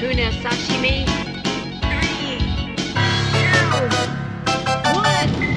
Tuna sashimi. 3, 2, 1.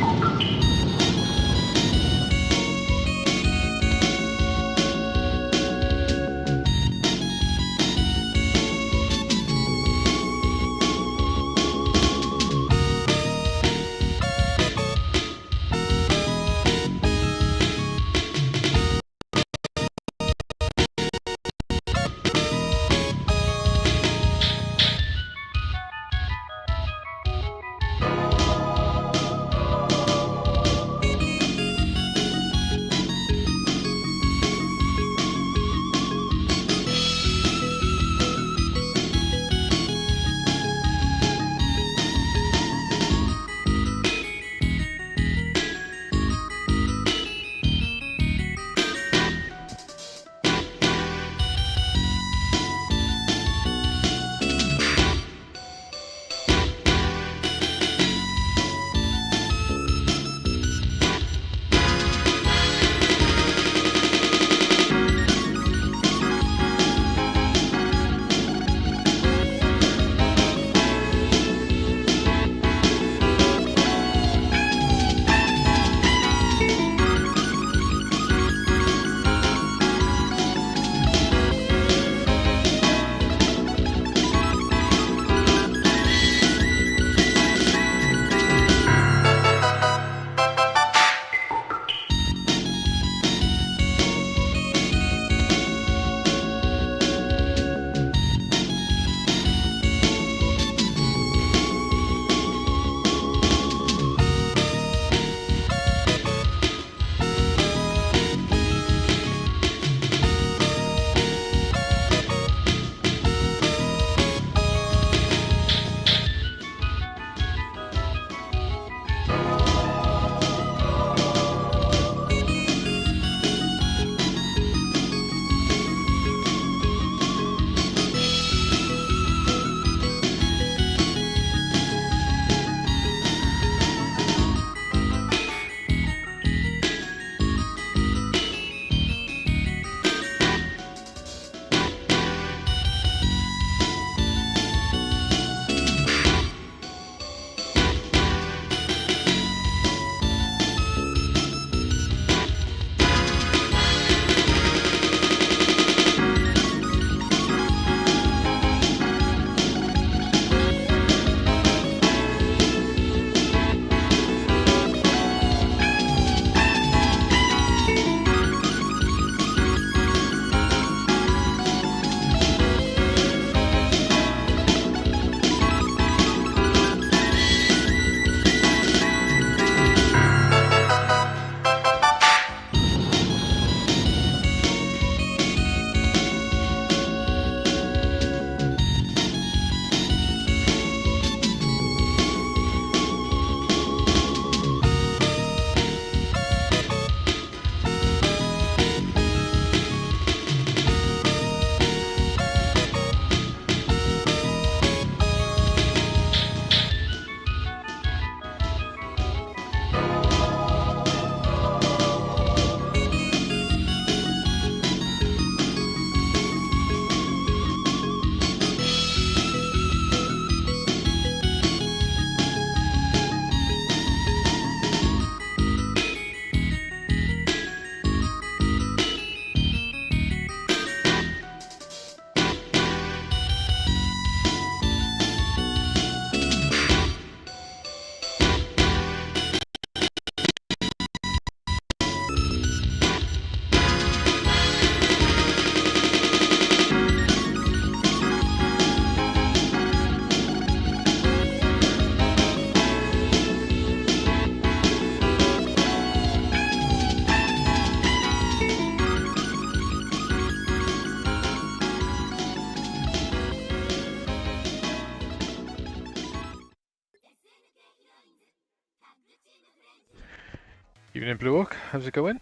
Evening Blue Oak, how's it going?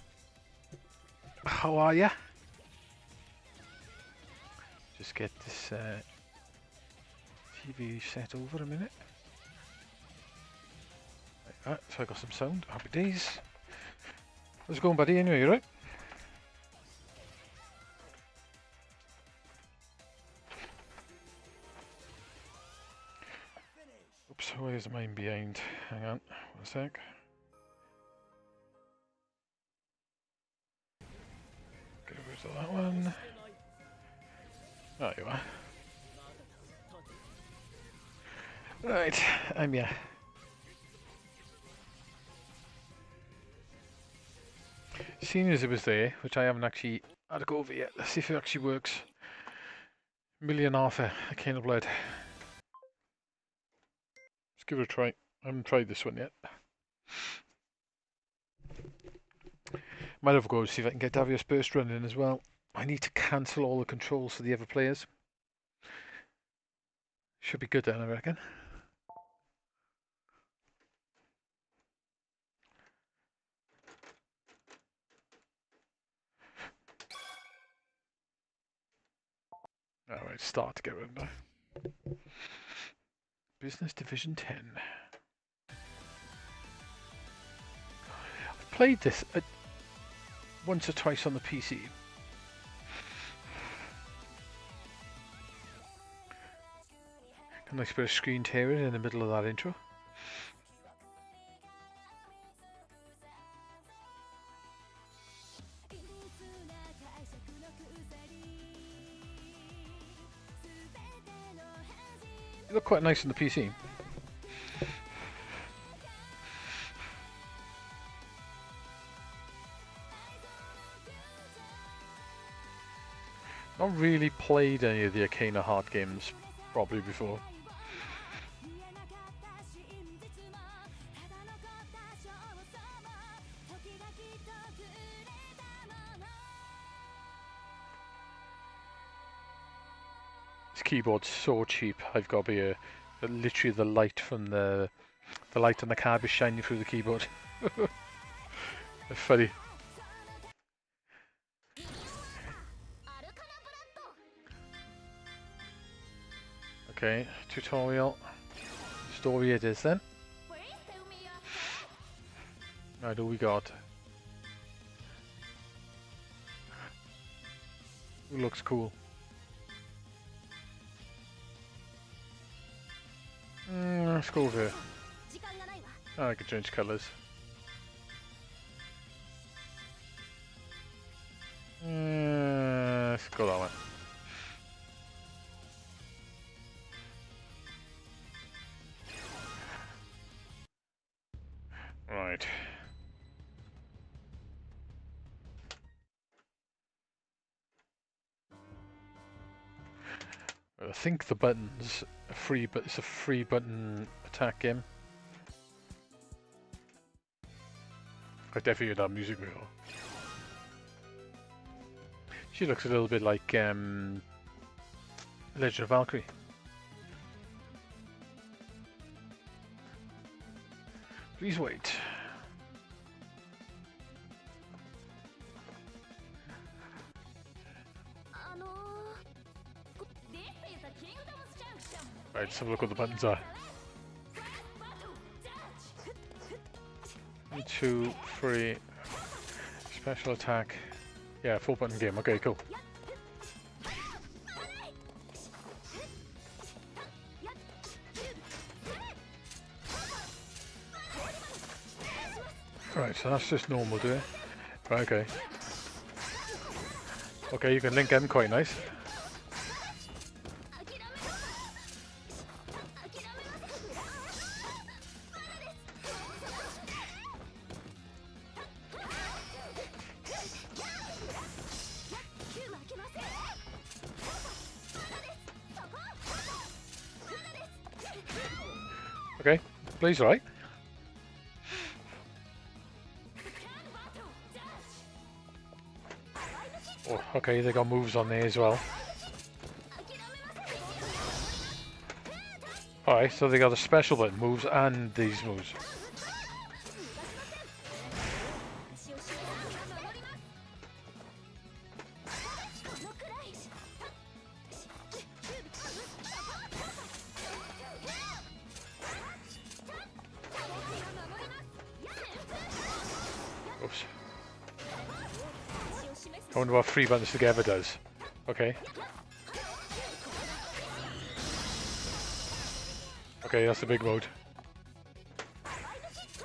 How are ya? Just get this TV set over a minute. Like that, so I got some sound. Happy days. How's it going, buddy? Anyway, you right? Oops, where's mine behind? Hang on, 1 sec. Get rid of that one. There you are. Right, yeah. Seeing as it was there, which I haven't actually had a go over yet, let's see if it actually works. Million Arthur, a cane of blood. Let's give it a try. I haven't tried this one yet. Might have a go to see if I can get Davius Burst running as well. I need to cancel all the controls for the other players. Should be good then, I reckon. Alright, start to get rid of now. Business Division 10. I've played this once or twice on the PC. A nice bit of screen tearing in the middle of that intro. You look quite nice on the PC. Not really played any of the Arcana hard games probably before. This keyboard's so cheap. I've got to be literally the light from the light on the card is shining through the keyboard. It's funny. Okay, tutorial. Story it is then. Right, who we got? Who looks cool? Let's go over here. Oh, I can change colours. Let's go that one. Right. I think the buttons are free, but it's a free button attack game. I definitely heard that music before. She looks a little bit like Legend of Valkyrie. Please wait. Right, let's have a look what the buttons are. 1, 2, 3. Special attack. Yeah, 4-button game. Okay, cool. Right, so that's just normal, do it? Right, okay. Okay, you can link them quite nice. Okay, please, right? Oh, okay, they got moves on there as well. Alright, so they got a special button moves and these moves. Oops. I wonder what 3 buttons together does. Okay. Okay, that's the big mode.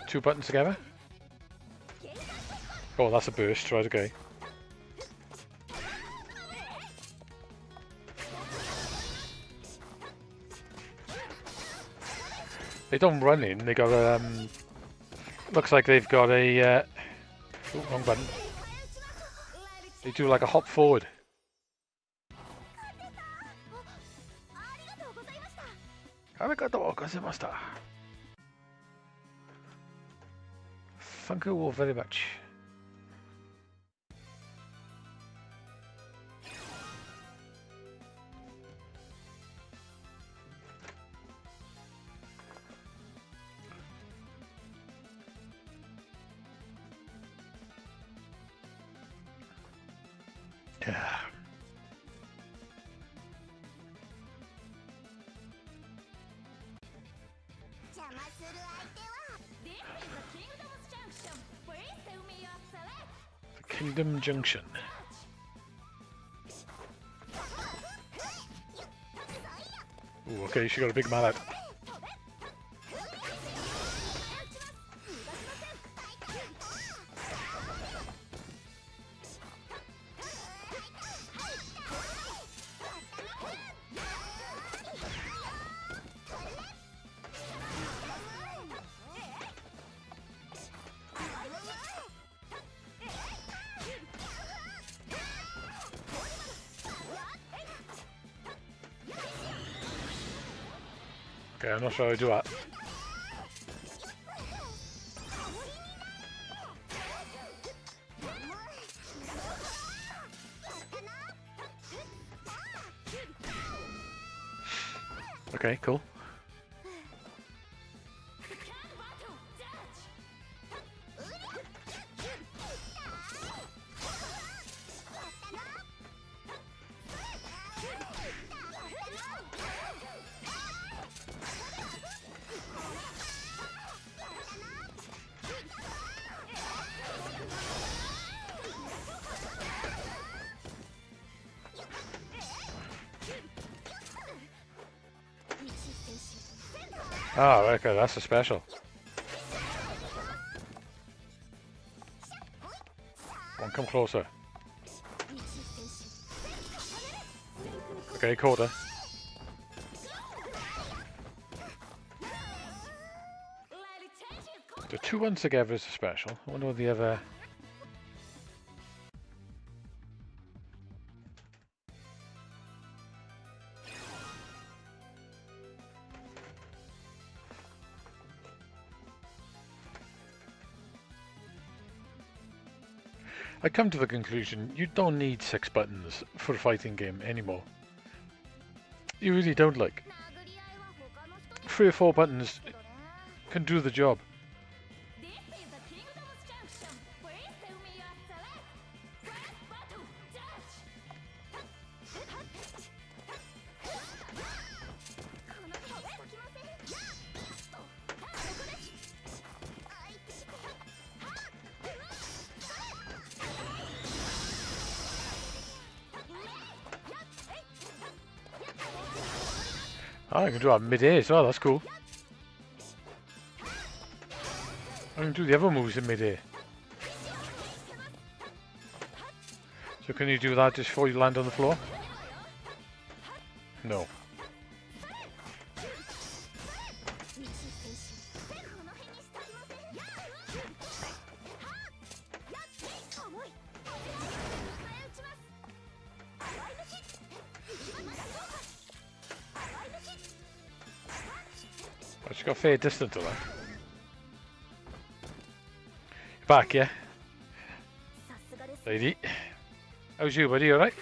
2 buttons together. Oh, that's a burst, right, okay. They don't run in, they got a, looks like they've got a, oh, wrong button. They do like a hop forward. Arigatou gozaimashita. Thank you all very much. Yeah. The Kingdom Junction. Ooh, okay, she got a big mallet. Okay, I'm not sure how to do that. Okay, cool. Oh, okay, that's a special. One, come closer. Okay, quarter. The 2 ones together is a special. I wonder what the other... I come to the conclusion, you don't need 6 buttons for a fighting game anymore. You really don't, like. 3 or 4 buttons can do the job. Oh, I can do that mid-air as well, that's cool. I can do the other moves in mid-air. So can you do that just before you land on the floor? No. But she's got fair distance to that. You're back, yeah? Lady. How's you, buddy? Alright?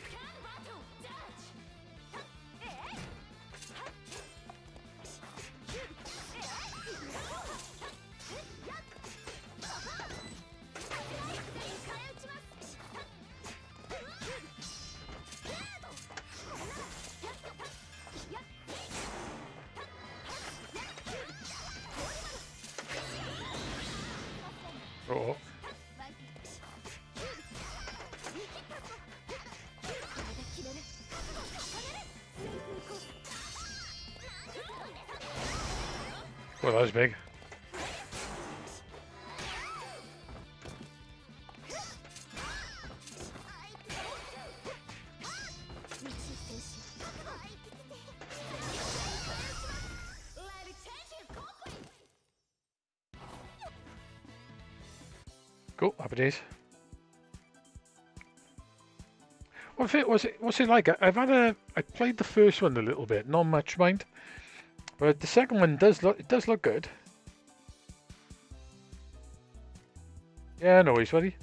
Oh. Well, that was big. Cool, happy days. What's it like? I played the first one a little bit, not much mind, but the second one does look good. Yeah, no worries, buddy.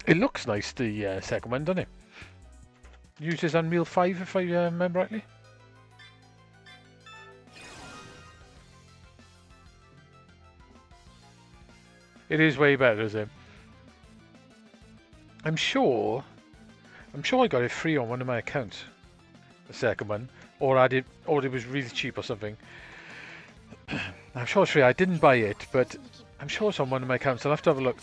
It looks nice, the second one, doesn't it? Uses Unreal 5, if I remember rightly. It is way better, is it? I'm sure I got it free on one of my accounts. The second one, or it was really cheap or something. I'm sure it's free. I didn't buy it, but I'm sure it's on one of my accounts. I'll have to have a look.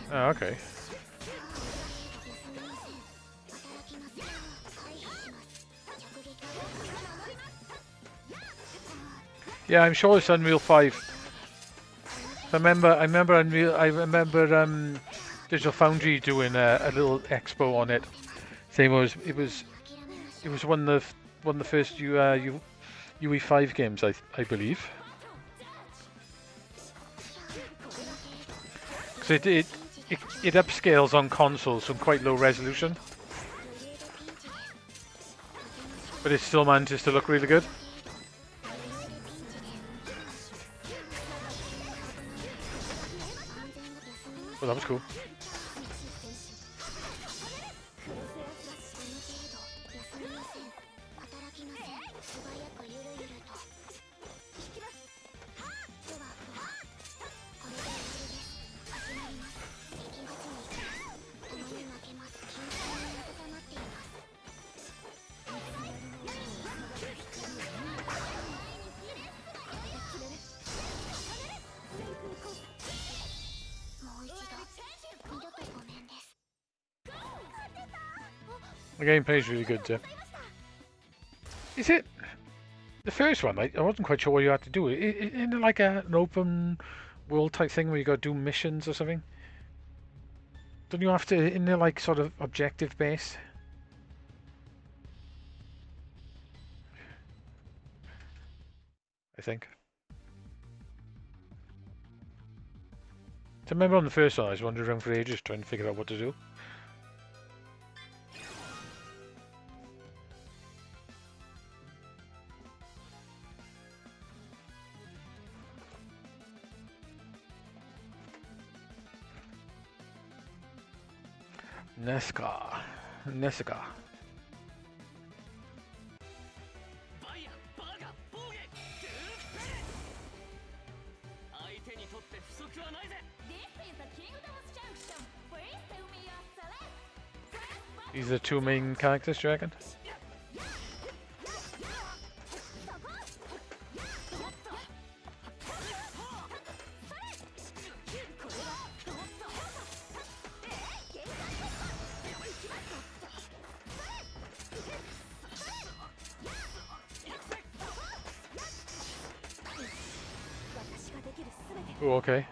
Oh, okay. Yeah, I'm sure it's Unreal 5. I remember Digital Foundry doing a little expo on it. Same as it was one of the first UE5 games, I believe. So it upscales on consoles from quite low resolution, but it still manages to look really good. Well, that was cool. The gameplay is really good too. Is it the first one? I wasn't quite sure what you had to do. Isn't it like an open world type thing where you got to do missions or something? Don't you have to? Isn't it like sort of objective based? I think. I remember on the first one, I was wandering around for ages trying to figure out what to do. Nesca. These are the two main characters, do you reckon? Oh, okay.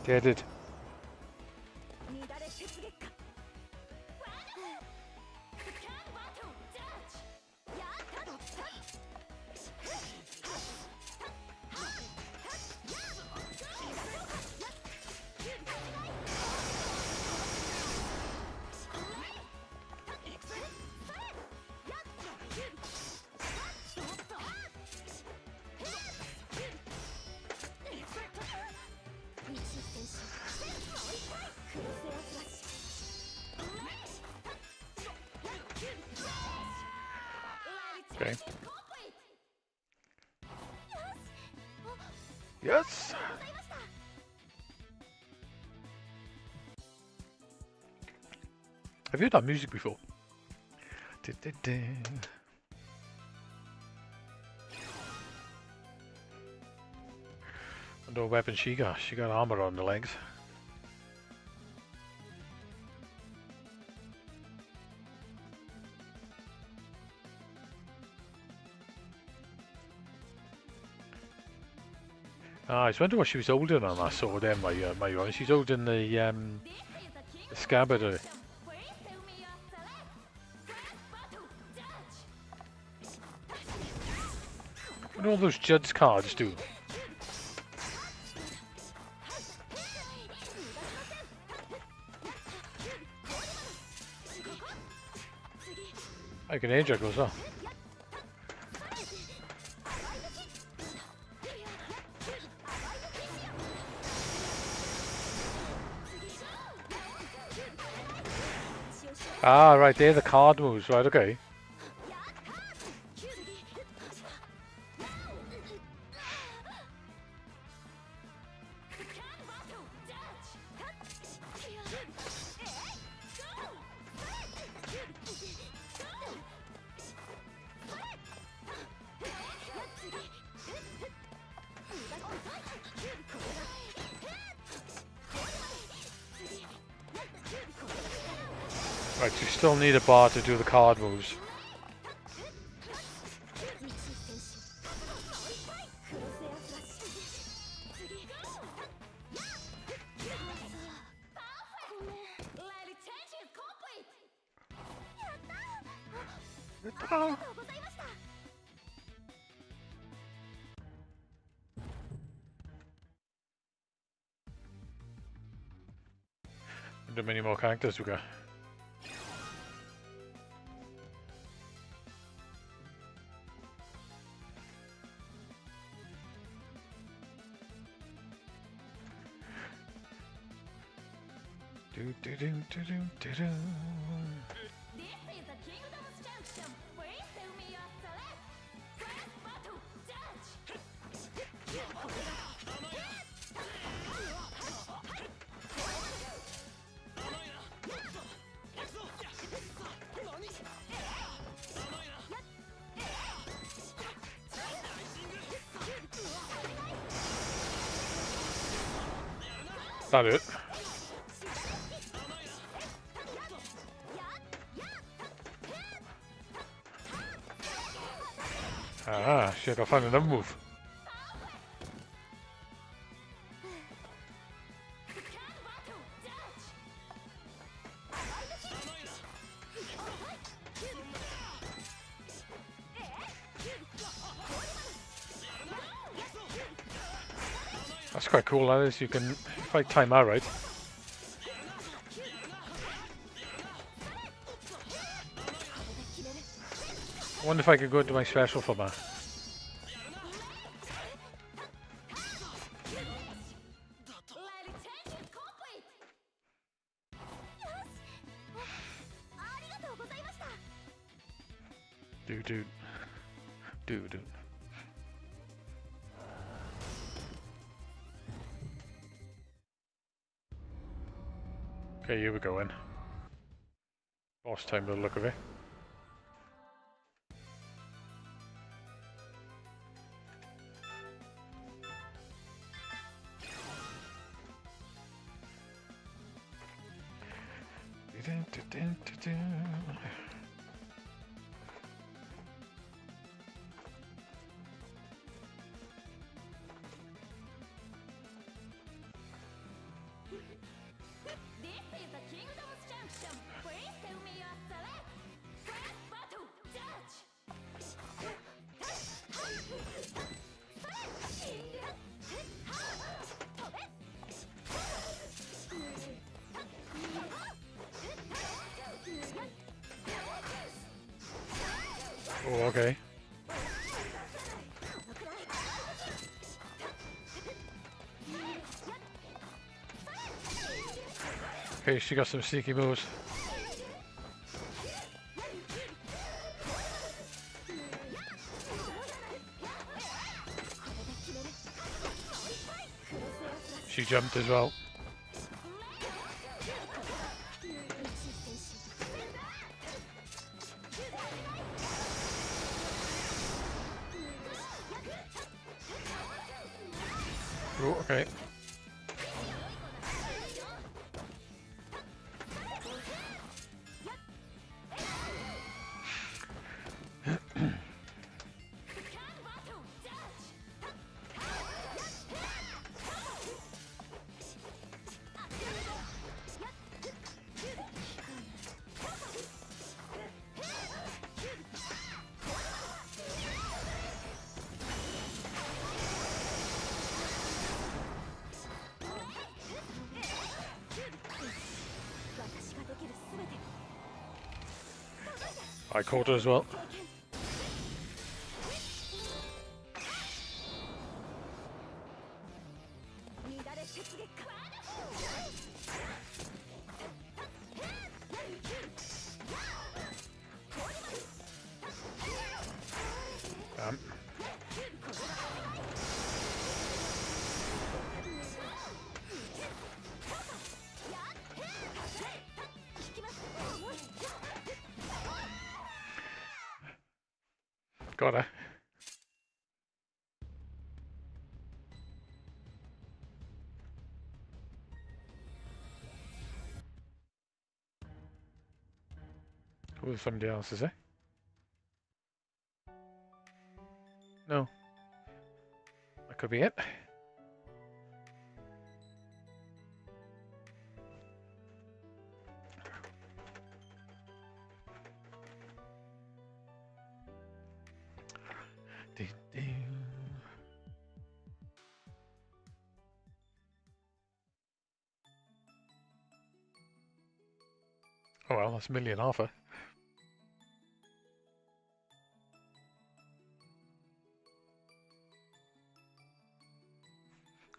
Get it. Okay. Yes! Have you heard that music before? No weapon she got. She got armor on the legs. I was wondering what she was holding on that sword there, my run. She's holding the scabbard. What do all those Judd's cards do? I can air juggle as well. Ah, right, they're the card moves, right, okay. Right, you still need a bar to do the card moves. How many more characters we got? That it? Ah, shit, I found another move. That's quite cool, that is. You can fight time out, right? I wonder if I could go into my special for that. Dude. Okay, here we go in. Boss time by the look of it. Oh, okay. Okay, she got some sneaky moves. She jumped as well. Oh, okay. I caught her as well. Got her. Oh, somebody else, is it? No. That could be it. Oh well, that's a million offer.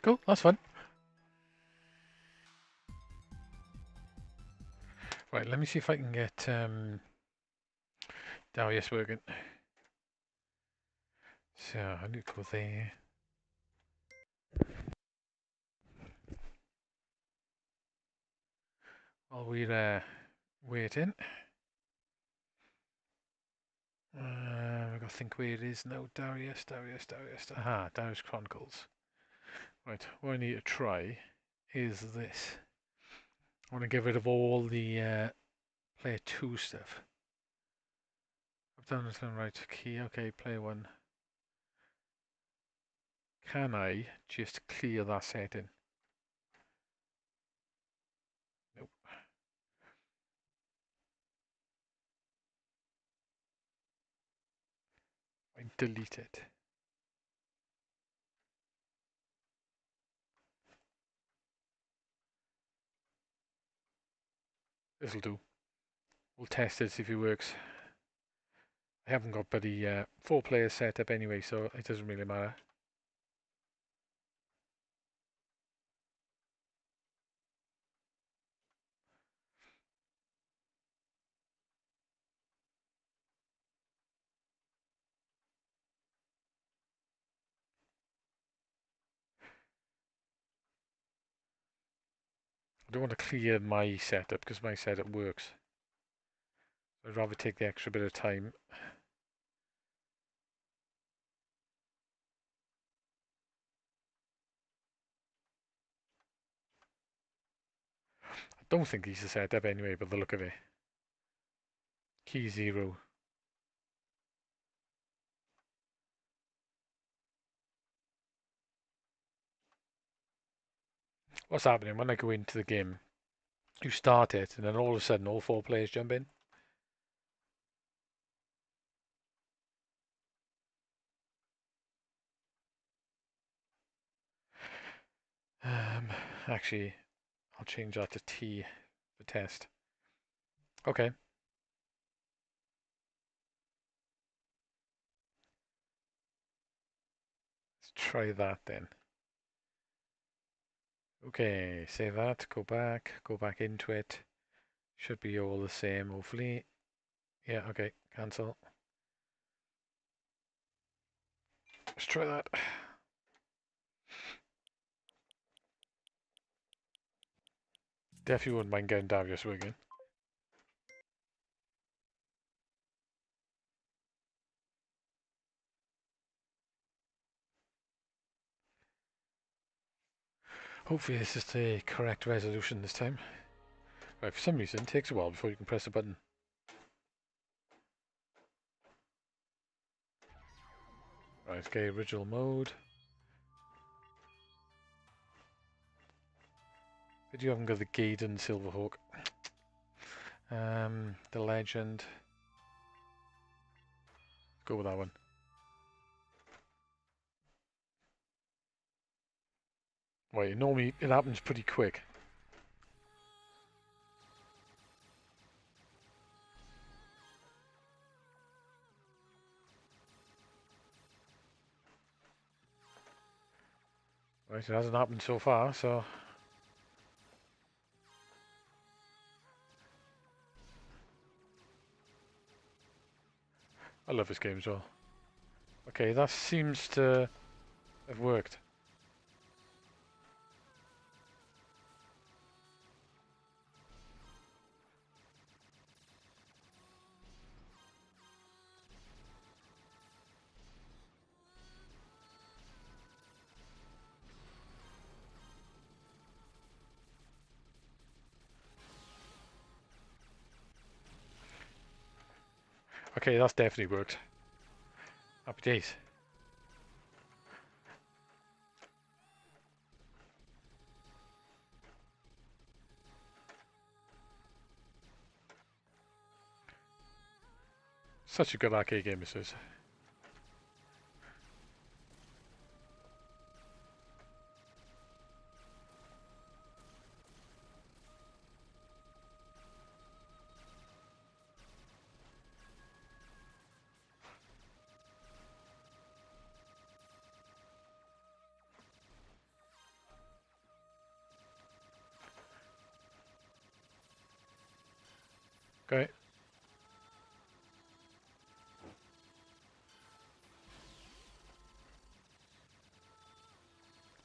Cool, that's fun. Right, let me see if I can get Darius working. So I need to go there. While we're waiting. We've got to think where it is now. Darius. Aha, Darius Chronicles. Right, what I need to try is this. I want to get rid of all the player 2 stuff. I've done it on right key. Okay, player 1. Can I just clear that setting? Nope. I delete it. This'll do. We'll test it, see if it works. I haven't got bloody 4 players set up anyway, so it doesn't really matter. I don't want to clear my setup because my setup works. I'd rather take the extra bit of time. I don't think he's a setup anyway, by the look of it. Key 0. What's happening when I go into the game? You start it, and then all of a sudden, all 4 players jump in. Actually, I'll change that to T for test. Okay. Let's try that then. Okay, save that, go back into it. Should be all the same, hopefully. Yeah, okay, cancel. Let's try that. Definitely wouldn't mind getting Darius again. Hopefully this is the correct resolution this time. Right, for some reason it takes a while before you can press a button. Right, okay, original mode. But you haven't got the Gaiden Silverhawk. The Legend. Go with that one. Right, normally it happens pretty quick. Right, it hasn't happened so far, so... I love this game as well. Okay, that seems to have worked. Okay, that's definitely worked. Happy days. Such a good arcade game this is. Okay.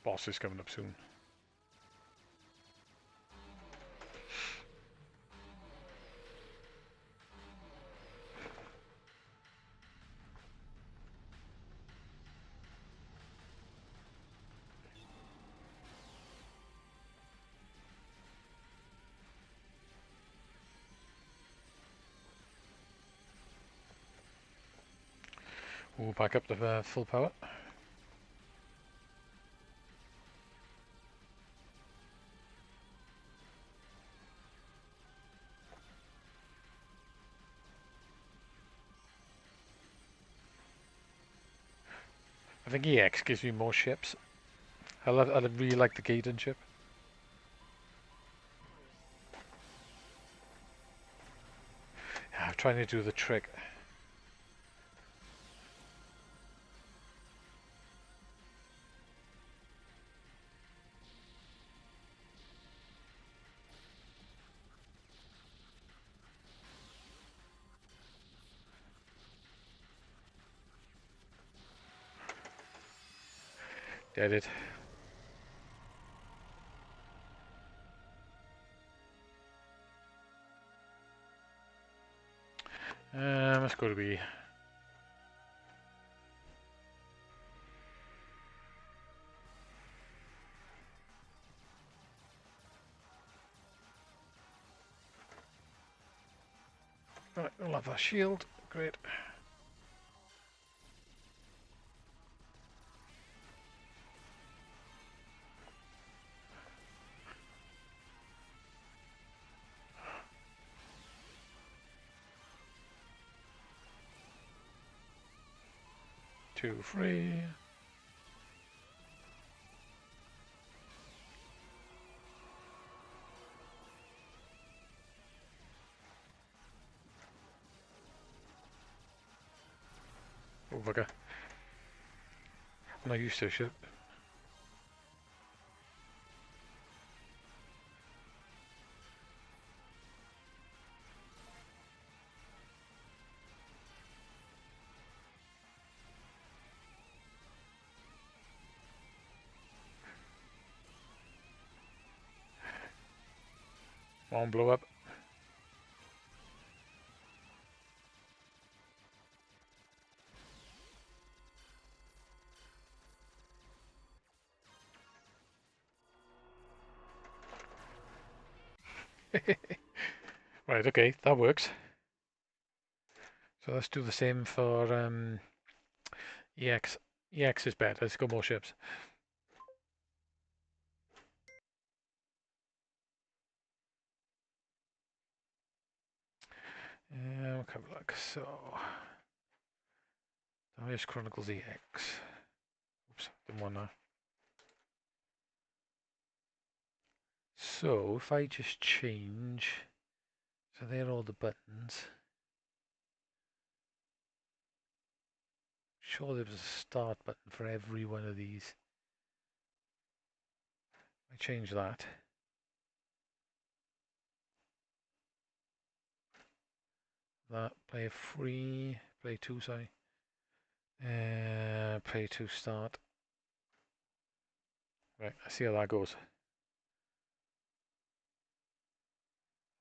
Boss is coming up soon. We'll back up to full power. I think EX gives you more ships. I really like the Gaiden ship. Yeah, I'm trying to do the trick. Did it. Let's go to B. Right, we'll have our shield. Great. Two, three. Oh, bugger. I'm not used to a ship. Come on, blow up. Right, okay, that works. So let's do the same for EX. EX is better. Let's go more ships. We'll have a look. So, Darius Chronicles EX. Oops, didn't want that. So, if I just change, so there are all the buttons. Sure, there was a start button for every one of these. I change that. That play free, play 2, sorry. Play 2 start. Right, I see how that goes.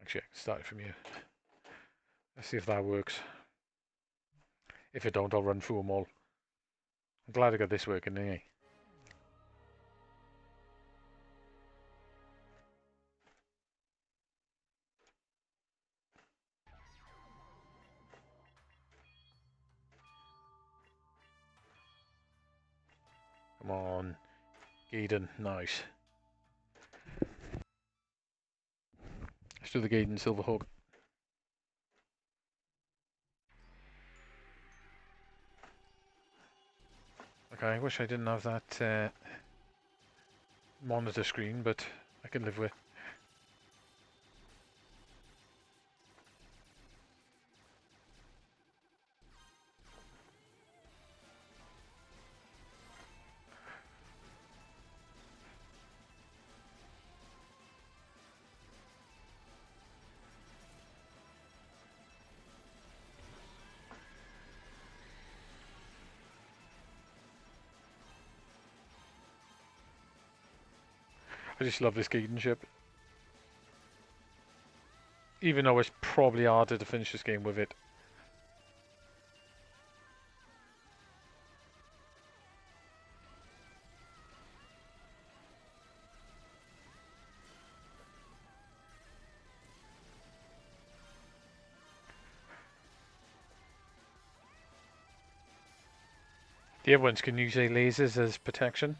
Actually, I can start it from here. Let's see if that works. If it don't, I'll run through them all. I'm glad I got this working anyway. Come on, Gaiden, nice. Let's do the Gaiden Silverhawk. Okay, I wish I didn't have that monitor screen, but I can live with. I just love this Gaiden ship. Even though it's probably harder to finish this game with it. The other ones can use their lasers as protection.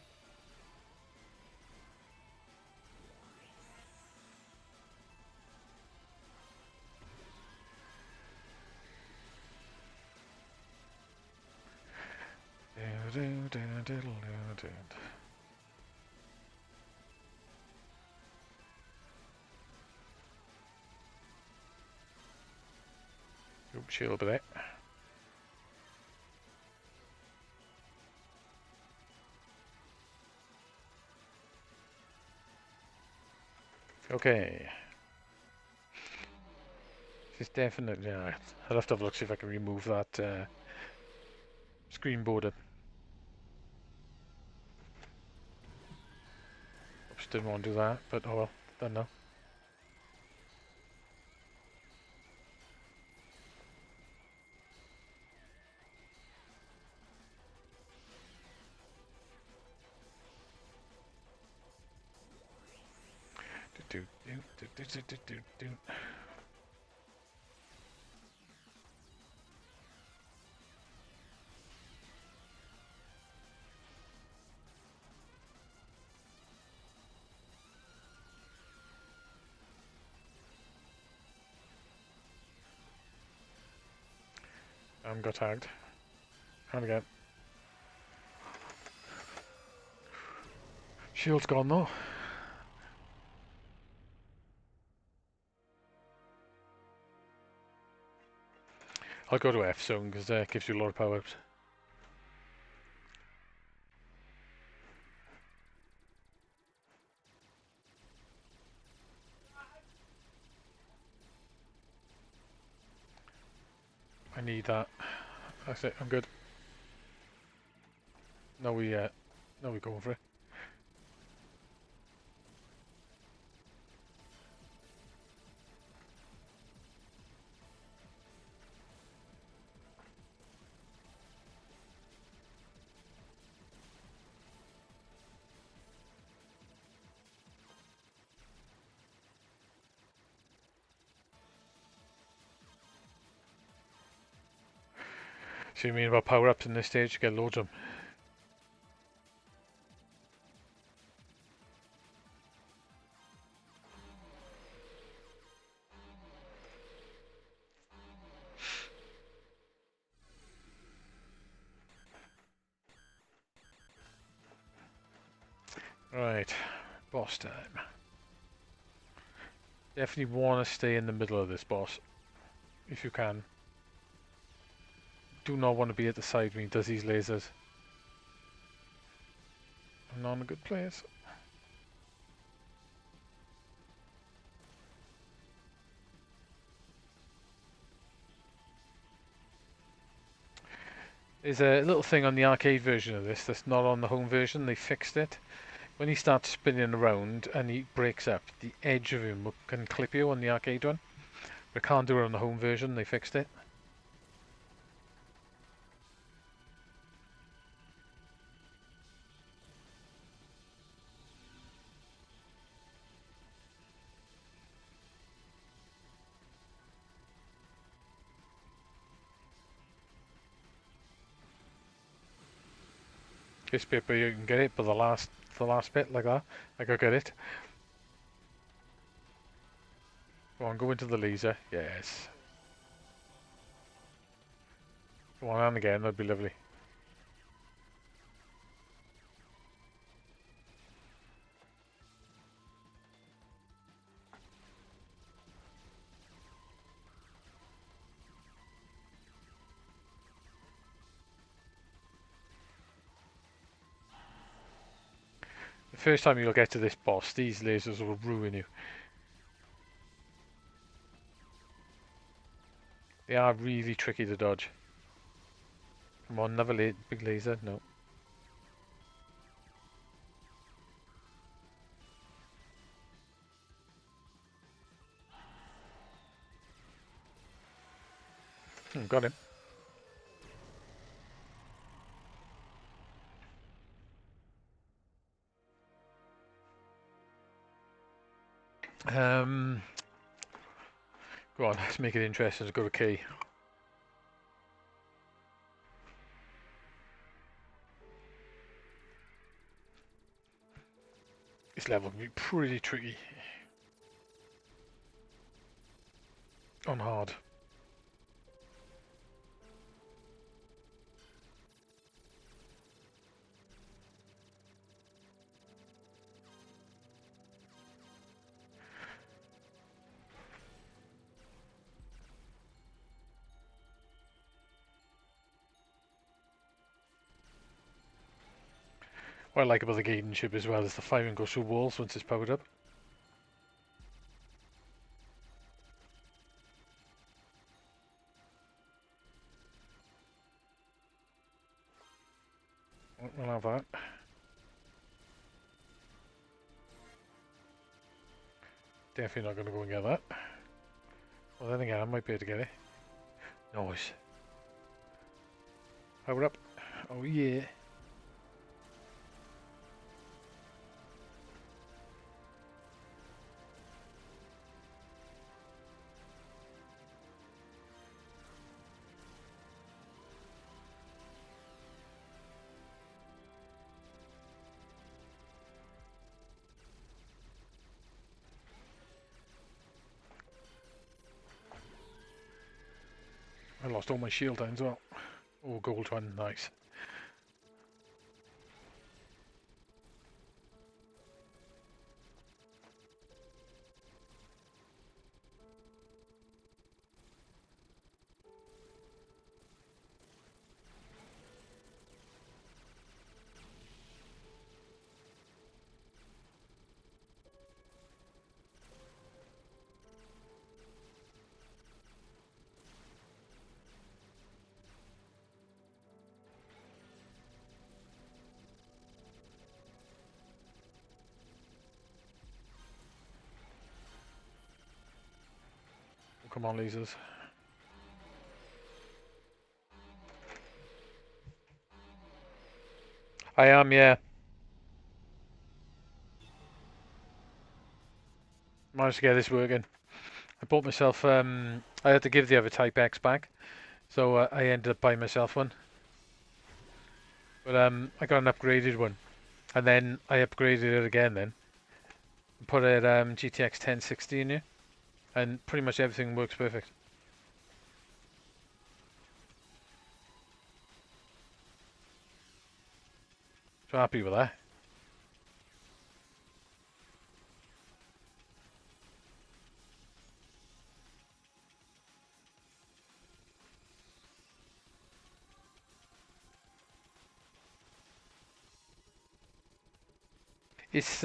Oops, shield over there. Okay. This is definitely... Yeah, I'll have to have a look, see if I can remove that screen border. Oops, didn't want to do that, but oh well, done now. Got tagged. And again. Shield's gone though. I'll go to F zone because that gives you a lot of power-ups. I need that. That's it, I'm good. Now we go for it. So you mean about power-ups in this stage? Get loads of them. Right, boss time. Definitely want to stay in the middle of this boss, if you can. Do not want to be at the side when he does these lasers. I'm not in a good place. There's a little thing on the arcade version of this that's not on the home version. They fixed it. When he starts spinning around and he breaks up, the edge of him can clip you on the arcade one. But can't do it on the home version. They fixed it. This bit where you can get it, but the last bit like that, I could get it. Go on, go into the laser. Yes. Go on, and again, that'd be lovely. The first time you'll get to this boss, these lasers will ruin you. They are really tricky to dodge. Come on, another big laser. No. Got him. Go on, let's make it interesting. Let's go to K. This level can be pretty tricky. On hard. What I like about the Gaiden ship as well is the firing goes through walls once it's powered up. We'll have that. Definitely not going to go and get that. Well, then again, I might be able to get it. Nice. Power up. Oh yeah. I lost all my shield down as well. Oh, gold one, nice. Come on, lasers. I am, yeah. Managed to get this working. I bought myself, I had to give the other Type X back. So I ended up buying myself one. But I got an upgraded one. And then I upgraded it again then. Put it GTX 1060 in here. And pretty much everything works perfect. So happy with that. It's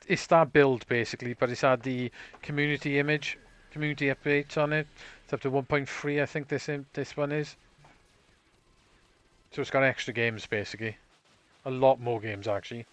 it's that build basically, but it's had the community updates on it. It's up to 1.3, I think this one is. So it's got extra games basically, a lot more games actually.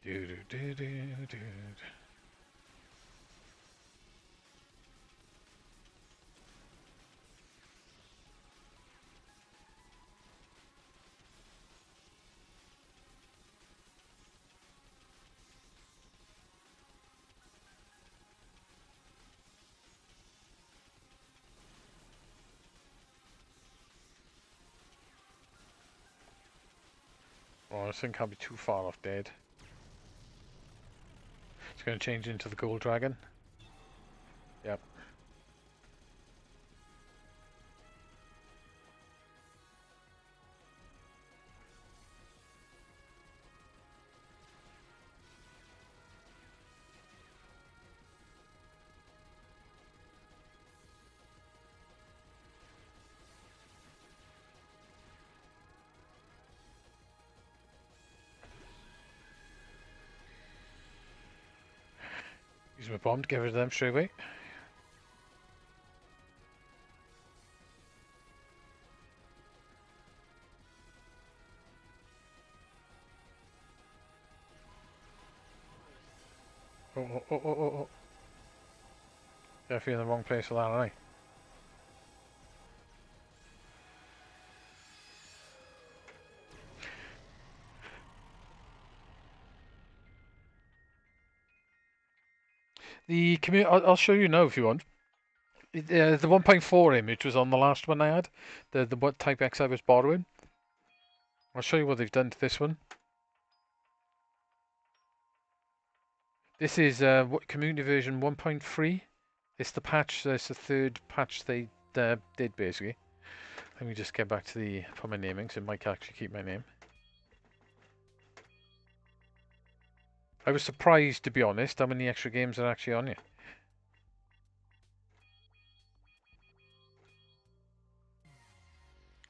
Do do do do do. Oh, this thing can't be too far off dead. It's going to change into the gold dragon. Yep. Use my bomb to get rid of them straight away. Oh, oh, oh, oh, oh, oh. Definitely in the wrong place for that, aren't I? The community, I'll show you now if you want. The 1.4 image was on the last one I had. The what Type X I was borrowing. I'll show you what they've done to this one. This is community version 1.3. It's the patch. It's the third patch they did basically. Let me just get back to the for my naming, so it might actually keep my name. I was surprised, to be honest, how many extra games are actually on here.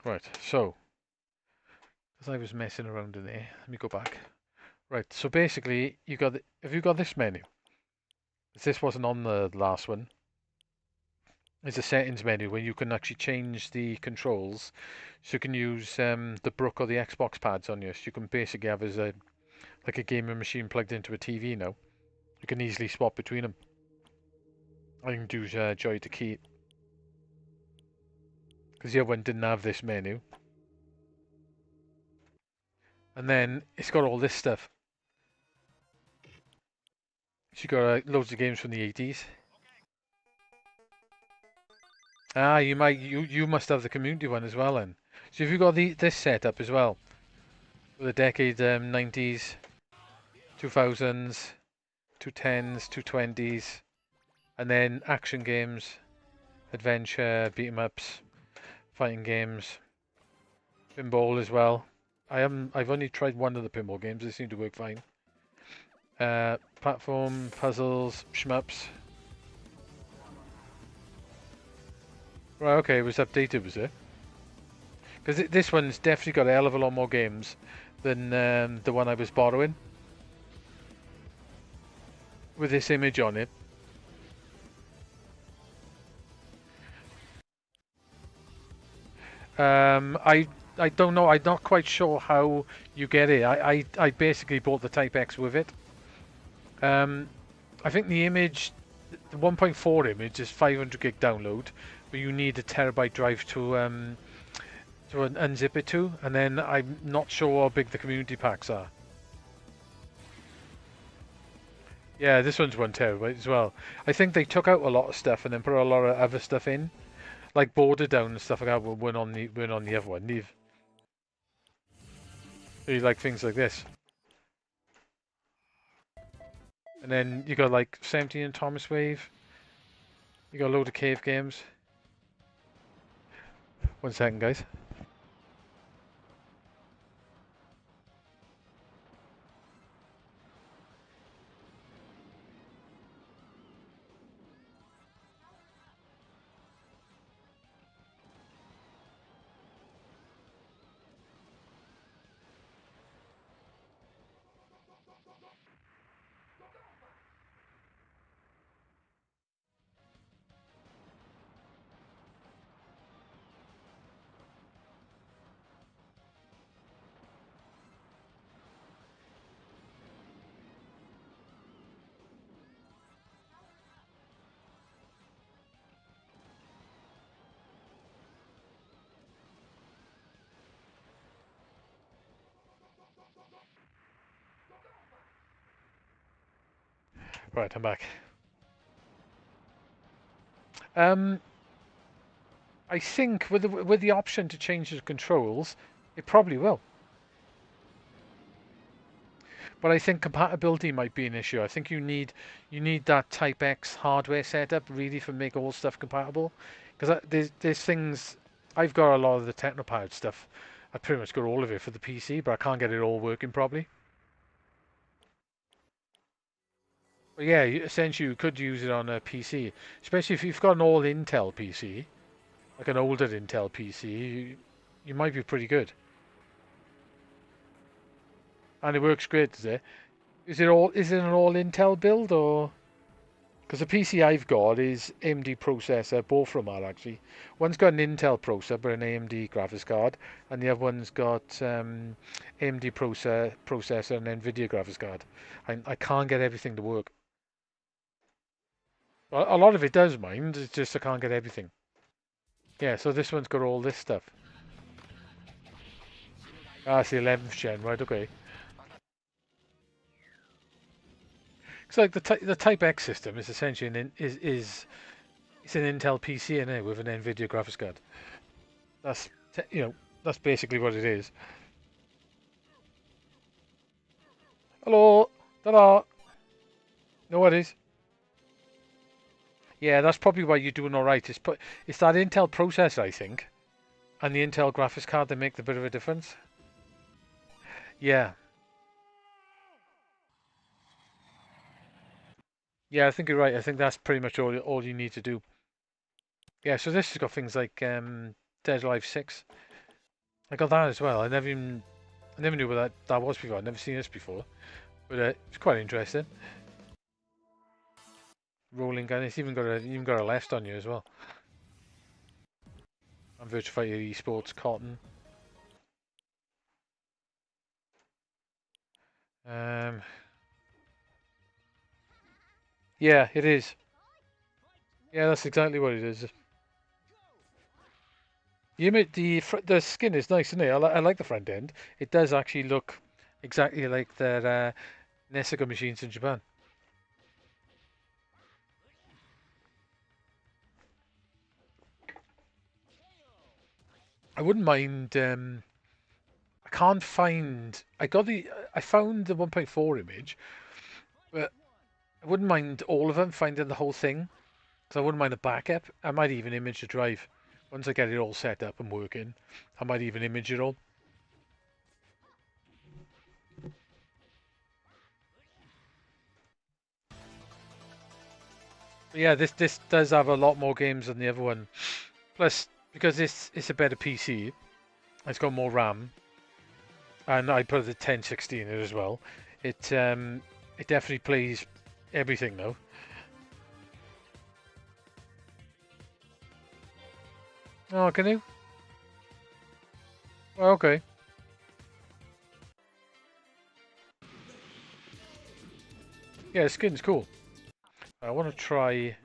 Right, so as I was messing around in there, let me go back. Right, so basically, have you got this menu? This wasn't on the last one. It's a settings menu where you can actually change the controls, so you can use the Brook or the Xbox pads on you. So you can basically have as like a gaming machine plugged into a TV now. You can easily swap between them. I can do Joy to key, because the other one didn't have this menu. And then it's got all this stuff. So you got loads of games from the 80s. Ah, you must have the community one as well then. So if you got this setup as well, the decade 90s, 2000s, 210s, 220s, and then action games, adventure, beat 'em ups, fighting games, pinball as well. I've only tried one of the pinball games. They seem to work fine. Platform, puzzles, shmups. Right, okay, it was updated, was it? Because this one's definitely got a hell of a lot more games than the one I was borrowing. With this image on it. I don't know. I'm not quite sure how you get it. I basically bought the Type X with it. I think the image, the 1.4 image is 500 gig download, but you need a terabyte drive to unzip it to, and then I'm not sure how big the community packs are. Yeah, this one's 1 terabyte as well. I think they took out a lot of stuff and then put a lot of other stuff in, like Border Down and stuff like that. Weren't on the other one. Leave. You like things like this, and then you got like 17 and Thomas Wave. You got a load of cave games. 1 second, guys. Right, I'm back. I think with the option to change the controls, it probably will. But I think compatibility might be an issue. I think you need that Type X hardware setup really for make all stuff compatible. Because there's things I've got a lot of the Technopowered stuff. I pretty much got all of it for the PC, but I can't get it all working properly. But yeah, essentially you could use it on a PC, especially if you've got an all Intel PC, like an older Intel PC. You might be pretty good. And it works great, does it? Is it an all Intel build or? Because the PC I've got is AMD processor. Both of them are actually. One's got an Intel processor but an AMD graphics card, and the other one's got AMD processor and NVIDIA graphics card. I can't get everything to work. A lot of it does mind. It's just I can't get everything. Yeah, so this one's got all this stuff. Ah, it's the 11th gen, right? Okay. It's like the Type X system is essentially it's an Intel PC in it with an NVIDIA graphics card. That's that's basically what it is. Hello, ta-da. No worries. Yeah, that's probably why you're doing all right. It's that Intel processor, I think, and the Intel graphics card that make the bit of a difference. Yeah. Yeah, I think you're right. I think that's pretty much all you need to do. Yeah, so this has got things like Dead Alive 6. I got that as well. I never knew what that was before. I'd never seen this before, but it's quite interesting. Rolling gun. It's even got a left on you as well. And Virtua Fighter Esports Cotton. Yeah, it is. Yeah, that's exactly what it is. The skin is nice, isn't it? I like the front end. It does actually look exactly like the Nessica machines in Japan. I wouldn't mind. I can't find. I found the 1.4 image, but I wouldn't mind all of them finding the whole thing. Because I wouldn't mind a backup. I might even image the drive. Once I get it all set up and working, I might even image it all. But yeah, this does have a lot more games than the other one. Plus, because it's a better PC, It's got more RAM, and I put the 1060 in it as well. It definitely plays everything though. Oh, can you? Oh, okay. Yeah, the skin's cool. I want to try.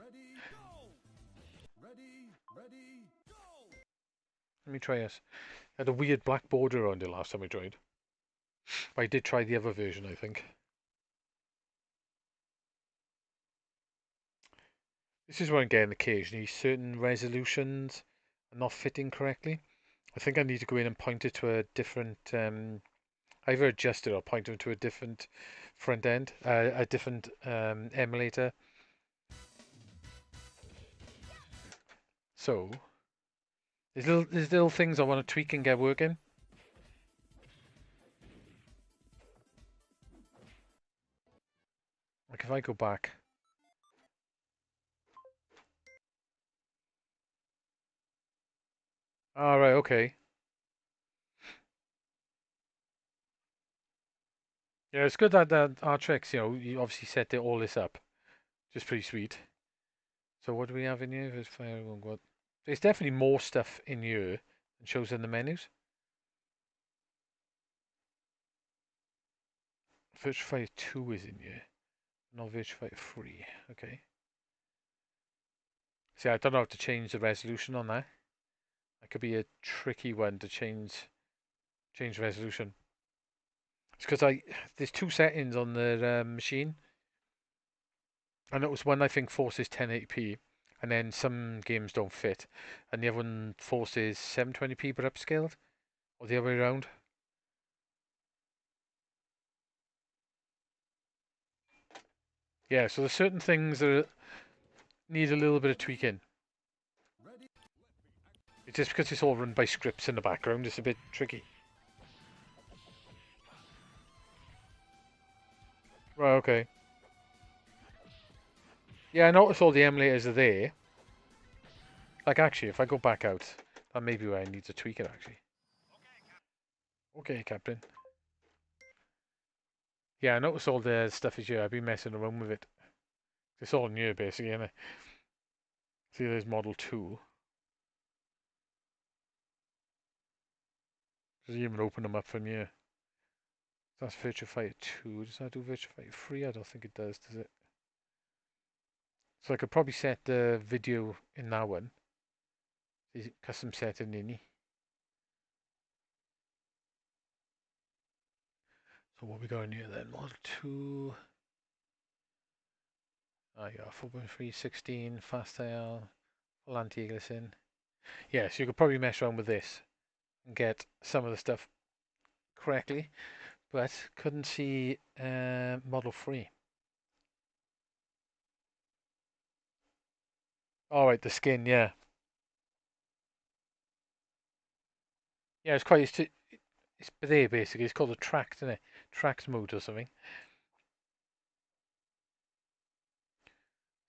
Let me try this. I had a weird black border on it last time I tried. But I did try the other version, I think. This is where I'm getting occasionally. Certain resolutions are not fitting correctly. I think I need to go in and point it to a different, either adjust it or point it to a different front end, a different emulator. So, there's little things I want to tweak and get working. Like if I go back. All right, okay. Yeah, it's good that our tricks, you obviously set all this up. Just pretty sweet. So what do we have in here? There's fire one god. There's definitely more stuff in here than shows in the menus. Virtua Fighter 2 is in here, not Virtua Fighter 3. Okay. See, I don't know how to change the resolution on that. That could be a tricky one to change resolution. It's because there's two settings on the machine, and it was one I think forces 1080p, and then some games don't fit, and the other one forces 720p but upscaled, or the other way around. Yeah, so there's certain things that need a little bit of tweaking. It's just because it's all run by scripts in the background, it's a bit tricky. Right, okay. Yeah, I noticed all the emulators are there. Like, actually, if I go back out, that may be where I need to tweak it, actually. Okay, Captain. Yeah, I noticed all the stuff is here. I've been messing around with it. It's all new, basically, isn't it? See, there's Model 2. Does it even open them up from here? That's Virtua Fighter 2. Does that do Virtua Fighter 3? I don't think it does it? So I could probably set the video in that one. Is it custom setting in. So what we got in here then? Model 2. Yeah, 4.3, 16, fast tail, full anti-aliasing. Yeah, so you could probably mess around with this and get some of the stuff correctly, but couldn't see Model 3. All right, the skin, yeah. Yeah, it's there basically. It's called a tracked, isn't it? Tracked mode or something.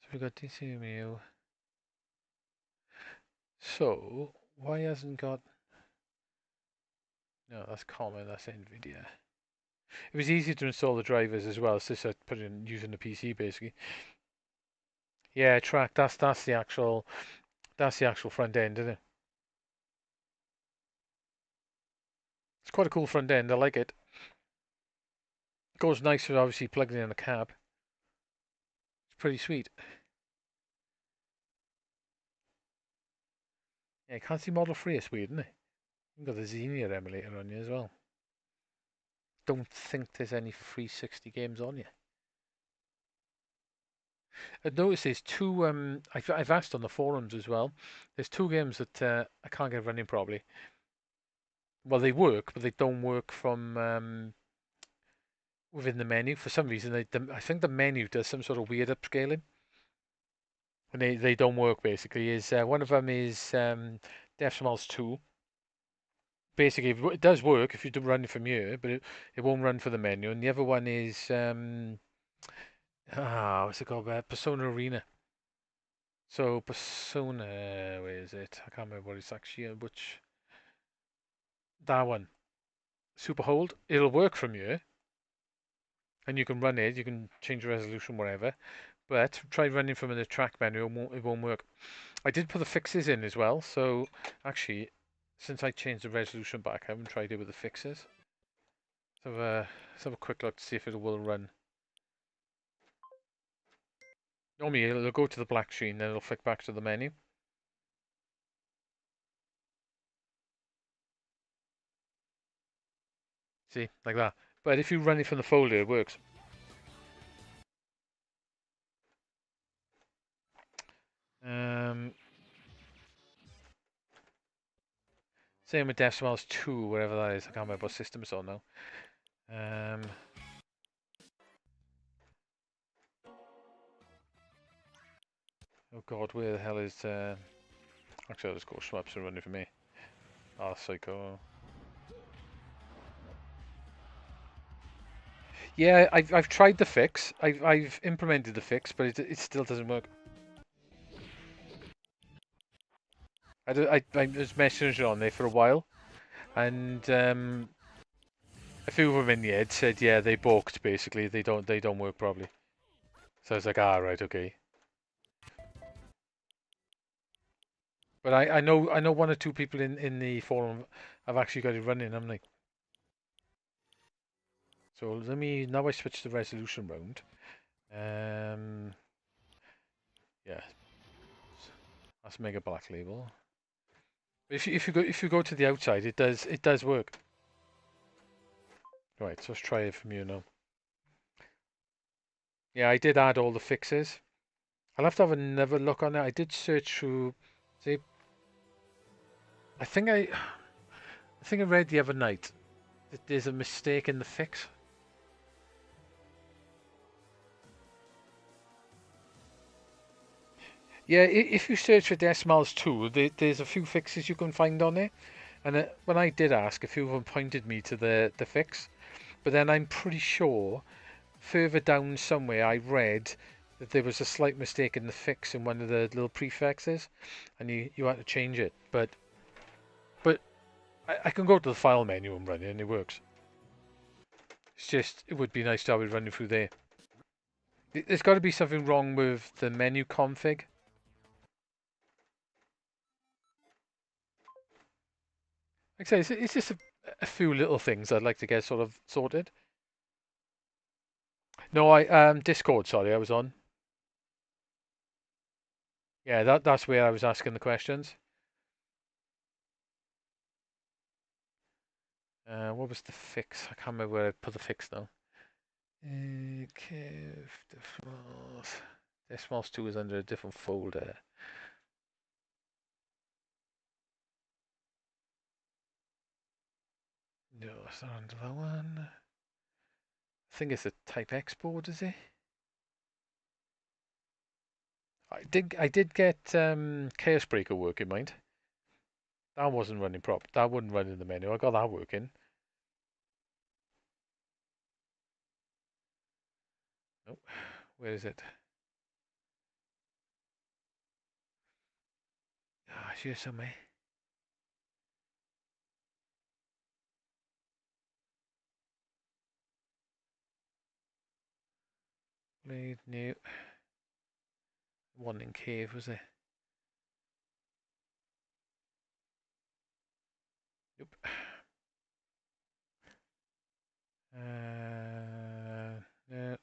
So we've got DCMU. So why hasn't got? No, that's common. That's NVIDIA. It was easy to install the drivers as well. So I put it in using the PC basically. Yeah, track. That's the actual front end, isn't it? It's quite a cool front end. I like it. Goes nice with obviously plugging in a cab. It's pretty sweet. Yeah, can't see Model 3 is weird, isn't it? You've got the Xenia emulator on you as well. Don't think there's any 360 games on you. I've noticed there's two. I've asked on the forums as well. There's two games that I can't get running properly. Well, they work, but they don't work from within the menu for some reason. I think the menu does some sort of weird upscaling, and they don't work. Basically, is one of them is Death Smiles 2. Basically, it does work if you do run it from here, but it won't run for the menu. And the other one is what's it called? Persona Arena. So Persona, where is it? I can't remember what it's actually which. That one. Super hold. It'll work from you, and you can run it. You can change the resolution, whatever. But try running from the track menu. It won't work. I did put the fixes in as well. So actually, since I changed the resolution back, I haven't tried it with the fixes. Let's have a quick look to see if it will run. Normally, it'll go to the black screen, then it'll flick back to the menu. See, like that. But if you run it from the folder, it works. Um, Same with Decimals 2, wherever that is. I can't remember what system it's on now. Oh god, where the hell is... Actually, I'll just go Schweppes and run it for me. Ah, psycho. Yeah, I've tried the fix. I've implemented the fix, but it still doesn't work. I was messaging on there for a while, and a few of them in the ed said, yeah, they balked basically. They don't work properly. So I was like, ah, right, okay. But I know one or two people in the forum have actually got it running, haven't they? So let me now I switch the resolution round. Yeah, that's Mega Black Label. If you go to the outside, it does work. Right, so let's try it from you now. Yeah, I did add all the fixes. I'll have to have another look on it. I did search through. See, I think I read the other night that there's a mistake in the fix. Yeah, if you search for decimals 2, there's a few fixes you can find on there. And when I did ask, a few of them pointed me to the fix. But then I'm pretty sure further down somewhere I read that there was a slight mistake in the fix in one of the little prefixes, and you had to change it. But I can go to the file menu and run it, and it works. It's just it would be nice to have it running through there. There's got to be something wrong with the menu config. Like I say, it's just a few little things I'd like to get sort of sorted. No, I Discord. Sorry, I was on. Yeah, that's where I was asking the questions. What was the fix? I can't remember where I put the fix now. Kev Decimals. Decimals 2 is under a different folder. No, it's not under that one. I think it's a type export, is it? I did get Chaos Breaker working, mind. That wasn't running prop. That wouldn't run in the menu. I got that working. Nope. Where is it? Ah, it's here somewhere. Blade new. One in cave, was it? Yep. No.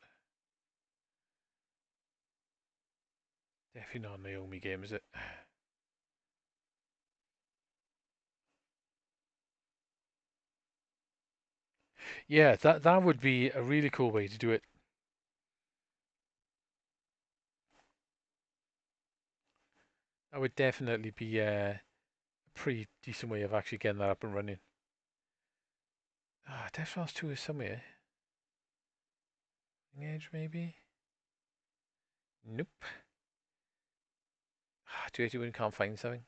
Definitely not a Naomi game, is it? Yeah, that would be a really cool way to do it. That would definitely be a pretty decent way of actually getting that up and running. Ah, Death Force 2 is somewhere. Edge, maybe? Nope. Ah, 281 can't find something.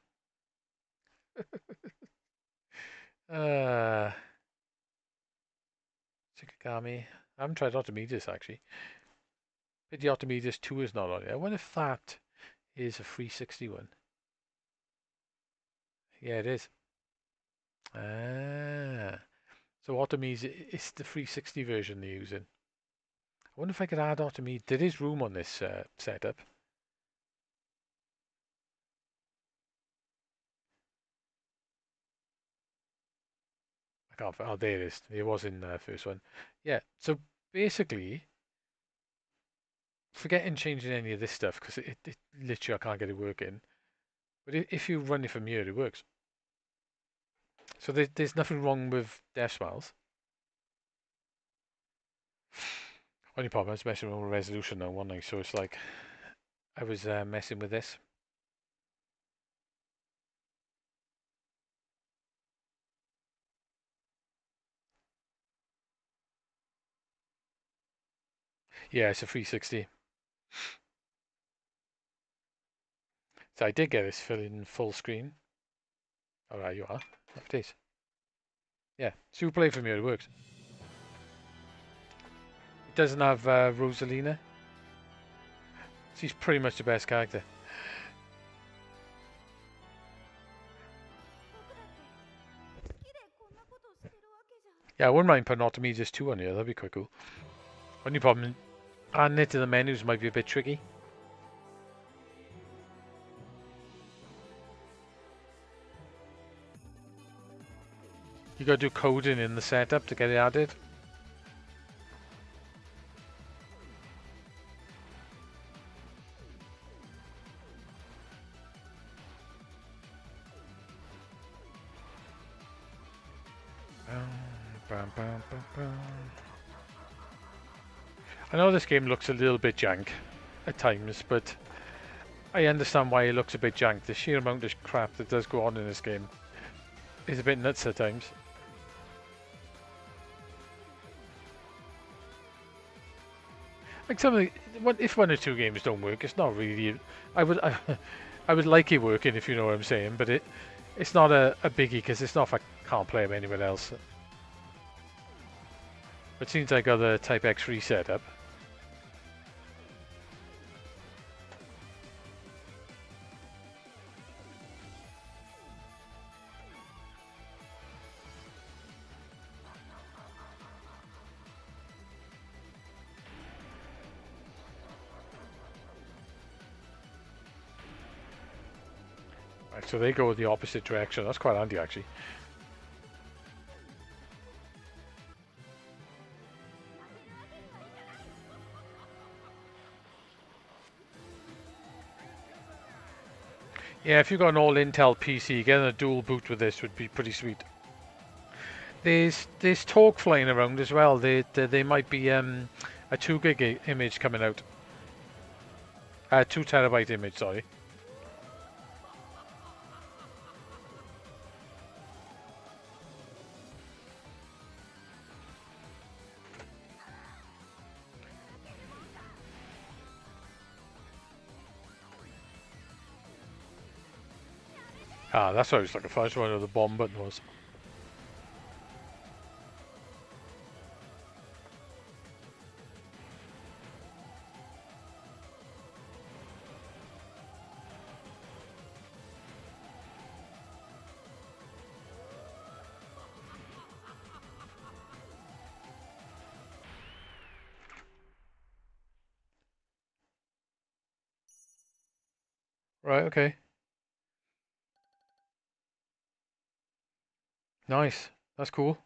Uh, Shikigami. I haven't tried Archimedes actually. But the Archimedes 2 is not on it. I wonder if that is a free 61. Yeah, it is. Ah. So Otome's, it's the 360 version they're using. I wonder if I could add Otome. There is room on this setup. I can't. Oh, there it is. It was in the first one. Yeah. So basically, forgetting changing any of this stuff because it literally I can't get it working. But if you run it from here, it works. So there's nothing wrong with Death Smiles. Only problem I was messing around with resolution now, wasn't I? So it's like I was messing with this. Yeah, it's a 360. So I did get this fill in full screen. All right, you are. Happy days. Yeah, super play from here. It works. It doesn't have Rosalina. She's pretty much the best character. Yeah, I wouldn't mind putting Artemides 2 on here. That'd be quite cool. Only problem, adding it to the menus might be a bit tricky. You got to do coding in the setup to get it added. I know this game looks a little bit jank at times, but I understand why it looks a bit jank. The sheer amount of crap that does go on in this game is a bit nuts at times. Like if one or two games don't work, it's not really. I would like it working if you know what I'm saying, but it's not a biggie because it's not if I can't play them anywhere else. But since I got the Type X3 set up, right, so they go the opposite direction. That's quite handy actually. Yeah, if you got an all Intel PC, getting a dual boot with this would be pretty sweet. There's talk flying around as well. They might be a 2 gig image coming out. 2 terabyte image, sorry. Ah, that's why I was looking for. I just wonder what the bomb button was. Right, okay. Nice. That's cool.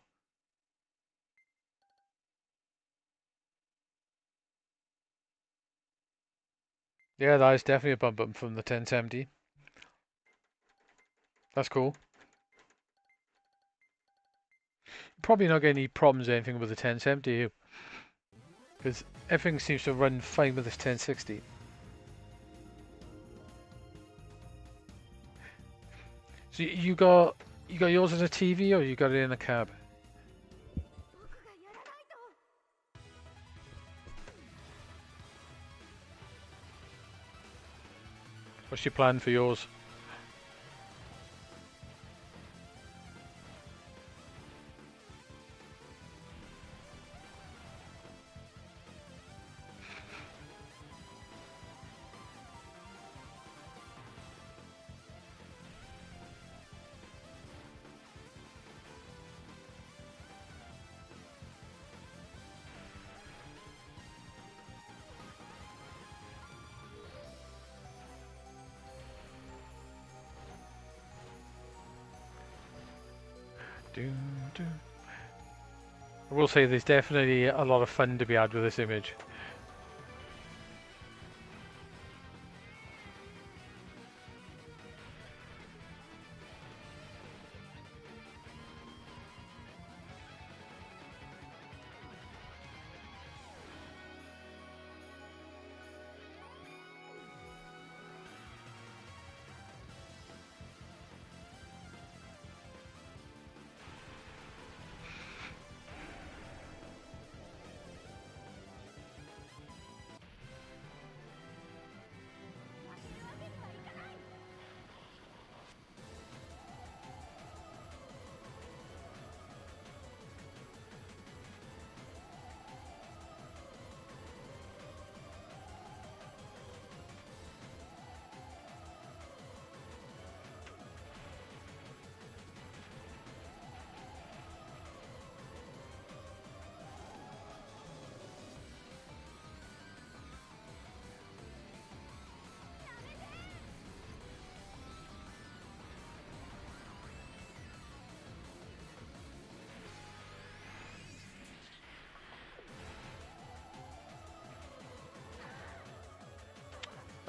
Yeah, that is definitely a bump up from the 1070. That's cool. Probably not getting any problems or anything with the 1070, because everything seems to run fine with this 1060. So you got yours as a TV or you got it in a cab? What's your plan for yours? I will say there's definitely a lot of fun to be had with this image.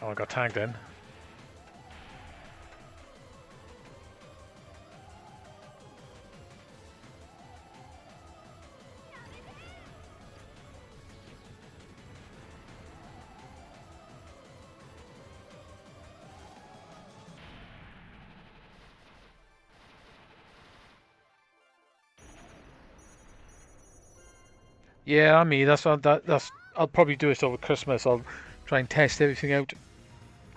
Oh, I got tagged in. Yeah, me. That's. I'll probably do it over Christmas. I'll try and test everything out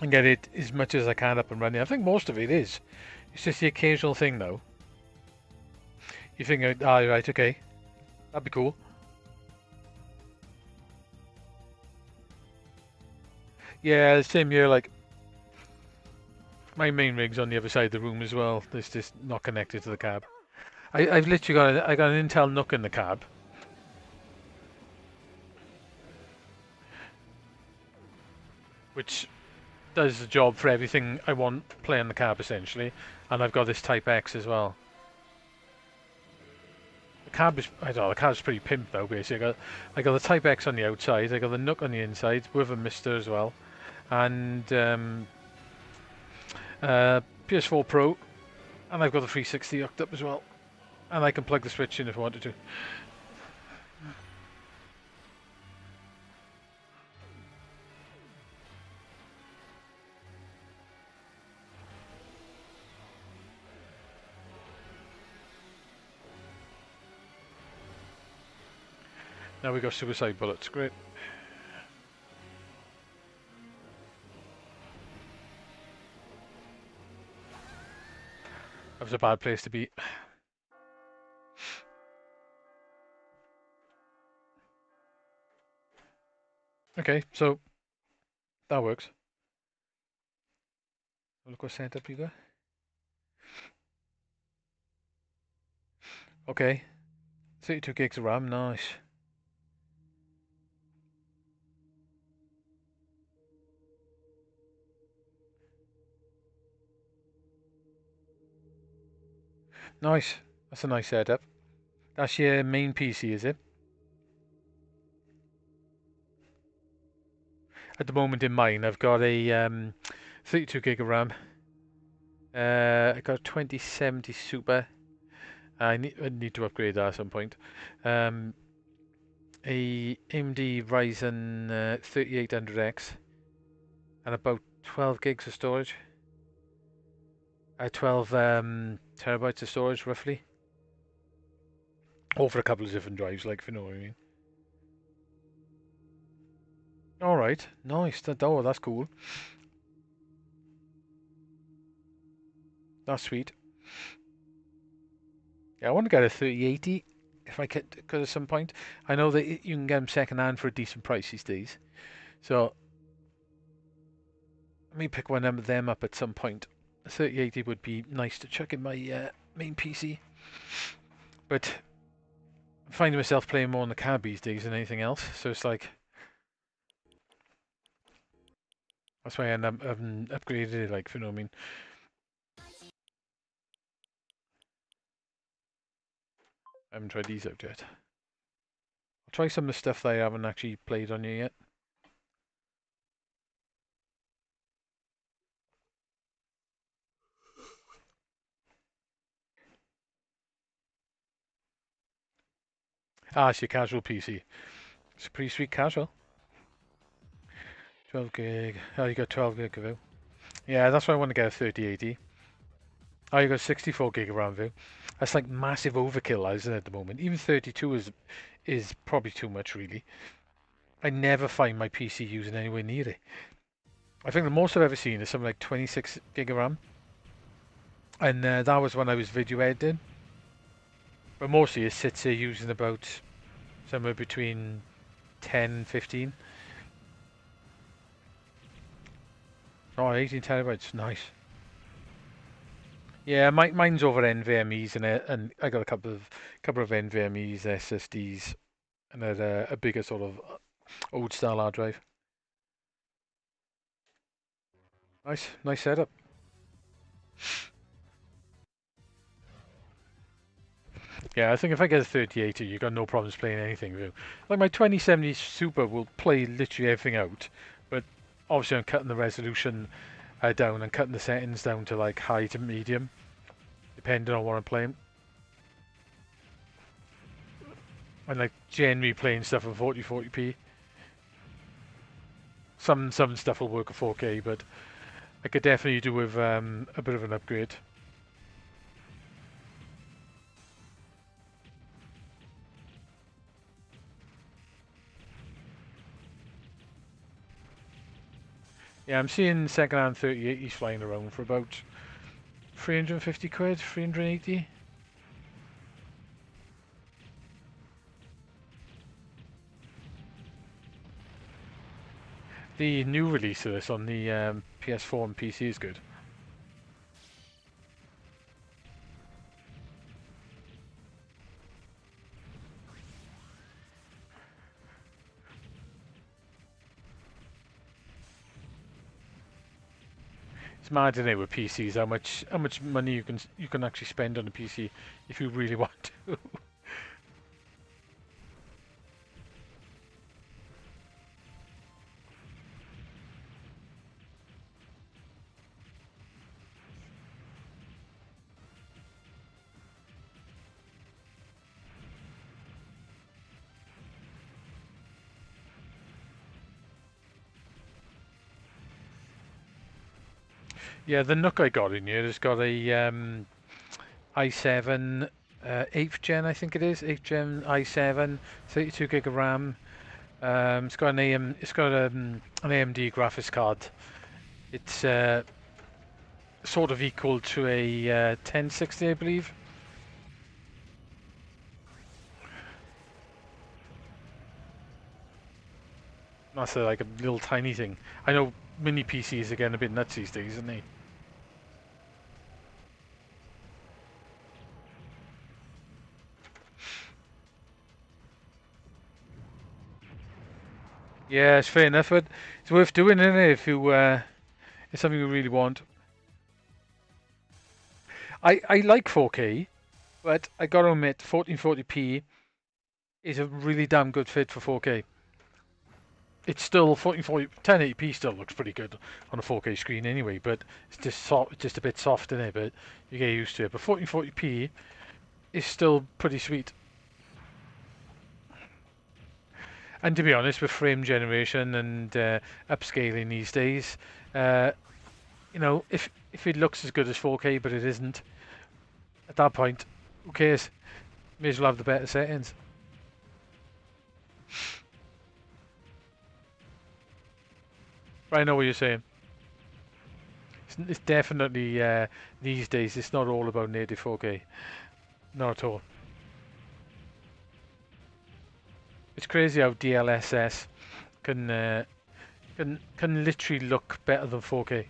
and get it as much as I can up and running. I think most of it is. It's just the occasional thing, though. You think, ah, right, okay, that'd be cool. Yeah, same here. Like my main rig's on the other side of the room as well. It's just not connected to the cab. I've literally got I got an Intel NUC in the cab. Which does the job for everything I want playing the cab essentially, and I've got this Type X as well. The cab is, I don't know, the cab's pretty pimp though. Basically, I got the Type X on the outside, I got the NUC on the inside with a Mister as well, and PS4 Pro, and I've got the 360 hooked up as well, and I can plug the switch in if I wanted to. Now we got suicide bullets, great. That was a bad place to be. Okay, so that works. Look what setup you got. Okay, 32 gigs of RAM, nice. Nice, that's a nice setup. That's your main PC, is it? At the moment in mine, I've got a 32 gig of RAM. I got a 2070 Super. I need to upgrade that at some point. A AMD Ryzen 3800X and about 12 gigs of storage. 12 terabytes of storage roughly. Over a couple of different drives, like, if you know what I mean. Alright, nice. Oh, that's cool. That's sweet. Yeah, I want to get a 3080 if I could at some point. I know that you can get them second hand for a decent price these days. So, let me pick one of them up at some point. A 3080 would be nice to chuck in my main PC. But I'm finding myself playing more on the cab these days than anything else. So it's like, that's why I end up having upgraded it, like, if you know what I mean. I haven't tried these out yet. I'll try some of the stuff that I haven't actually played on you yet. Ah, it's your casual PC. It's a pretty sweet casual. 12 gig. Oh, you got 12 gig of it. Yeah, that's why I want to get a 3080. Oh, you got 64 gig of RAM view. That's like massive overkill, isn't it, at the moment? Even 32 is probably too much, really. I never find my PC using anywhere near it. I think the most I've ever seen is something like 26 gig of RAM. And that was when I was video editing. But mostly it sits here using about somewhere between 10 and 15. Oh, 18 terabytes, nice. Yeah, mine's over NVMe's and I got a couple of NVMe's SSDs and a bigger sort of old style hard drive. Nice setup. Yeah, I think if I get a 3080, you got no problems playing anything. Really. Like my 2070 Super will play literally everything out, but obviously I'm cutting the resolution down and cutting the settings down to like high to medium, depending on what I'm playing. And like generally playing stuff at 4040p. Some stuff will work at 4K, but I could definitely do with a bit of an upgrade. Yeah, I'm seeing second-hand 3080s flying around for about 350 quid, 380. The new release of this on the PS4 and PC is good. It's mad, isn't it, with PCs, how much money you can actually spend on a PC if you really want to. Yeah, the Nook I got in here has got a i7 8th gen, I think it is, 8th gen i7, 32 gig of RAM. It's got an AMD graphics card. It's sort of equal to a 1060, I believe. That's like a little tiny thing. I know mini PCs are getting a bit nuts these days, aren't they? Yeah, it's fair enough, but it's worth doing, isn't it? If you it's something you really want. I like 4K, but I gotta admit, 1440p is a really damn good fit for 4K. It's still 1440, 1080p still looks pretty good on a 4K screen anyway, but it's just just a bit soft in it, but you get used to it. But 1440p is still pretty sweet. And to be honest, with frame generation and upscaling these days, uh, you know, if it looks as good as 4K but it isn't, at that point, who cares? May as well have the better settings. But I know what you're saying. It's definitely these days. It's not all about native 4K, not at all. It's crazy how DLSS can can literally look better than 4K.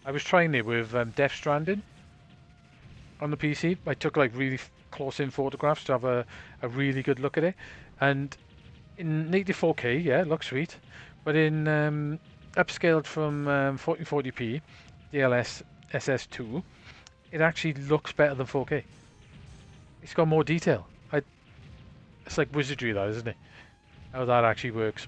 I was trying it with Death Stranding on the PC. I took like really close in photographs to have a really good look at it, and in native 4K, yeah, it looks sweet, but in upscaled from 1440p DLSS 2, it actually looks better than 4K. It's got more detail. It's like wizardry, that isn't it? How that actually works.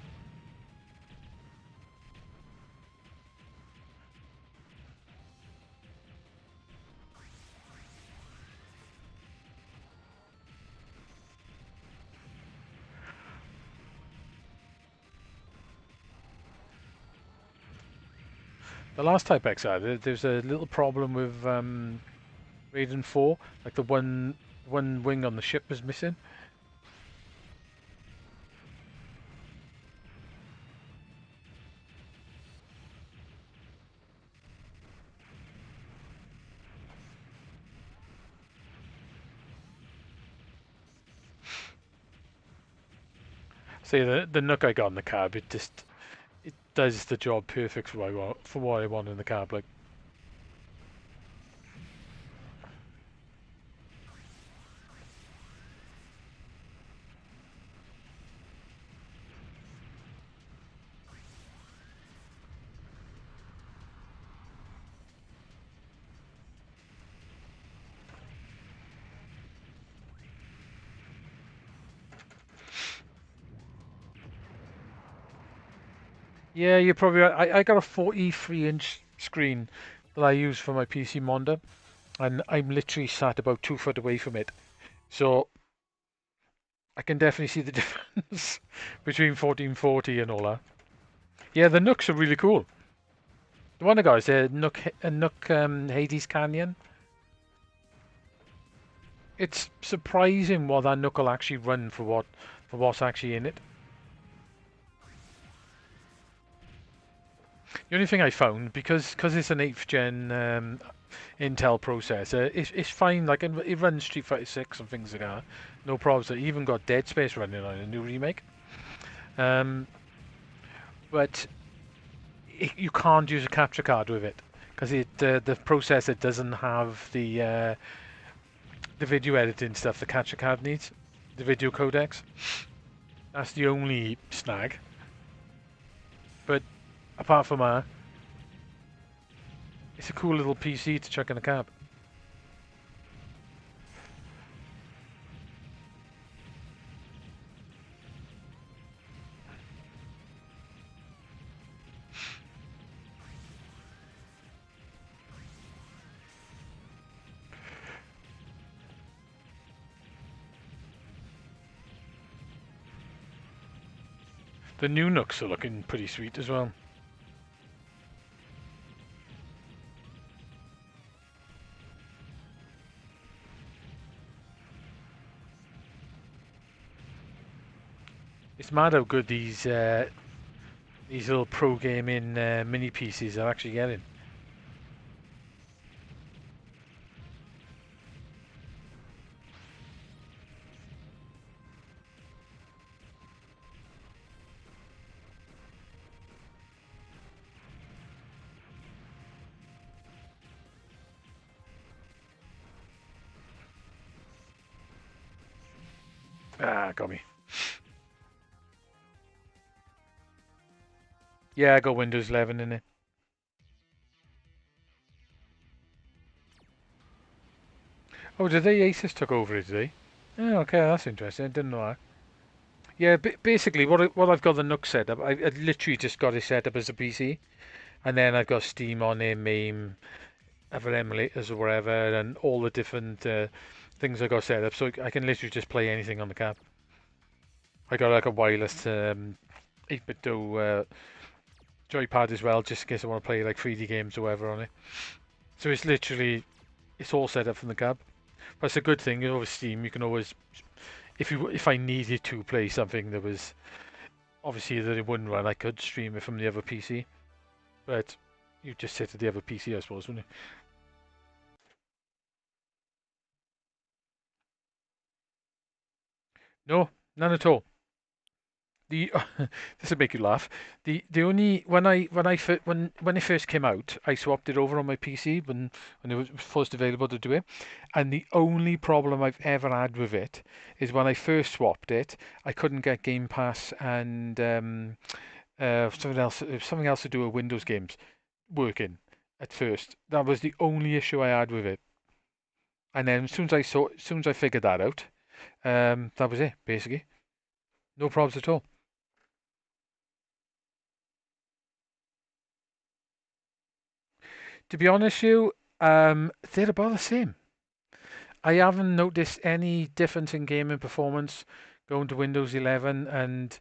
The last Type X there's a little problem with Raiden 4. Like the one wing on the ship was missing. See the Nook I got in the cab, it does the job perfect for what I want in the cab. Like yeah, you probably I got a 43-inch screen that I use for my PC monitor, and I'm literally sat about 2 foot away from it, so I can definitely see the difference between 1440 and all that. Yeah, the Nooks are really cool. The one I got is a Nook Hades Canyon. It's surprising what that Nook will actually run for what's actually in it. The only thing I found, because it's an 8th gen Intel processor, it's fine. Like it runs Street Fighter 6 and things like that, no problems. It even got Dead Space running on a new remake. Um, but you can't use a capture card with it because the processor doesn't have the video editing stuff the capture card needs, the video codecs. That's the only snag. But apart from that, it's a cool little PC to chuck in a cab. The new Nooks are looking pretty sweet as well. It's mad how good these little pro gaming mini PCs are actually getting. Ah, got me. Yeah, I got Windows 11 in it. Oh, did they Asus took over it, did they? Oh, okay, that's interesting. I didn't know that. Yeah, basically, what I've got the Nook set up, I literally just got it set up as a PC, and then I've got Steam on it, MAME, other emulators or whatever, and all the different things I got set up, so I can literally just play anything on the cab. I got like a wireless 8-bit joypad as well, just in case I want to play like 3D games or whatever on it. So it's all set up from the cab. But it's a good thing, with Steam, you can always, if I needed to play something that was obviously that it wouldn't run, I could stream it from the other PC. But you just sit at the other PC, I suppose, wouldn't you? No, none at all. The this would make you laugh. The only when it first came out, I swapped it over on my PC when it was first available to do it, and the only problem I've ever had with it is when I first swapped it, I couldn't get Game Pass and something else to do with Windows games working at first. That was the only issue I had with it. And then as soon as I figured that out, that was it basically. No problems at all. To be honest, with you, they're about the same. I haven't noticed any difference in gaming performance going to Windows 11, and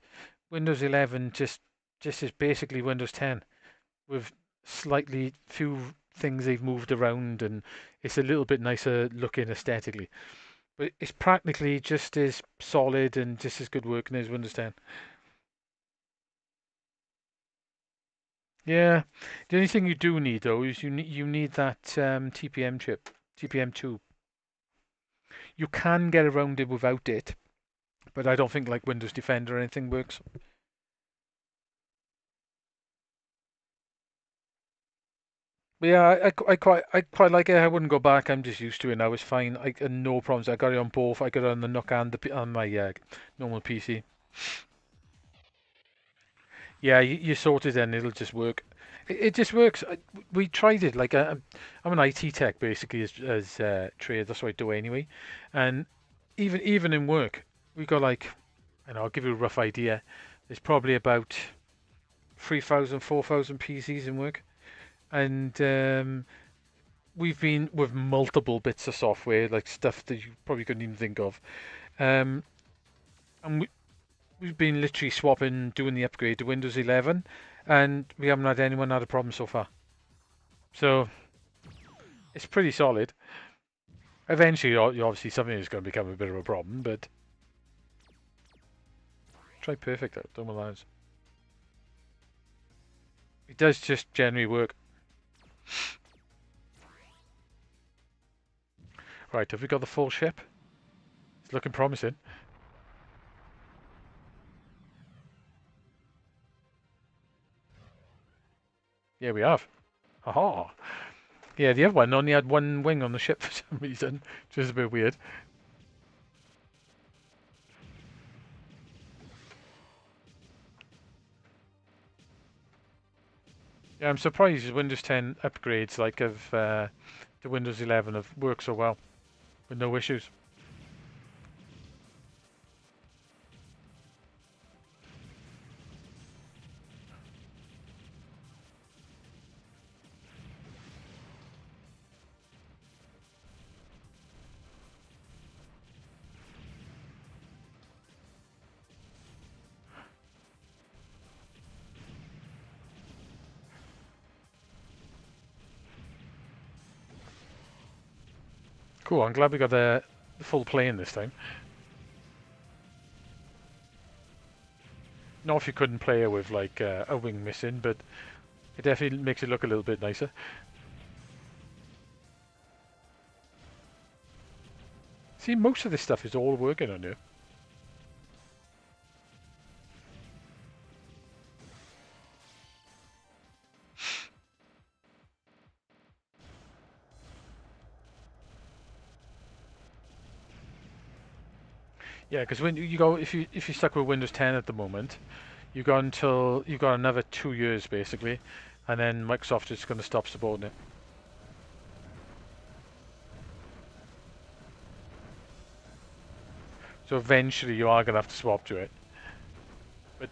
Windows 11 just is basically Windows 10 with slightly few things they've moved around, and it's a little bit nicer looking aesthetically. But it's practically just as solid and just as good working as Windows 10. Yeah, the only thing you do need though is you need that TPM chip, TPM2. You can get around it without it, but I don't think like Windows Defender or anything works. But yeah, I quite like it. I wouldn't go back. I'm just used to it now. It's fine. No problems. I got it on both. I got it on the Nook and on my normal PC. Yeah, you sort it and it'll just work. It just works. We tried it. Like I'm an IT tech basically as trade. That's what I do anyway. And even in work, we got like, and I'll give you a rough idea. There's probably about 3,000, 4,000 PCs in work, and we've been with multiple bits of software, like stuff that you probably couldn't even think of. Um, and we've been literally swapping, doing the upgrade to Windows 11, and we haven't had anyone had a problem so far. So it's pretty solid. Eventually, obviously, something is going to become a bit of a problem, but try perfect out. Don't allow it. It does just generally work. Right, have we got the full ship? It's looking promising. Yeah, we have. Aha. Yeah, the other one only had one wing on the ship for some reason, which is a bit weird. Yeah, I'm surprised Windows 10 upgrades like of to Windows 11 have worked so well with no issues. Cool, I'm glad we got the full plane this time. Not if you couldn't play it with like a wing missing, but it definitely makes it look a little bit nicer. See, most of this stuff is all working on you. Yeah, because when you go, if you stuck with Windows 10 at the moment, you got another 2 years basically, and then Microsoft is going to stop supporting it. So eventually you are going to have to swap to it. But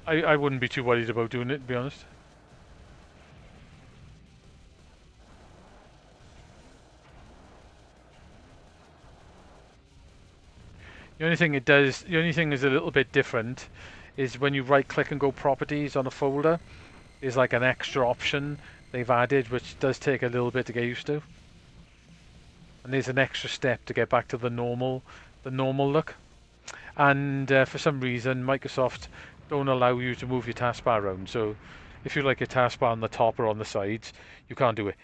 I wouldn't be too worried about doing it, to be honest. The only thing is a little bit different, is when you right click and go properties on a folder, is like an extra option they've added, which does take a little bit to get used to. And there's an extra step to get back to the normal look. And for some reason, Microsoft don't allow you to move your taskbar around. So if you like your taskbar on the top or on the sides, you can't do it.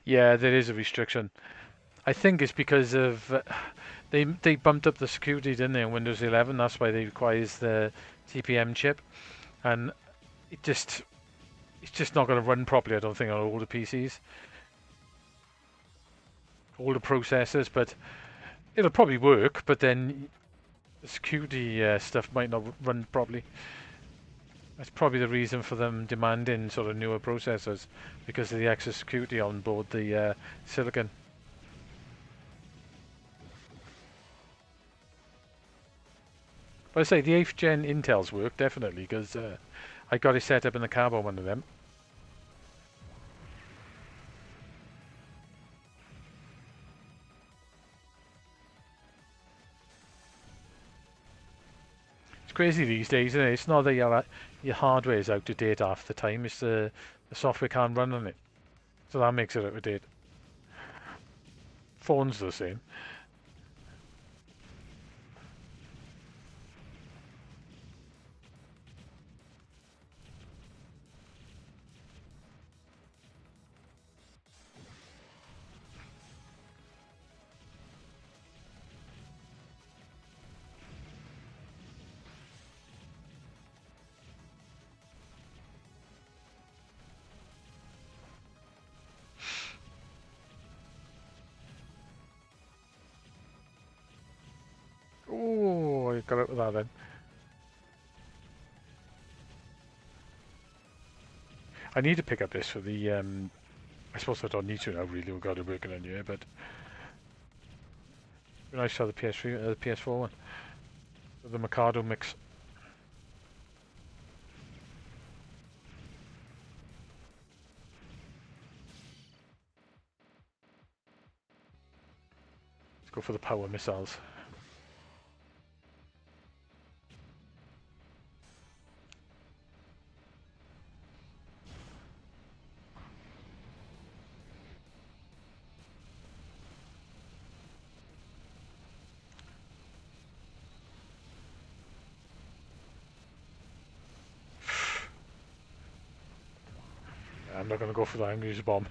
Yeah, there is a restriction. I think it's because of they bumped up the security, didn't they, in Windows 11? That's why they requires the TPM chip, and it just it's just not going to run properly. I don't think on all the PCs, all the processors, but it'll probably work. But then the security stuff might not run properly. That's probably the reason for them demanding sort of newer processors, because of the extra security on board the silicon. But I say the 8th gen Intels work definitely, because I got it set up in the cab on one of them. It's crazy these days, isn't it? It's not that your hardware is out of date half the time, it's the software can't run on it. So that makes it out of date. Phone's the same. Oh, I got out with that then. I need to pick up this for the, I suppose I don't need to now really, we've got it working on here, but it'd be nice to have the PS3, PS4 one. The Mikado mix. Let's go for the power missiles. I'm not going to go for that, I'm going to use a bomb.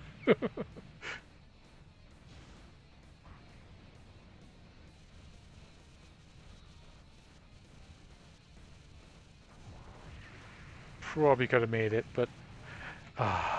Probably could have made it, but... Ah.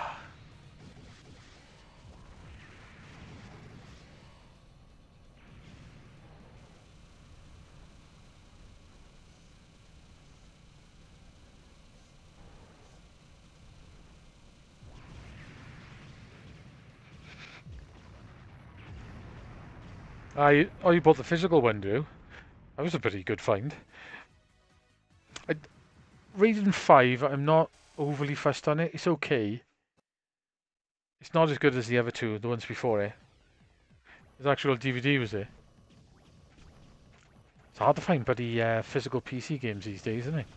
Oh, you bought the physical one, do you? That was a pretty good find. I, Raiden 5, I'm not overly fussed on it. It's okay. It's not as good as the other two, the ones before it. There's actual DVD was there. It's hard to find bloody physical PC games these days, isn't it?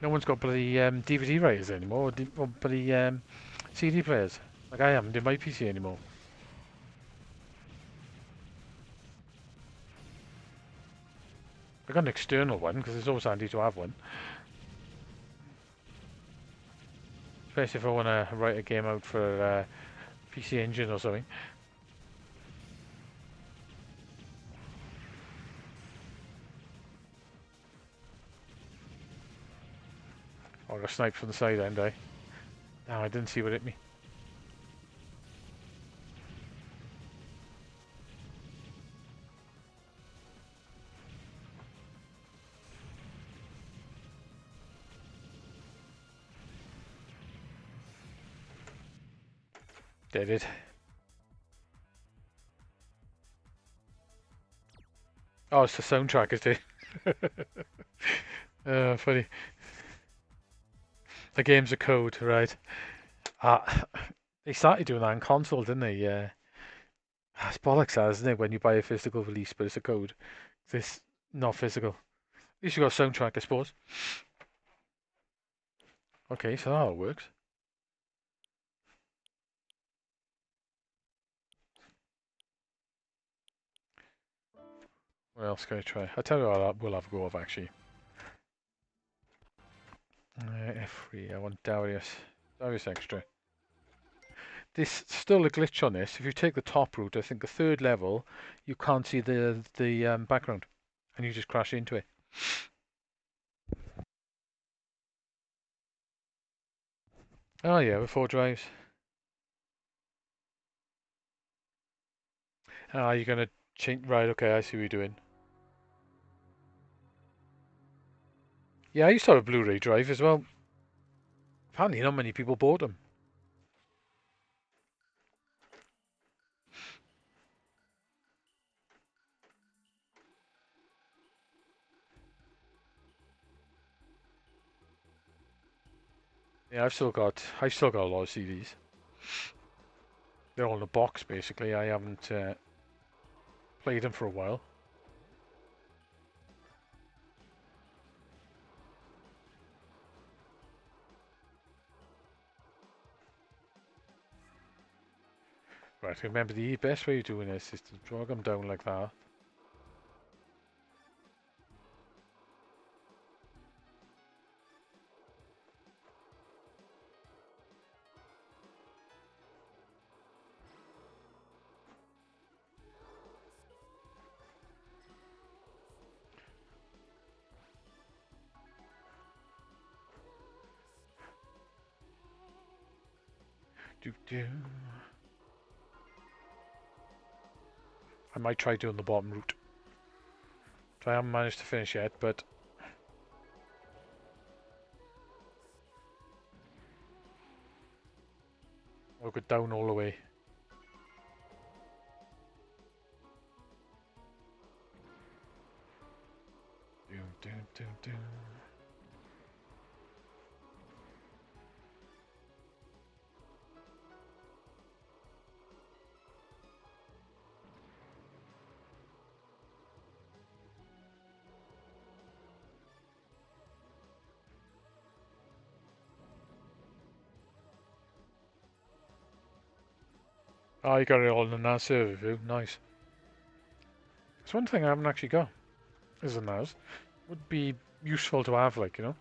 No one's got bloody DVD writers anymore, or bloody CD players. Like I haven't in my PC anymore. I got an external one because it's always handy to have one. Especially if I want to write a game out for PC Engine or something. Oh, I got sniped from the side end, eh? No, I didn't see what hit me. Did it. Oh, it's the soundtrack, is it? Funny. The game's a code, right? They started doing that on console, didn't they? Yeah. It's bollocks, that, isn't it? When you buy a physical release, but it's a code. This not physical. At least you got a soundtrack, I suppose. Okay, so that all works. What else can I try? I'll tell you what we'll have a go of actually. F3, I want Darius. Darius extra. There's still a glitch on this. If you take the top route, I think the third level, you can't see the background, and you just crash into it. Oh yeah, with 4 drives. Ah, you're gonna change. Right, okay, I see what you're doing. Yeah, I used to have a Blu-ray drive as well. Apparently not many people bought them. Yeah, I've still got a lot of CDs. They're all in a box basically. I haven't played them for a while. Right, remember the best way of doing this is to drag them down like that. Do do. I might try doing the bottom route. I haven't managed to finish yet, but I'll go down all the way. Do do do do. Oh, you got it all in that server view. Nice. It's one thing I haven't actually got. Is a NAS. Would be useful to have, like, you know.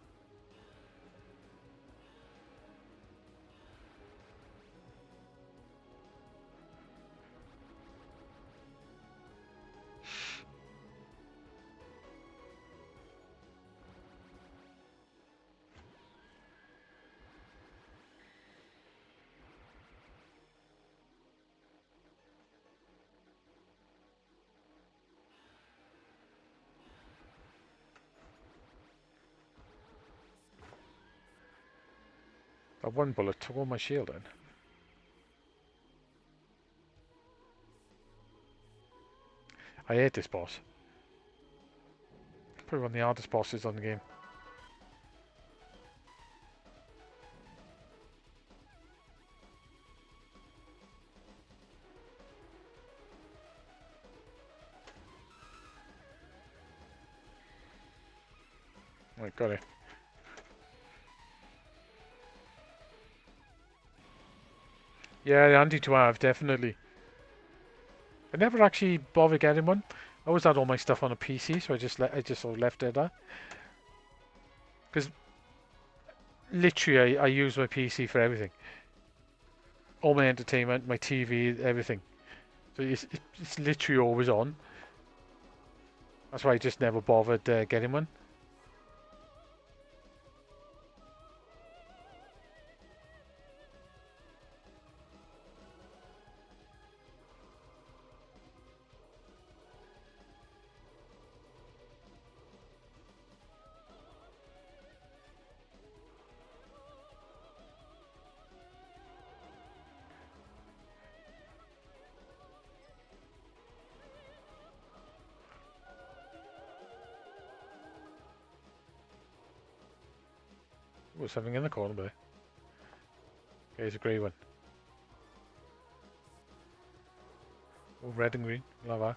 That one bullet took all my shield in. I hate this boss. Probably one of the hardest bosses on the game. Right, got it. Yeah, handy to have, definitely. I never actually bothered getting one. I always had all my stuff on a PC, so I just sort of left it there. Because literally, I use my PC for everything. All my entertainment, my TV, everything. So it's literally always on. That's why I just never bothered getting one. There's something in the corner there. Okay, it's a grey one. Oh, red and green. Love that.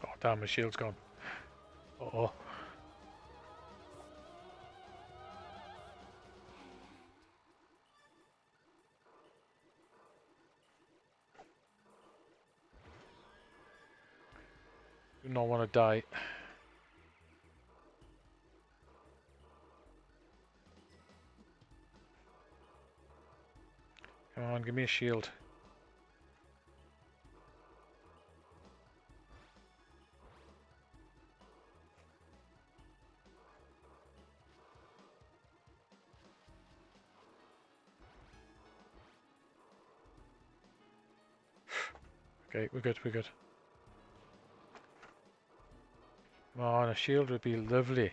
Oh, damn, my shield's gone. Uh-oh. Do not want to die. Come on, give me a shield. Okay, we're good, we're good. Come on, a shield would be lovely.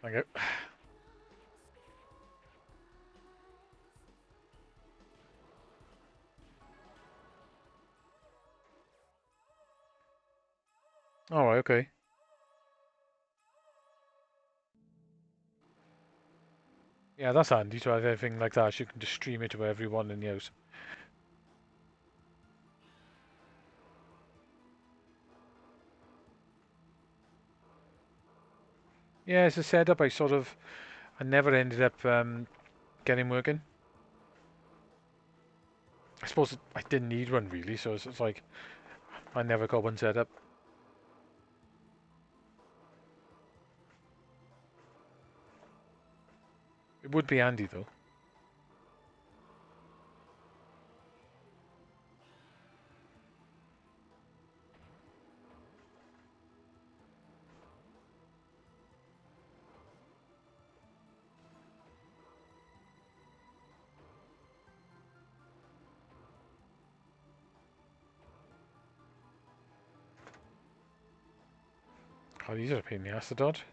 Thank you. Alright, okay. Yeah, that's handy to have everything like that, so you can just stream it to everyone in the house. Yeah, it's a setup I never ended up getting working. I suppose I didn't need one really, so it's like I never got one set up. It would be handy though. Oh, these are a pain in the ass to dodge.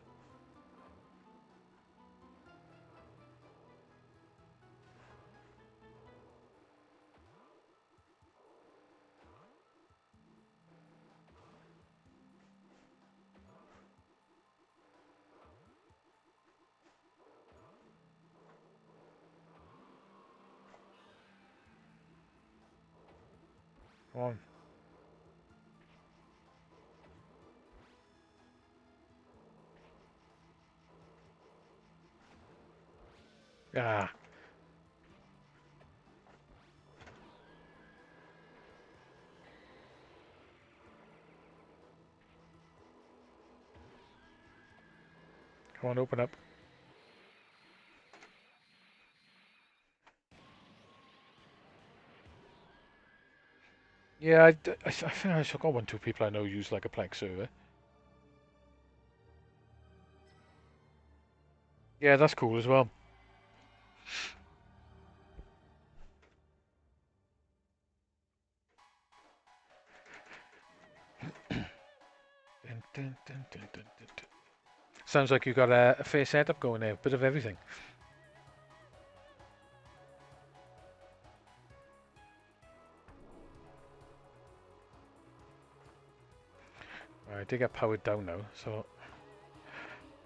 Come on. Ah. Come on, open up. Yeah, I think I got one, two people I know use like a Plex server. Yeah, that's cool as well. Sounds like you got a fair setup going there, bit of everything. I did get powered down now, so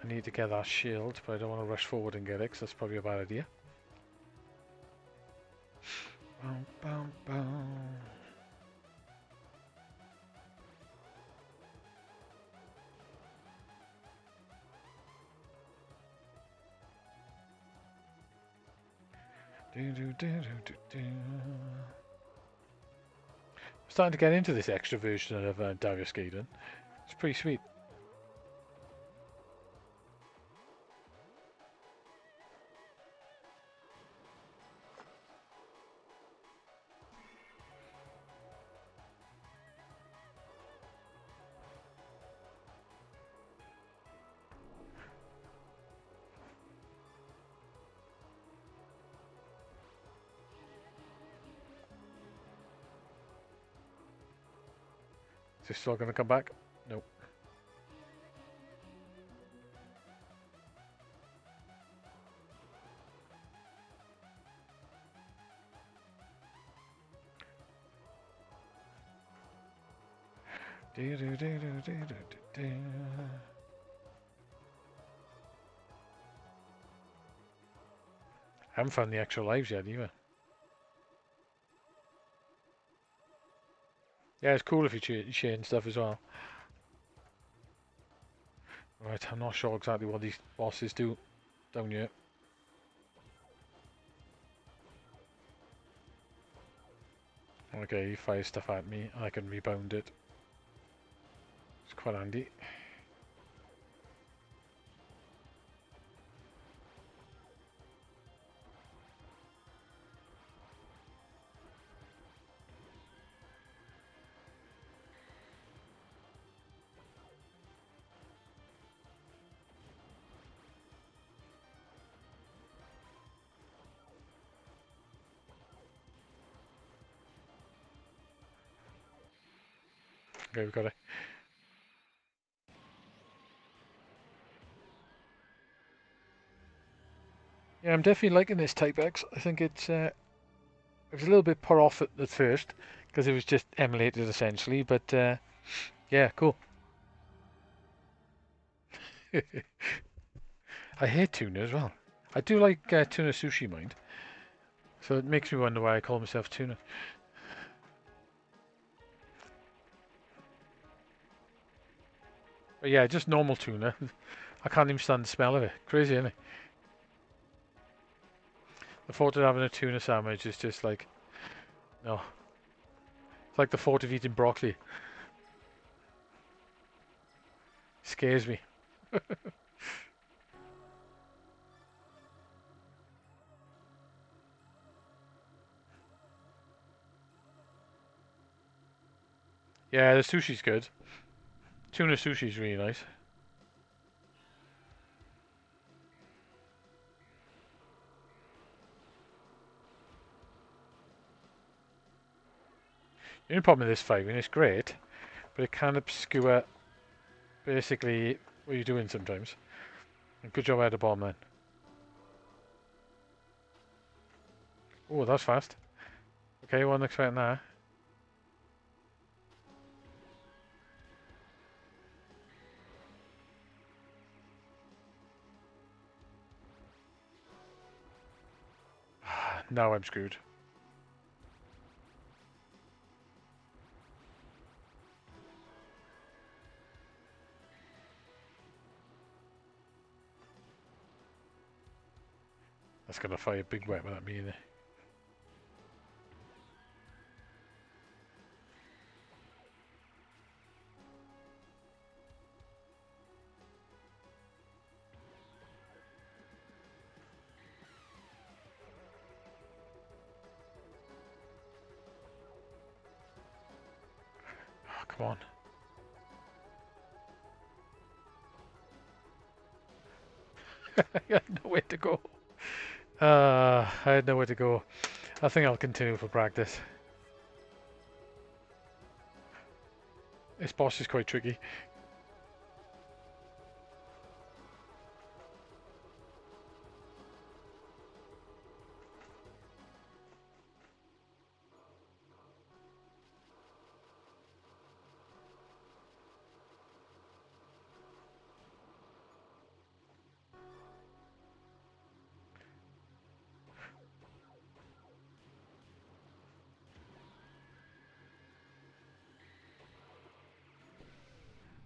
I need to get that shield, but I don't want to rush forward and get it, because that's probably a bad idea. Boom, boom, boom. Starting to get into this extra version of Darius Gaiden. It's pretty sweet. Is this still going to come back? Nope. I haven't found the extra lives yet either. Yeah, it's cool if you chain stuff as well. Right, I'm not sure exactly what these bosses do down here. Okay, he fires stuff at me, I can rebound it. It's quite handy. Okay, we got it. Yeah, I'm definitely liking this Type X. I think it was a little bit put off at first because it was just emulated essentially, but yeah, cool. I hate tuna as well. I do like tuna sushi, mind. So it makes me wonder why I call myself tuna. But yeah, just normal tuna. I can't even stand the smell of it. Crazy, isn't it? The thought of having a tuna sandwich is just like, no. It's like the thought of eating broccoli. Scares me. Yeah, the sushi's good. Tuna sushi's really nice. The only problem with this fighting, it's great, but it can obscure basically what you're doing sometimes. And good job I had a bomb then. Oh, that's fast. Okay, wasn't expecting that. Now I'm screwed. That's gonna fire a big weapon at me, innit? Oh, come on. I had nowhere to go. I had nowhere to go. I think I'll continue for practice. This boss is quite tricky.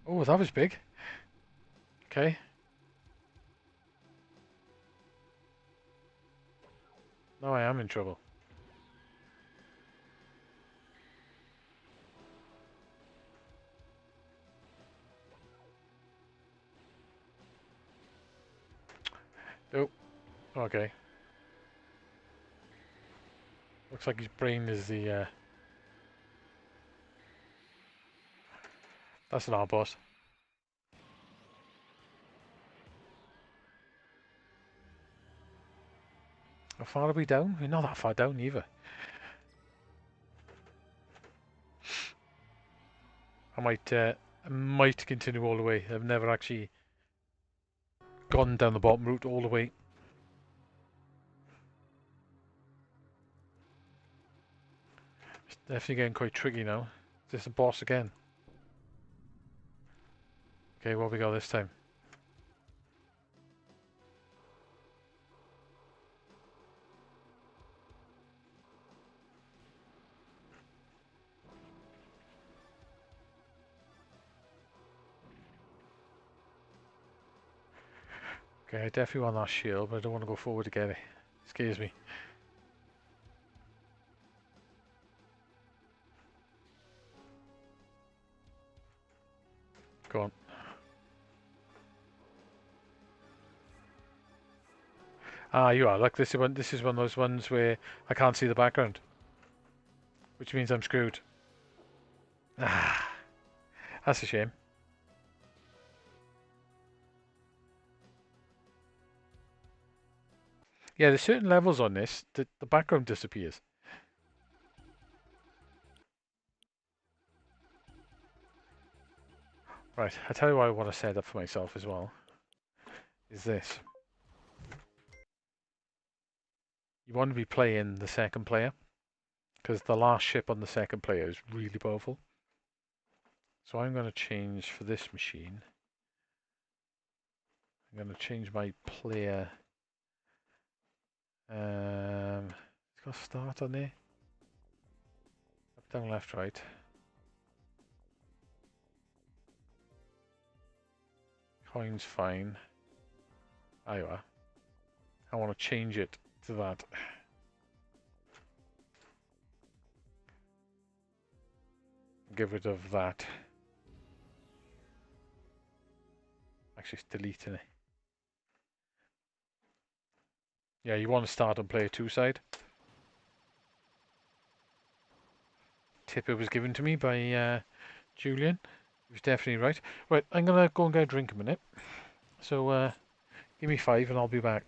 Oh, that was big. Okay. Now I am in trouble. Oh, okay. Looks like his brain is the... That's an hard boss. How far are we down? We're not that far down either. I might continue all the way. I've never actually gone down the bottom route all the way. It's definitely getting quite tricky now. Is this a boss again? Okay, what we got this time? Okay, I definitely want that shield, but I don't want to go forward to get it. Scares me. Go on. Ah, you are. Look, this is one of those ones where I can't see the background. Which means I'm screwed. Ah, that's a shame. Yeah, there's certain levels on this that the background disappears. Right, I tell you what I want to set up for myself as well. Is this. You want to be playing the second player, because the last ship on the second player is really powerful. So I'm going to change for this machine. I'm going to change my player. It's got start on there. Up, down, left, right. Coin's fine. There you are. I want to change it to that. Get rid of that. Actually, it's deleting it. Yeah, you want to start on player 2 side. Tip it was given to me by Julian. He was definitely right. Right, I'm going to go and get a drink a minute. So, give me 5 and I'll be back.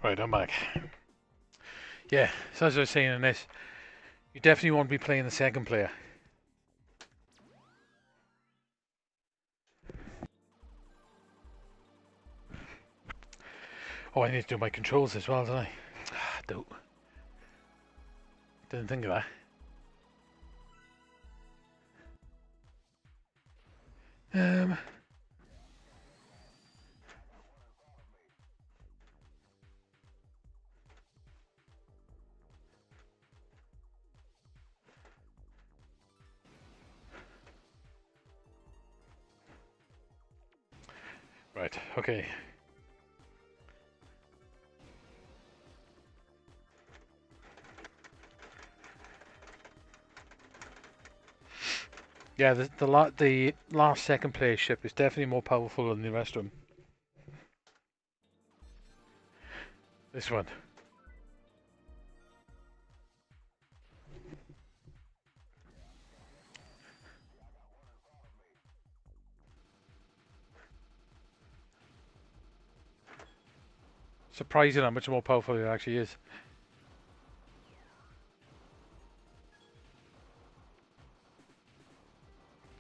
Right, I'm back. Yeah, so as I was saying in this, you definitely want to be playing the second player. Oh, I need to do my controls as well, don't I? Dope. Didn't think of that. Right, okay. Yeah, the last second place ship is definitely more powerful than the rest of them. This one. Surprising how much more powerful it actually is.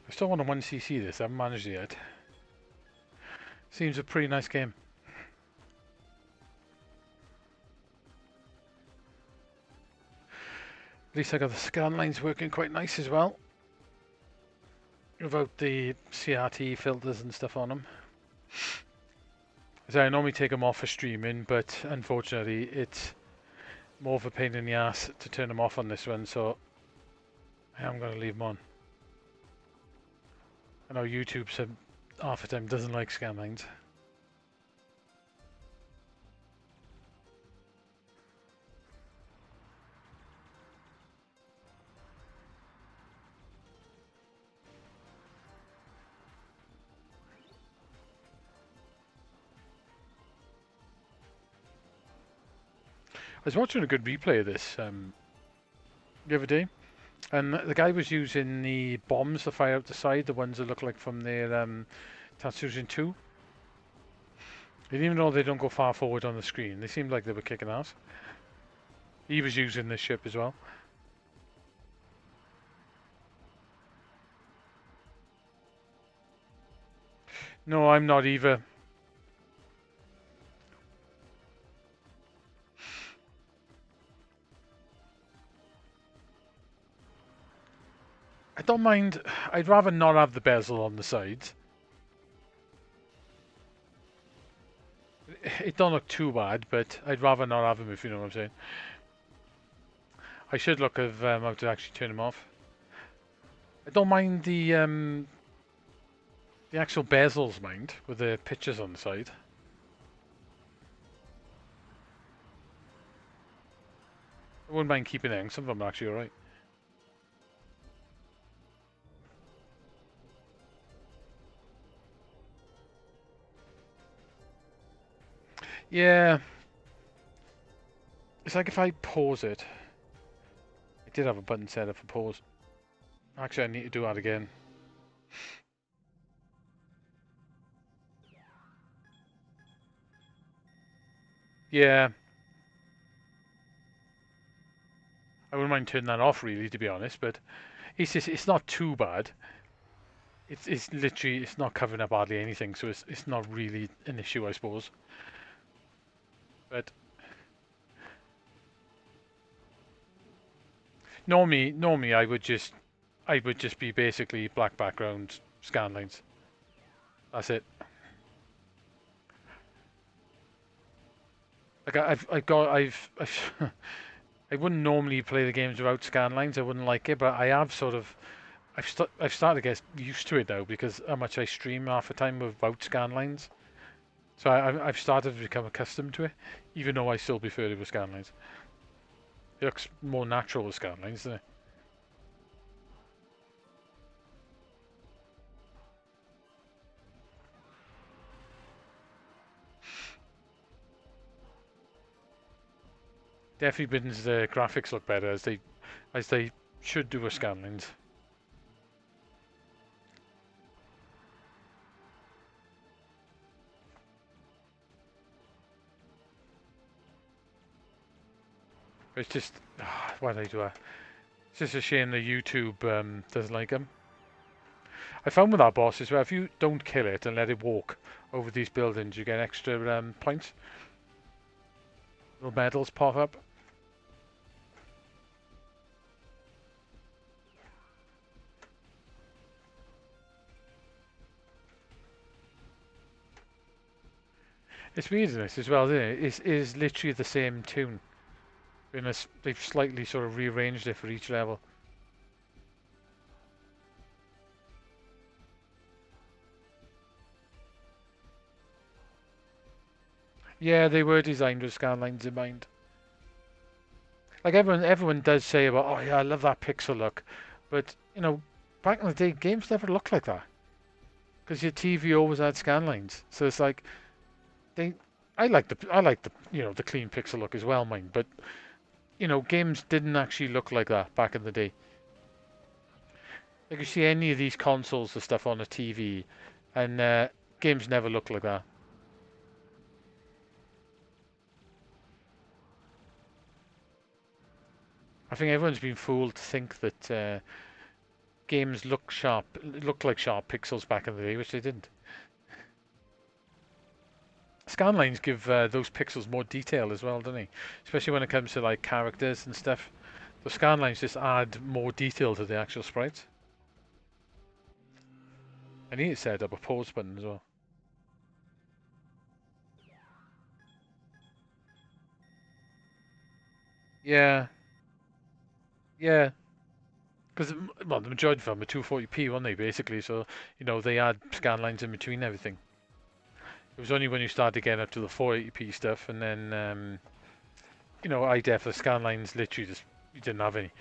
I still want to 1cc this, I haven't managed it yet. Seems a pretty nice game. At least I got the scan lines working quite nice as well. Without the CRT filters and stuff on them. So I normally take them off for streaming, but unfortunately it's more of a pain in the ass to turn them off on this one, so I am going to leave them on. I know YouTube half the time doesn't like scan lines. I was watching a good replay of this the other day, and the guy was using the bombs to fire out the side, the ones that look like from their Tatsujan 2. And even though they don't go far forward on the screen, they seemed like they were kicking ass. He was using this ship as well. No, I'm not either. I don't mind. I'd rather not have the bezel on the sides. It don't look too bad, but I'd rather not have them, if you know what I'm saying. I should look at how to actually turn them off. I don't mind the actual bezels, mind, with the pictures on the side. I wouldn't mind keeping them. Some of them are actually alright. Yeah. It's like if I pause it. I did have a button set up for pause. Actually, I need to do that again. Yeah. I wouldn't mind turning that off, really, to be honest, but it's not too bad. It's literally, it's not covering up hardly anything, so it's not really an issue, I suppose. But normally I would just be basically black background scan lines. That's it. Like I've I wouldn't normally play the games without scan lines. I wouldn't like it, but I have sort of I've started to get used to it now because how much I stream half the time without scan lines. So I've started to become accustomed to it, even though I still prefer it with scan lines. It looks more natural with scan lines, doesn't it? Definitely means the graphics look better as they should do with scan lines. It's just why did I do that? It's just a shame that YouTube doesn't like them. I found with that boss as well, if you don't kill it and let it walk over these buildings, you get extra points. Little medals pop up. It's weird in this as well, isn't it? It is literally the same tune. They've slightly sort of rearranged it for each level. Yeah, they were designed with scan lines in mind. Like everyone does say about, oh yeah, I love that pixel look, but you know, back in the day, games never looked like that because your TV always had scan lines. So it's like they, I like the the clean pixel look as well, mine. But games didn't actually look like that back in the day. Like you see any of these consoles or stuff on a TV, and games never look like that. I think everyone's been fooled to think that games look like sharp pixels back in the day, which they didn't. Scanlines give those pixels more detail as well, don't they? Especially when it comes to like characters and stuff. The scanlines just add more detail to the actual sprites. I need to set up a pause button as well. Yeah, yeah. Because well, the majority of them are 240p, weren't they? Basically, so they add scanlines in between everything. It was only when you started getting up to the 480p stuff, and then high def the scanlines literally just you didn't have any.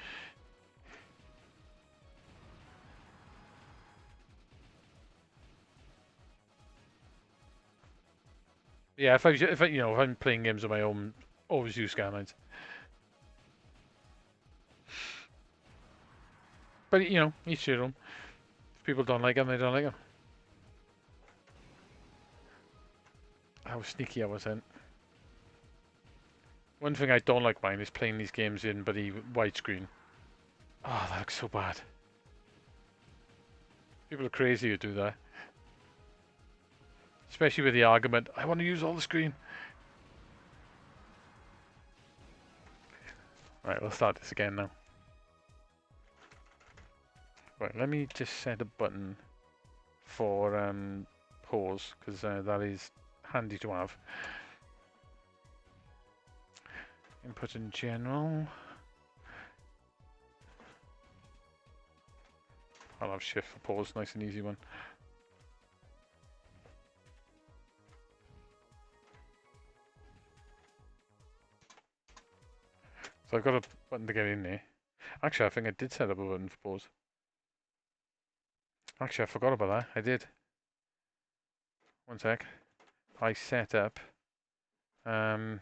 Yeah, if I'm playing games on my own, always use scanlines. But each their own. If people don't like them, they don't like them. How sneaky I was then. One thing I don't like mine is playing these games in bloody widescreen. Oh, that looks so bad. People are crazy who do that. Especially with the argument, I want to use all the screen. Right, we'll start this again now. Right, let me just set a button for pause, because that is handy to have. Input in general. I'll have shift for pause, nice and easy one. So I've got a button to get in there. Actually, I think I did set up a button for pause. Actually, I forgot about that. I did. One sec. I set up. I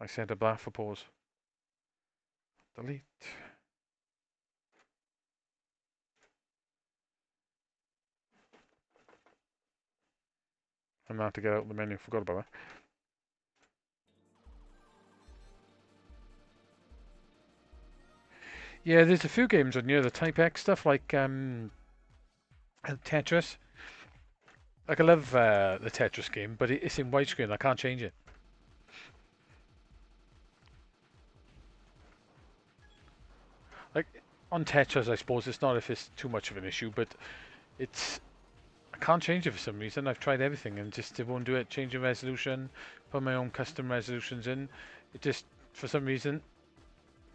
set up that for pause. Delete. I'm going to have to get out of the menu. Forgot about that. Yeah, there's a few games on here, the Type X stuff, like Tetris. Like, I love the Tetris game, but it's in widescreen. I can't change it. Like, on Tetris, I suppose it's not if it's too much of an issue, but I can't change it for some reason. I've tried everything and just it won't do it. Changing resolution, put my own custom resolutions in. It just, for some reason,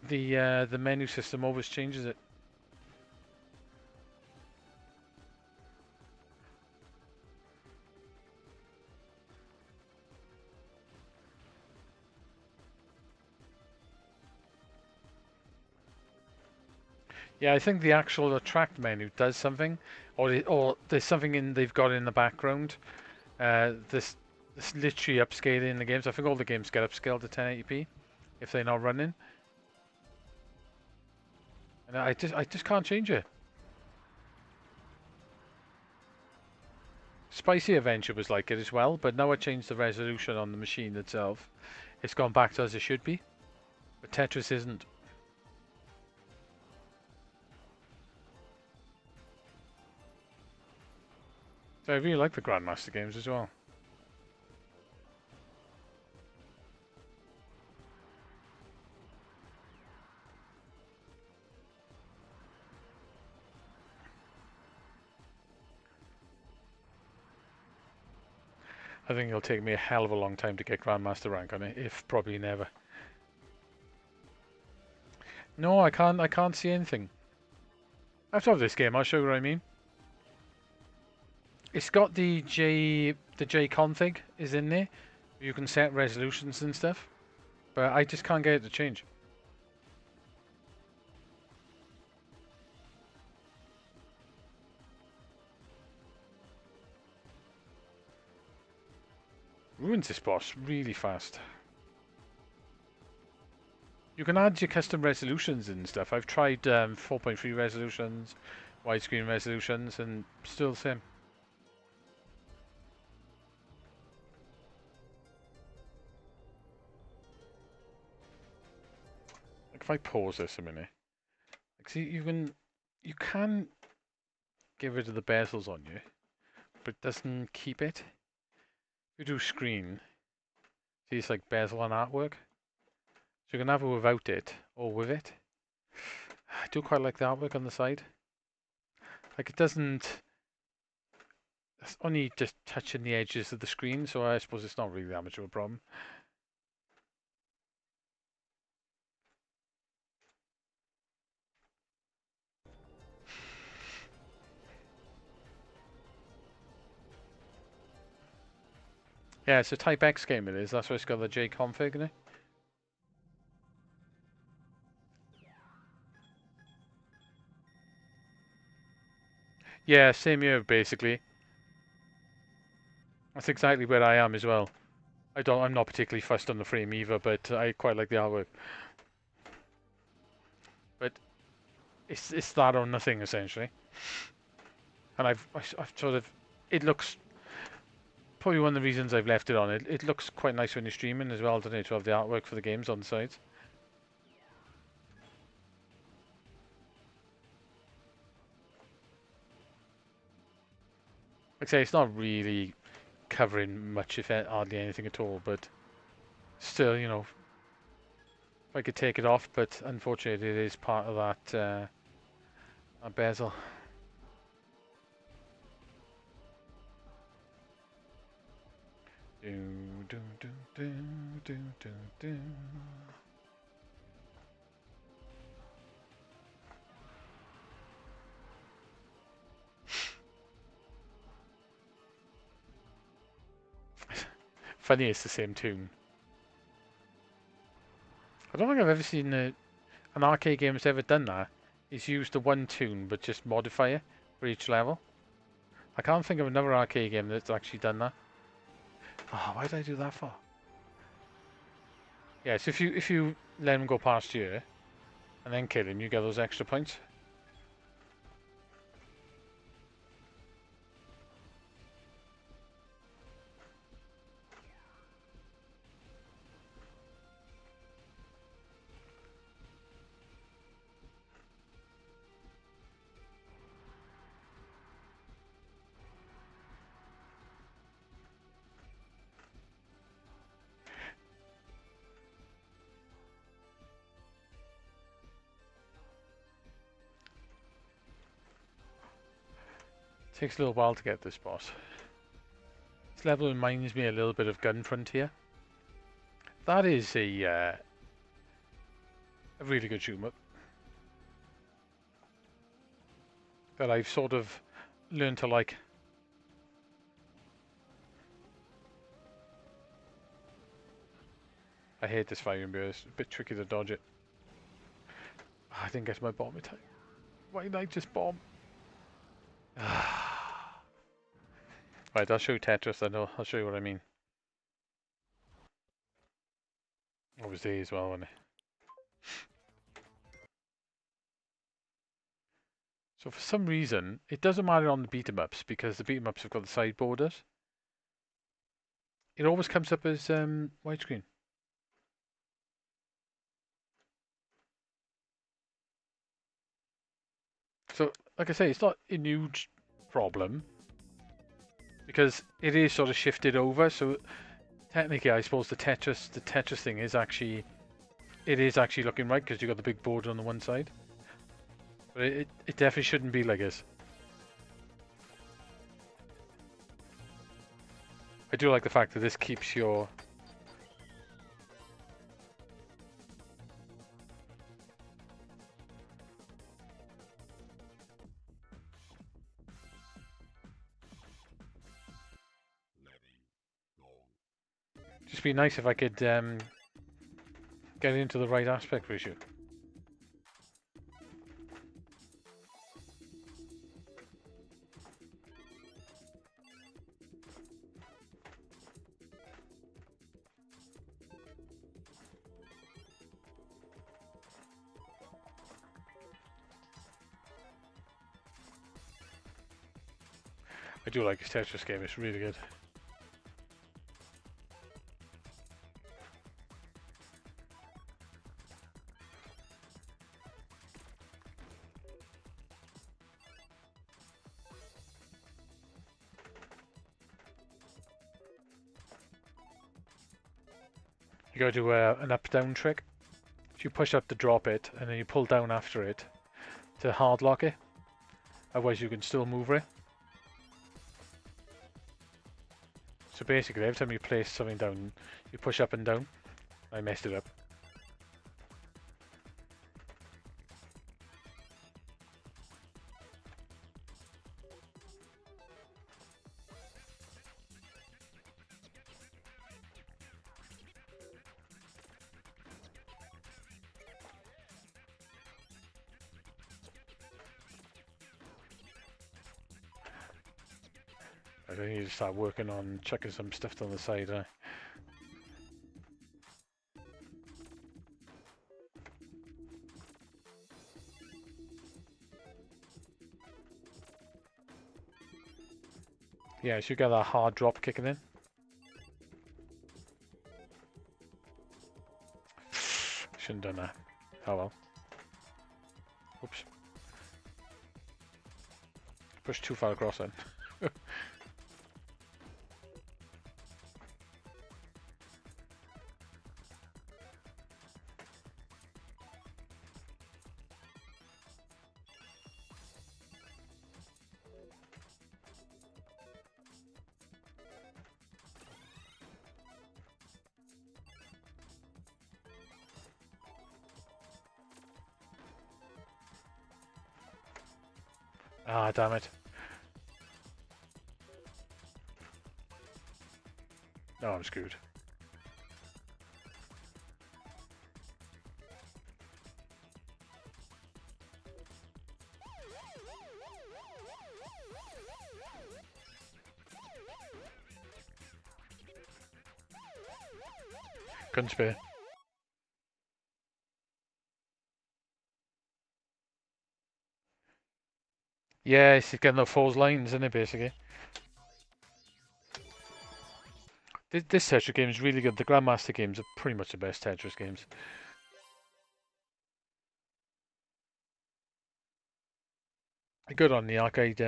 the menu system always changes it. Yeah, I think the actual attract menu does something, or there's something they've got in the background. This literally upscaling the games. I think all the games get upscaled to 1080p if they're not running, and I just can't change it. Spicy Adventure was like it as well, but now I changed the resolution on the machine itself. It's gone back to as it should be, but Tetris isn't. So I really like the Grandmaster games as well. I think it'll take me a hell of a long time to get Grandmaster rank on it, if probably never. No, I can't see anything. After this game, I'll show you what I mean. It's got the J config is in there. You can set resolutions and stuff, but I just can't get it to change. Ruins this boss really fast. You can add your custom resolutions and stuff. I've tried 4.3 resolutions, widescreen resolutions, and still the same. Like if I pause this a minute, like see you can get rid of the bezels on you, but it doesn't keep it. If you do screen, see it's like bezel and artwork. So you can have it without it or with it. I do quite like the artwork on the side. Like it doesn't. It's only just touching the edges of the screen, so I suppose it's not really that much of a problem. Yeah, it's a Type X game it is. That's why it's got the J config in it. Yeah, same here basically. That's exactly where I am as well. I'm not particularly fussed on the frame either, but I quite like the artwork. But it's that or nothing essentially. And I've sort of, it looks probably one of the reasons I've left it on. It looks quite nice when you're streaming as well, doesn't it, to have the artwork for the games on the sides. Like I say, it's not really covering much, if hardly anything at all, but still, you know, if I could take it off, but unfortunately it is part of that bezel. Do, do, do, do, do, do, do. Funny, it's the same tune. I don't think I've ever seen an arcade game that's ever done that. It's used the one tune, but just modify it for each level. I can't think of another arcade game that's actually done that. Oh, why did I do that for? Yeah, so if you let him go past here, and then kill him, you get those extra points. Takes a little while to get this boss. This level reminds me a little bit of Gun Frontier. That is a really good shoot 'em up that I've sort of learned to like. I hate this firing bear. It's a bit tricky to dodge it. I didn't get my bomb in time. Why did I just bomb? Right, I'll show you Tetris, then I'll show you what I mean. I was there as well, wasn't I? So for some reason, it doesn't matter on the beat-em-ups, because the beat-em-ups have got the side borders. It always comes up as widescreen. So, like I say, it's not a huge problem, because it is sort of shifted over, so technically I suppose the Tetris thing is actually, it is actually looking right, because you've got the big border on the one side. But it definitely shouldn't be like this. I do like the fact that this keeps your... Just be nice if I could get into the right aspect ratio. I do like this Tetris game, it's really good. You gotta do an up-down trick. So you push up to drop it, and then you pull down after it to hard lock it. Otherwise you can still move it. So basically, every time you place something down, you push up and down. I messed it up. I think you need to start working on chucking some stuff on the side, eh? Yeah, so you get that hard drop kicking in. Shouldn't have done that. Oh well. Oops. Pushed too far across then. Ah, damn it. No, I'm screwed. Couldn't spare. Yeah, it's getting the false lines, isn't it, basically? This Tetris game is really good. The Grandmaster games are pretty much the best Tetris games. They're good on the archives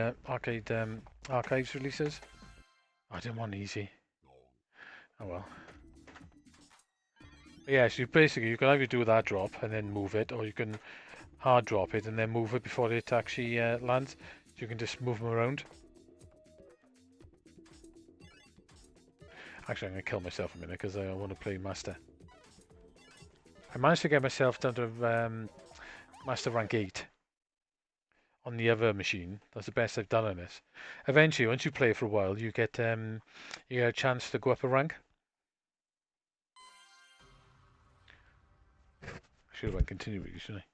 releases. I didn't want easy. Oh well. But yeah, so basically you can either do that drop and then move it, or you can hard drop it and then move it before it actually lands. So you can just move them around. Actually, I'm going to kill myself a minute because I want to play Master. I managed to get myself down to Master Rank 8 on the other machine. That's the best I've done on this. Eventually, once you play for a while, you get a chance to go up a rank. I should have went continue, shouldn't I?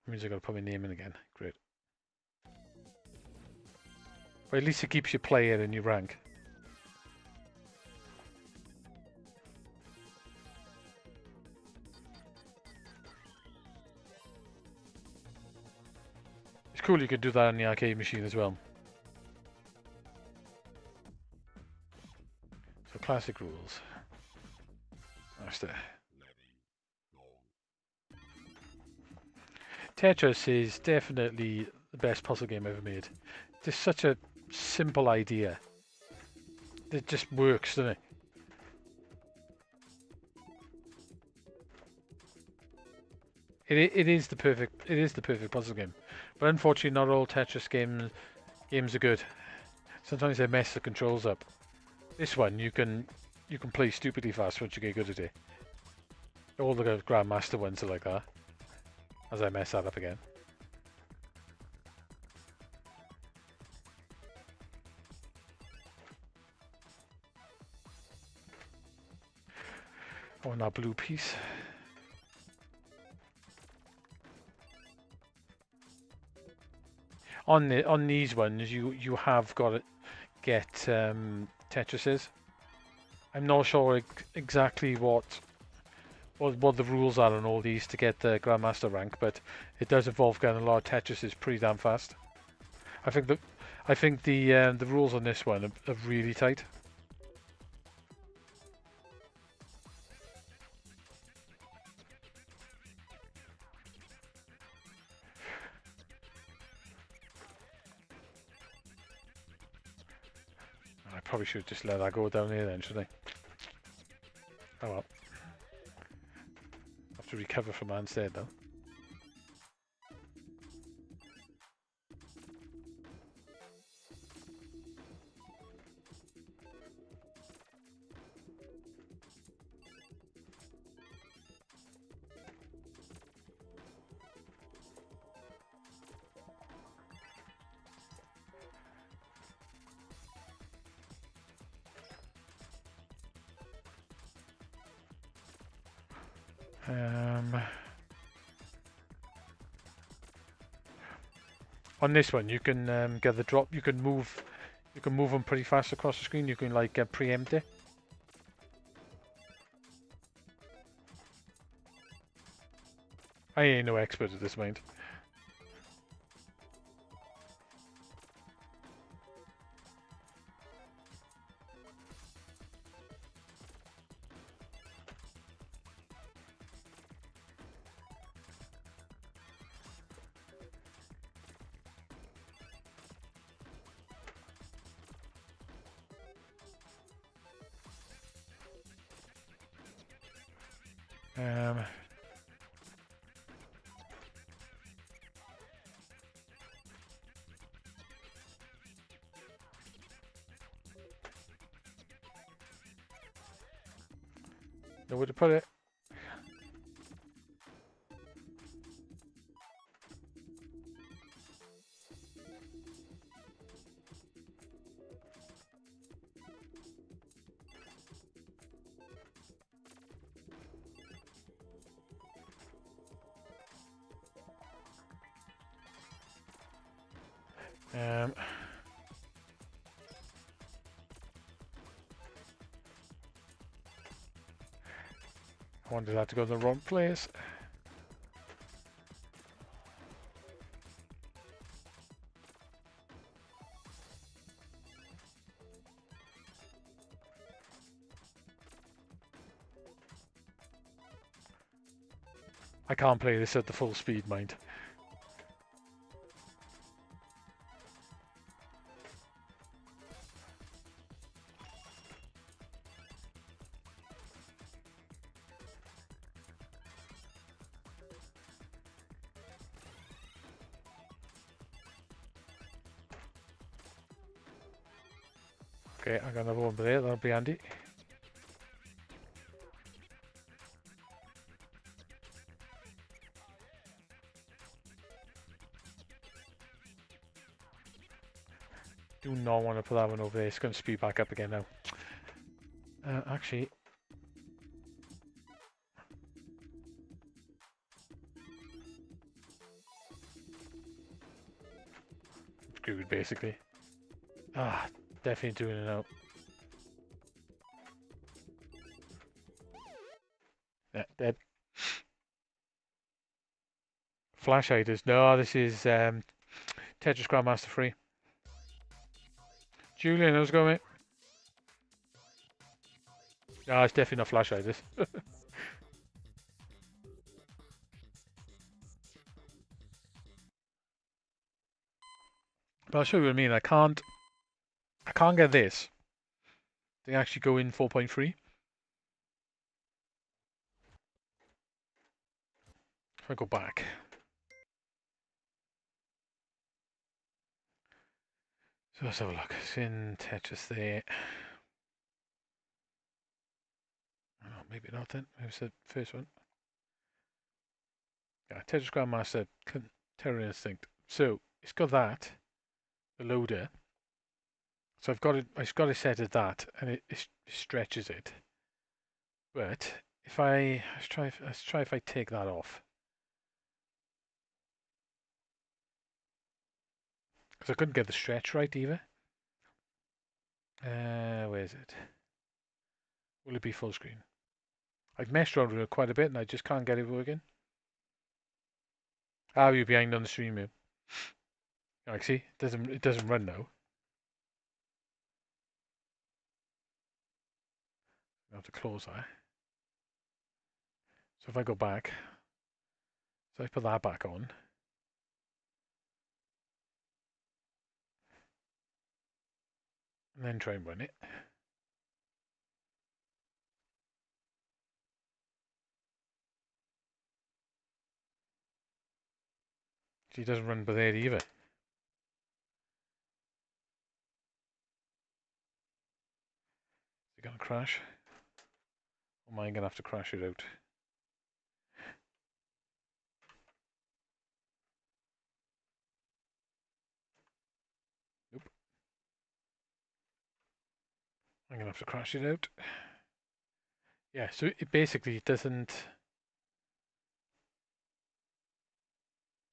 That means I've got to put my name in again. Great. But at least it keeps you playing in your rank. It's cool you could do that on the arcade machine as well. So classic rules. Master. Tetris is definitely the best puzzle game ever made. It's such a simple idea. It just works, doesn't it? It is the perfect puzzle game. But unfortunately not all Tetris games are good. Sometimes they mess the controls up. This one you can play stupidly fast once you get good at it. All the Grandmaster ones are like that. As I mess that up again. on that blue piece. On these ones, you have got to get Tetrises. I'm not sure exactly what the rules are on all these to get the Grandmaster rank, but it does involve getting a lot of Tetrises pretty damn fast. I think the rules on this one are really tight. I probably should just let that go down here then, shouldn't I? Oh well. Have to recover from that instead though. On this one, you can get the drop. You can move them pretty fast across the screen. You can like preempt it. I ain't no expert at this, mind. Nowhere to put it. I wanted that to go to the wrong place. I can't play this at the full speed, mind. Okay, I got another one there, that'll be handy. Do not want to put that one over there, it's going to speed back up again now. Actually... screwed, basically. Ah, definitely doing it now. Yeah, dead. Flash hiders. No, this is Tetris Grandmaster 3. Julian, how's it going, mate? No, it's definitely not flash hiders. But I'll show you what I mean. I can't get this. They actually go in 4.3. If I go back. So let's have a look. It's in Tetris there. Oh, maybe not then. Maybe it's the first one. Yeah, Tetris Grandmaster Terror Instinct. So it's got that, the loader. So I've got it set at that, and it stretches it. But If I let's try if I take that off, because I couldn't get the stretch right either. Where is it? Will it be full screen? I've messed around with it quite a bit and I just can't get it working. Ah, you're behind on the stream here. Like, see, it doesn't run now. I have to close that. So if I go back, so I put that back on. And then try and run it. See, it doesn't run by there either. Is it gonna crash? Or am I gonna have to crash it out? Nope. I'm gonna have to crash it out. Yeah, so it basically doesn't.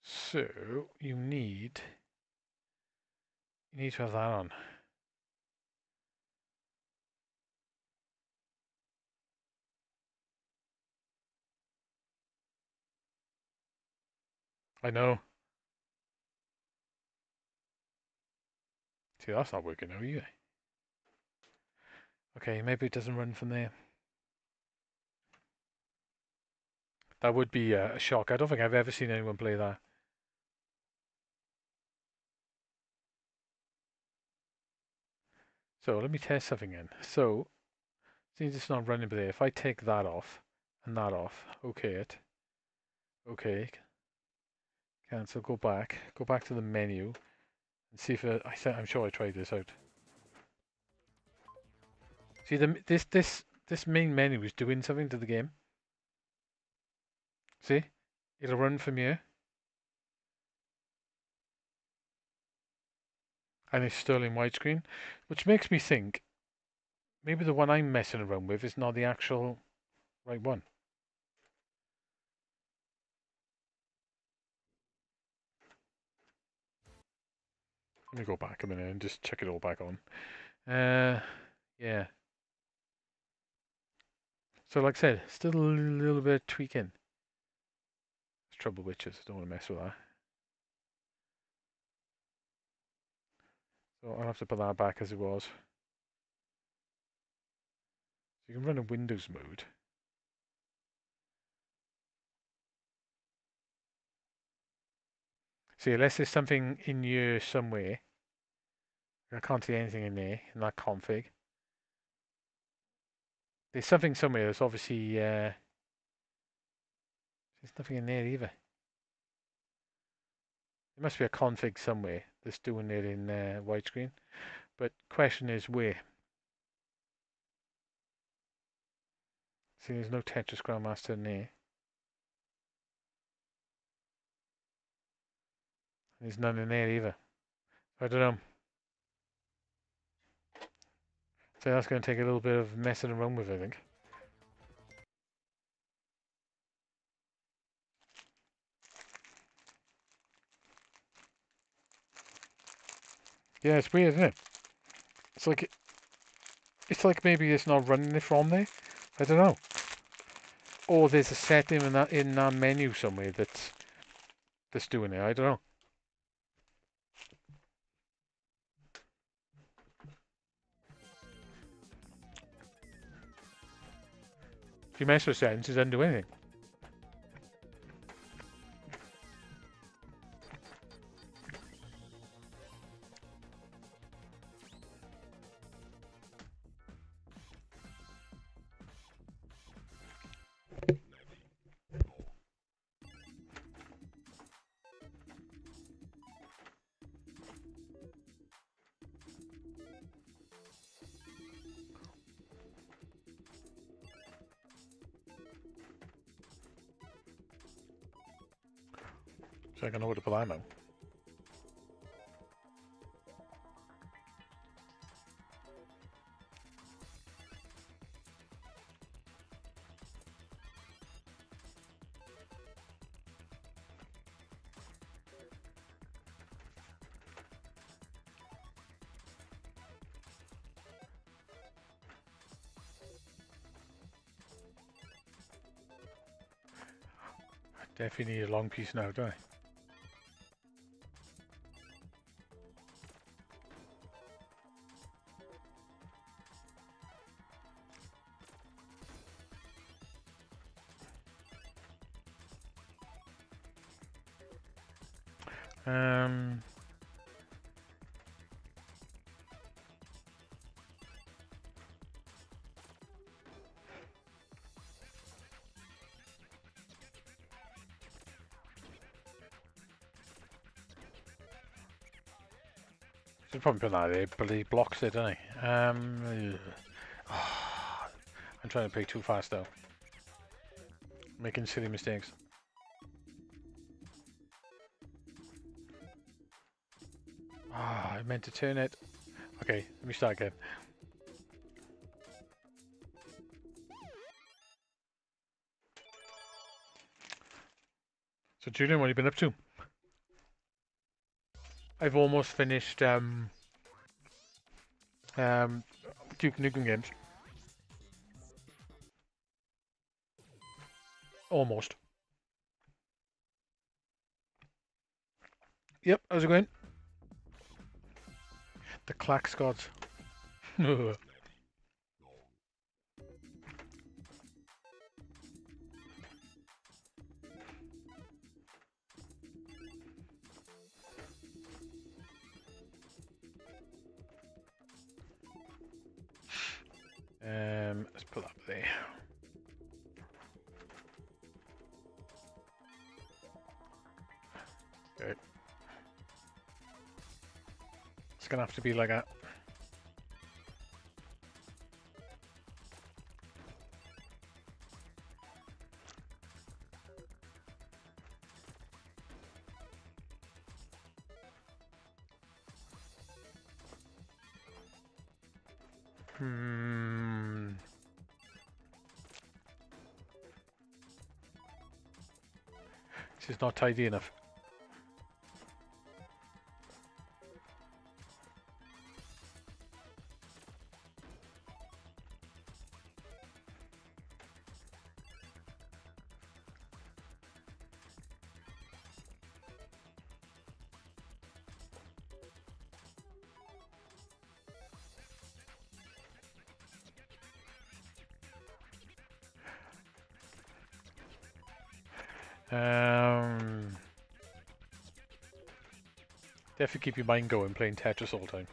So you need to have that on. I know. See, that's not working now either. Okay, maybe it doesn't run from there. That would be a shock. I don't think I've ever seen anyone play that. So let me test something in. So, since it's not running by there, if I take that off and that off, okay it. Okay. Cancel, go back to the menu and see if I'm sure I tried this out. See, this main menu is doing something to the game. See, it'll run from here, and it's still in widescreen, which makes me think maybe the one I'm messing around with is not the actual right one. Let me go back a minute and just check it all back on. Yeah. So like I said, still a little bit of tweaking. There's trouble witches, don't want to mess with that. So I'll have to put that back as it was. So you can run a Windows mode. See, unless there's something in here somewhere, I can't see anything in there, in that config. There's something somewhere that's obviously, there's nothing in there either. There must be a config somewhere that's doing it in widescreen. But question is where? See, there's no Tetris Grandmaster in there. There's none in there either. I don't know. So that's going to take a little bit of messing around with, I think. Yeah, it's weird, isn't it? It's like maybe it's not running it from there. I don't know. Or there's a setting in that menu somewhere that's doing it. I don't know. If you mess with settings, it doesn't do anything. So I can know what to put that now. Definitely need a long piece now, don't I? Should probably put that there, bloody blocks it, don't I? I'm trying to play too fast though. Making silly mistakes. I meant to turn it. Okay, let me start again. So Julian, what have you been up to? I've almost finished Duke Nukem games. Almost. Yep, how's it going? The Clax gods. Let's pull up there. Okay. It's gonna have to be like that. This is not tidy enough. Definitely keep your mind going playing Tetris all the time.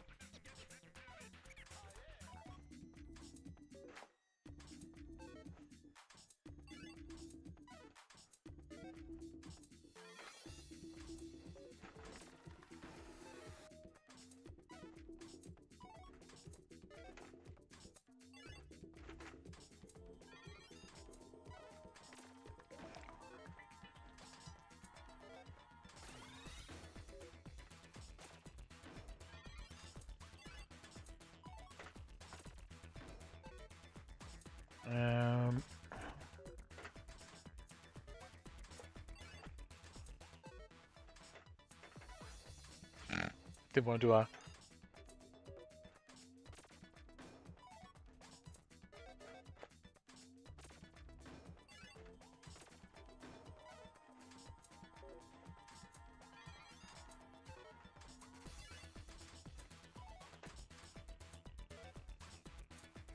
Didn't want to do that.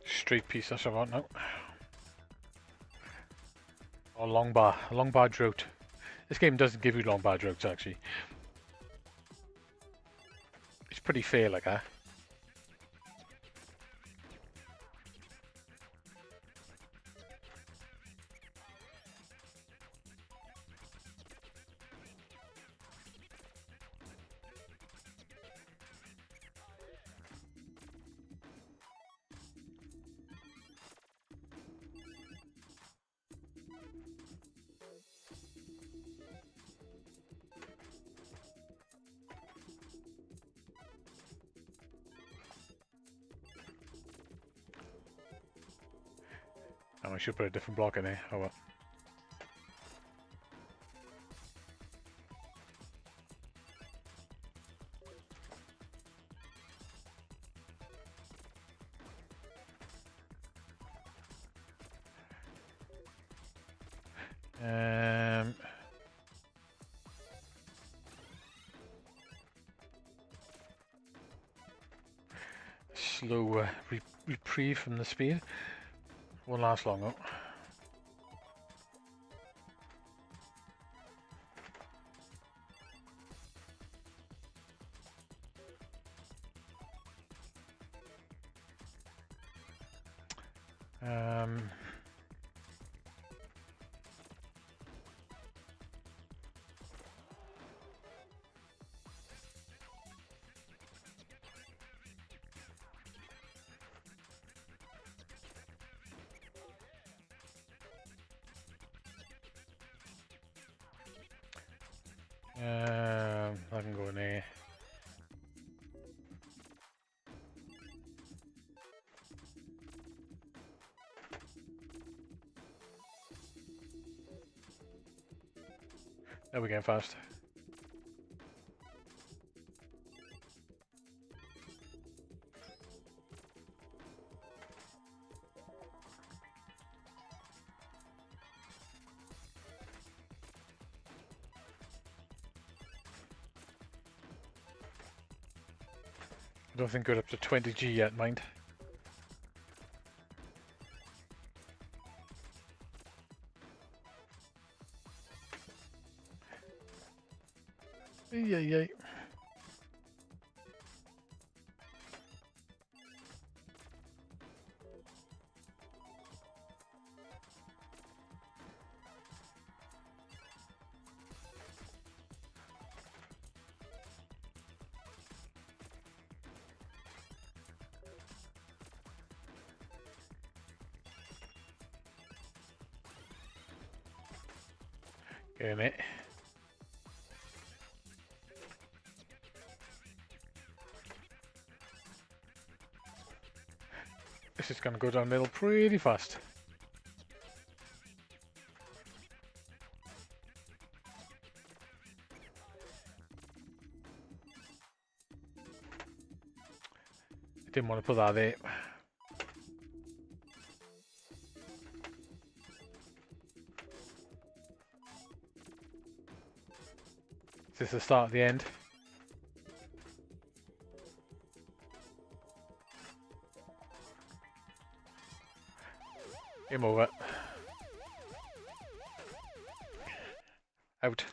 Straight piece, that's what I want now. Or long bar drought. This game doesn't give you long bar droughts actually. It's pretty fair like that. I should put a different block in there. Oh well. slow reprieve from the speed. Won't last long though. I can go in there. There we go, fast. I don't think we're up to 20G yet, mind. Yay. Get in it. This is going to go downhill pretty fast. Didn't want to put that there. Is this the start of the end? Game over. Out.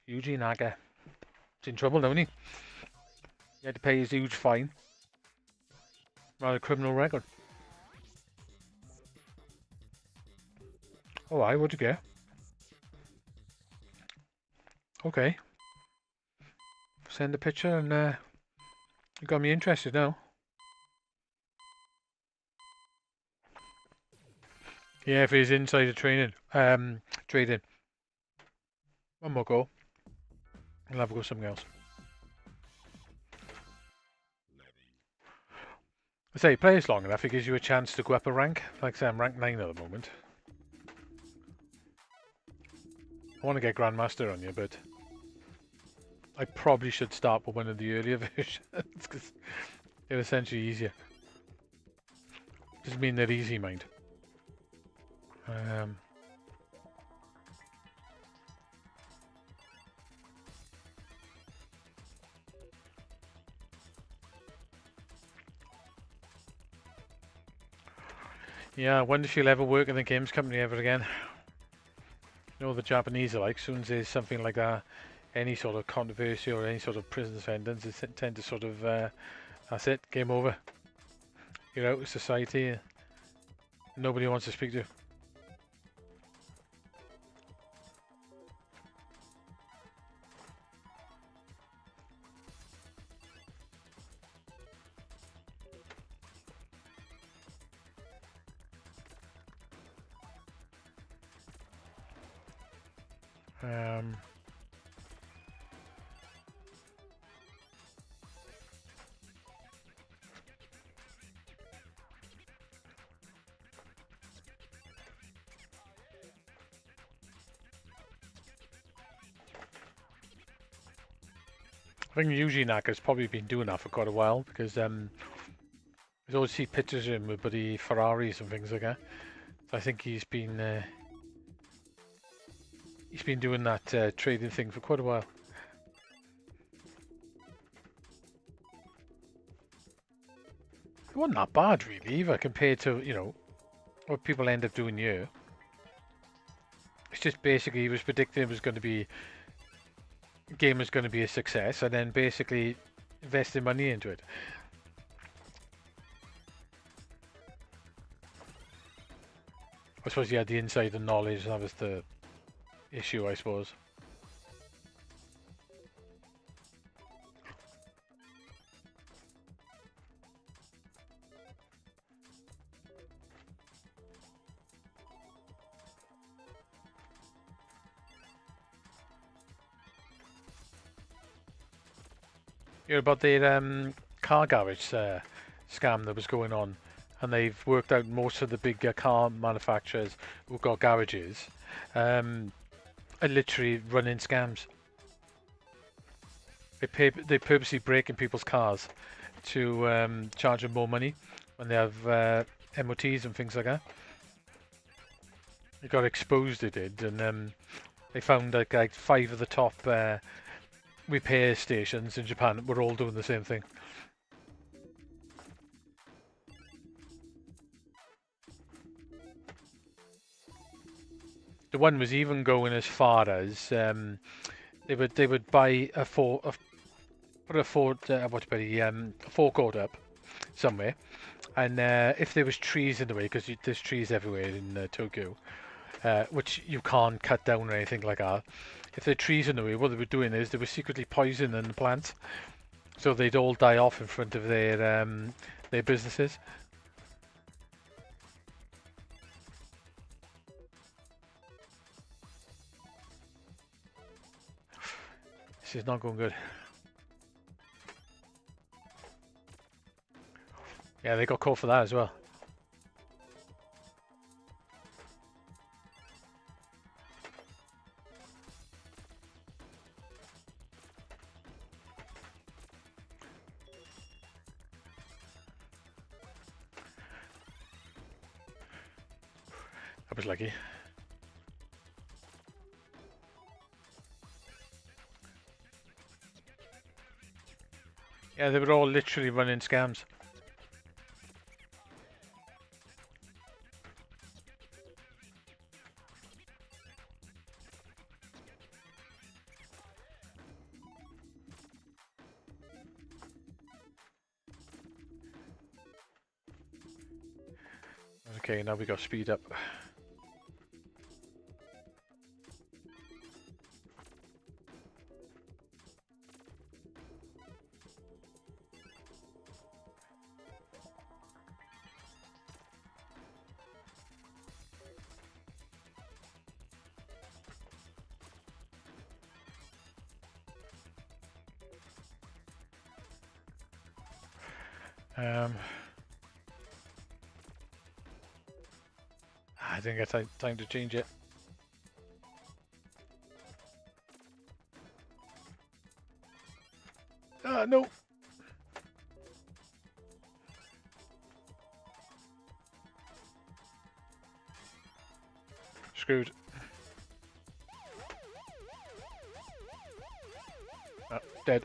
Yuji Naga. He's in trouble, don't he? He had to pay his huge fine. Rather criminal record. Oh, what'd you get? Okay. Send a picture and you got me interested now. Yeah, if he's insider training, trading. One more go. I'll have a go something else. I say, play this long enough, it gives you a chance to go up a rank. Like I say, I'm rank 9 at the moment. I want to get Grandmaster on you, but I probably should start with one of the earlier versions, because they're essentially easier. Doesn't mean they're easy, mind. Yeah, I wonder if she'll ever work in the games company ever again. You know the Japanese are like, as soon as there's something like that, any sort of controversy or any sort of prison sentence, they tend to sort of, that's it, game over. You're out of society, nobody wants to speak to you. I think Yuji Naka's probably been doing that for quite a while, because I always see pictures of him with bloody Ferraris and things like that. So I think he's been doing that trading thing for quite a while. It wasn't that bad really, either, compared to, you know, what people end up doing here. It's just basically he was predicting it was going to be game was going to be a success, and then basically investing money into it. I suppose he had the insider knowledge. That was the issue, I suppose. You know about the car garage scam that was going on, and they've worked out most of the big car manufacturers who've got garages are literally running scams. They purposely break in people's cars to charge them more money when they have MOTs and things like that. It got exposed, it did, and they found like 5 of the top repair stations in Japan were all doing the same thing. The one was even going as far as they would buy a forecourt up somewhere, and if there was trees in the way, because there's trees everywhere in Tokyo, which you can't cut down or anything like that. If there are trees in the way, what they were doing is they were secretly poisoning the plants, so they'd all die off in front of their businesses. This is not going good. Yeah, they got caught for that as well. That was lucky. Yeah, they were all literally running scams. Okay, now we got speed up. I didn't get time to change it. No. Screwed. Dead.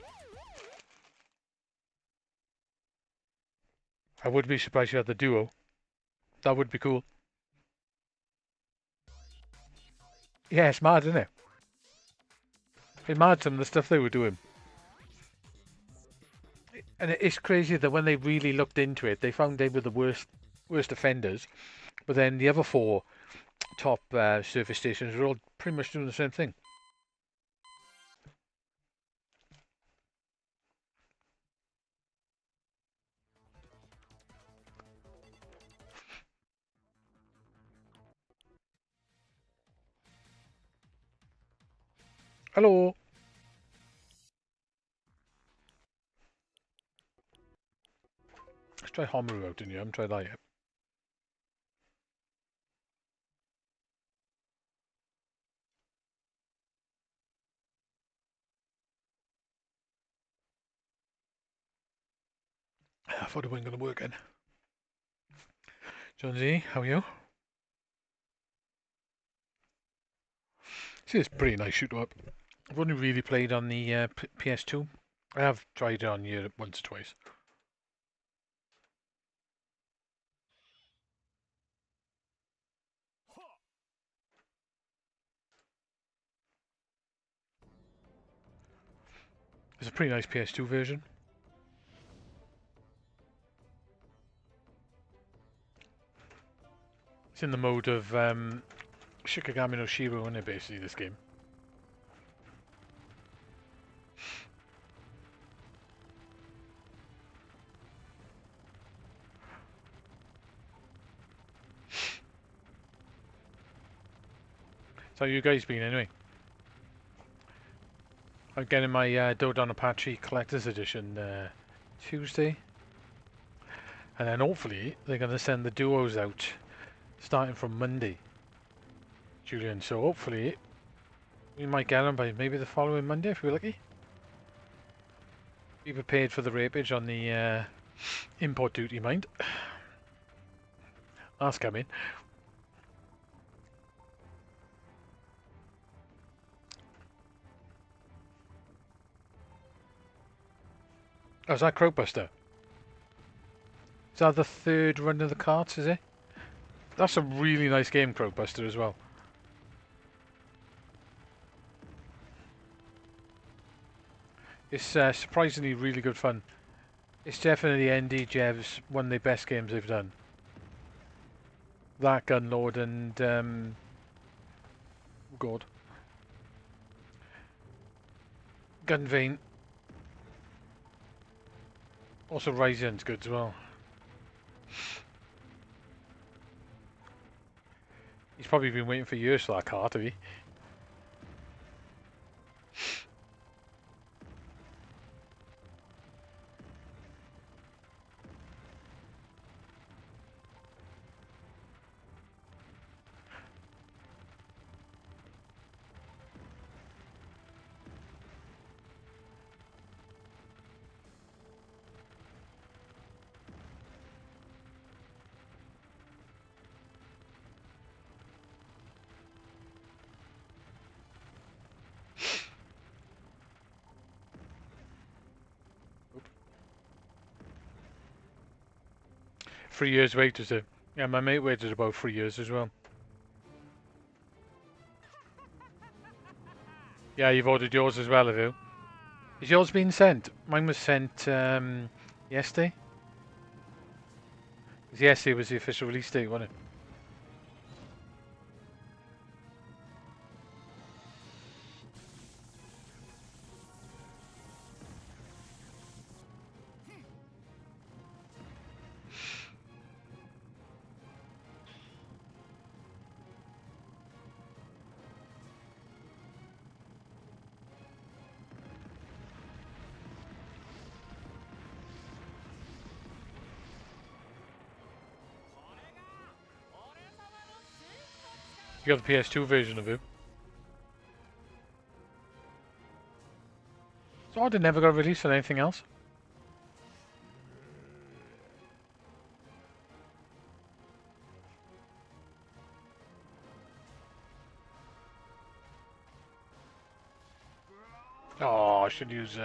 I would be surprised you had the duo. That would be cool. Yeah, it's mad, isn't it? It's mad some of the stuff they were doing. And it's crazy that when they really looked into it, they found they were the worst offenders. But then the other 4 top service stations were all pretty much doing the same thing. Hello. Let's try Homaru out in here. I haven't tried that yet. I thought it wasn't going to work then. John Z, how are you? This is a pretty nice shoot up. I've only really played on the PS2. I have tried it on here once or twice. It's a pretty nice PS2 version. It's in the mode of Shikigami no Shiro, isn't it, basically, this game? So how you guys been anyway? I'm getting my Dodon Apache Collector's Edition Tuesday. And then hopefully they're going to send the duos out starting from Monday, Julian. So hopefully we might get them by maybe the following Monday if we're lucky. Be prepared for the rapage on the import duty, mind. That's coming. Oh, is that Crowbuster? Is that the third run of the carts, is it? That's a really nice game, Crowbuster, as well. It's surprisingly really good fun. It's definitely ND Jev's one of the best games they've done. That Gunlord and God. Gunvein. Also Ryzen's good as well. He's probably been waiting for years for that cart, have he? Oop. 3 years wait, is it? Yeah, my mate waited about 3 years as well. Yeah, you've ordered yours as well, have you? Is yours being sent? Mine was sent yesterday. Yesterday was the official release date, wasn't it? You got the PS2 version of it. So I never got released on anything else. Oh, I should use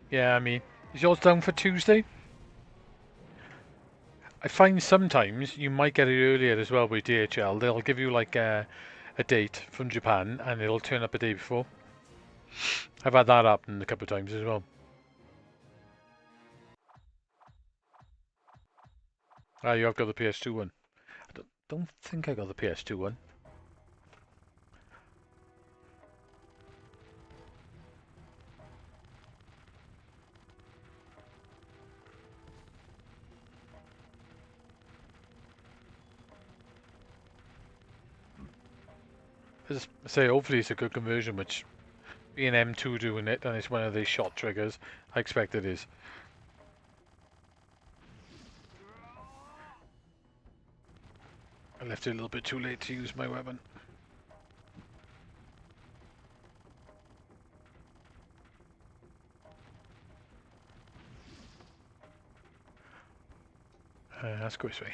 yeah, I mean, is yours down for Tuesday? I find sometimes you might get it earlier as well with DHL. They'll give you like a date from Japan and it'll turn up a day before. I've had that happen a couple of times as well. Ah, you have got the PS2 one. I don't think I got the PS2 one. As I say, hopefully it's a good conversion, which being M2 doing it and it's one of these shot triggers, I expect it is. I left it a little bit too late to use my weapon. Let's go this way.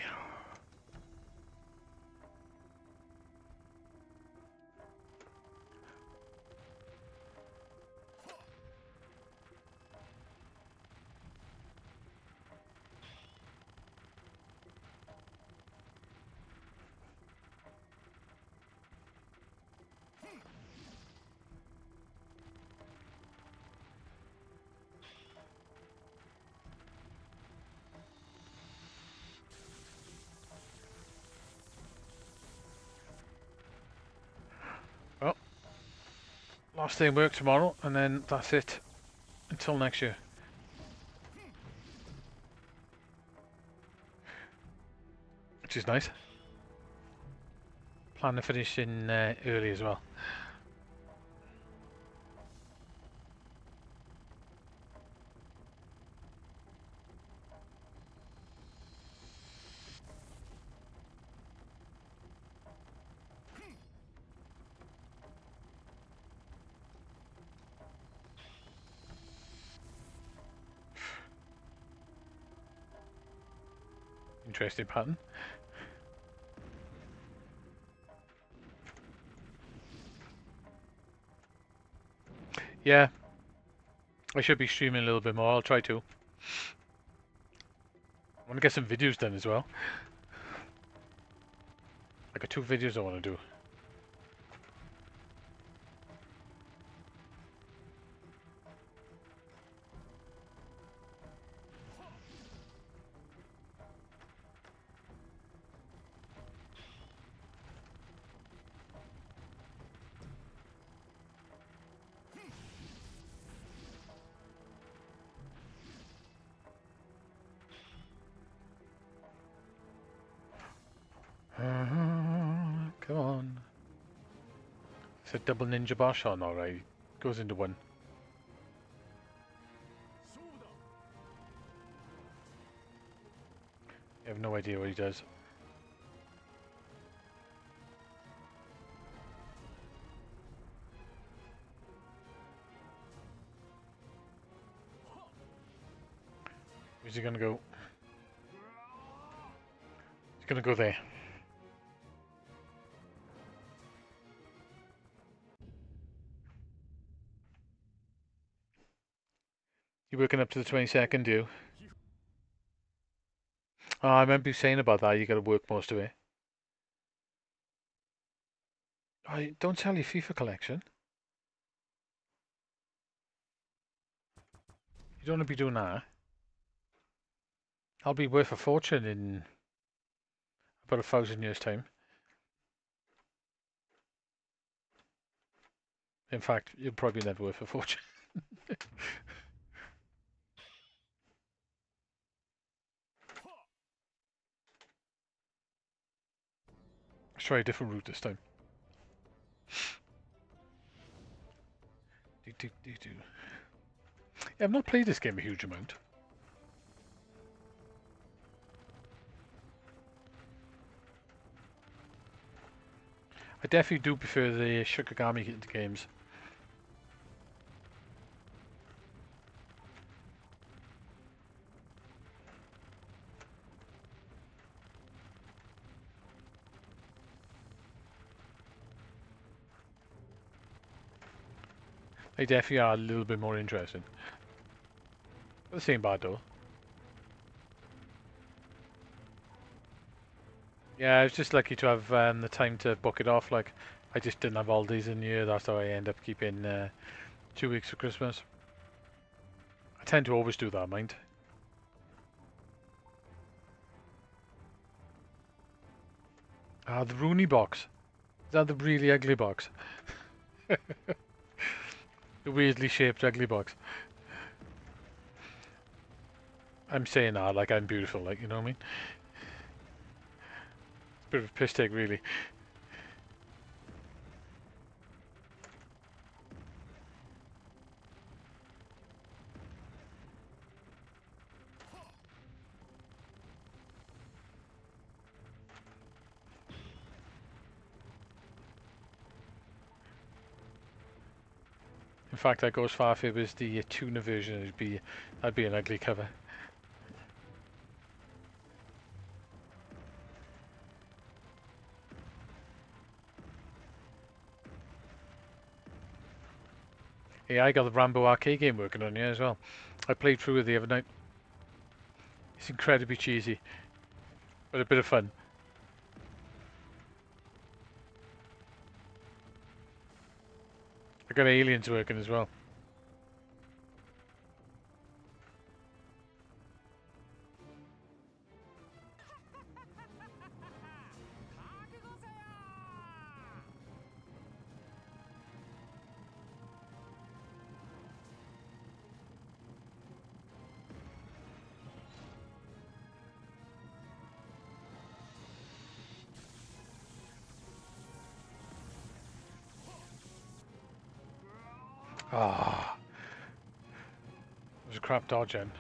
Last day of work tomorrow, and then that's it until next year. Which is nice. Plan to finish in early as well. Interesting pattern. Yeah, I should be streaming a little bit more. I'll try to. I want to get some videos done as well. I got 2 videos I want to do. Come on. It's a double ninja bar shot, alright. Goes into one. I have no idea what he does. Where's he gonna go? He's gonna go there. You working up to the 22nd, do you? Oh, I remember you saying about that, you gotta work most of it. Oh, don't sell your FIFA collection. You don't want to be doing that. I'll be worth a fortune in about 1,000 years' time. In fact, you'll probably never worth a fortune. Let's try a different route this time. Yeah, I've not played this game a huge amount. I definitely do prefer the Shikigami games. They definitely are a little bit more interesting. But the same bad though. Yeah, I was just lucky to have the time to book it off. Like, I just didn't have holidays in the year. That's how I end up keeping 2 weeks for Christmas. I tend to always do that, mind. Ah, the Rooney box. Is that the really ugly box? The weirdly shaped ugly box. I'm saying that like I'm beautiful, like, you know what I mean? It's a bit of a piss take, really. In fact, I'd go as far if it was the Tuna version, that'd be an ugly cover. Yeah, I got the Rambo arcade game working on here as well. I played through it the other night. It's incredibly cheesy, but a bit of fun. I got Aliens working as well. Ah, it was a crap dodge in.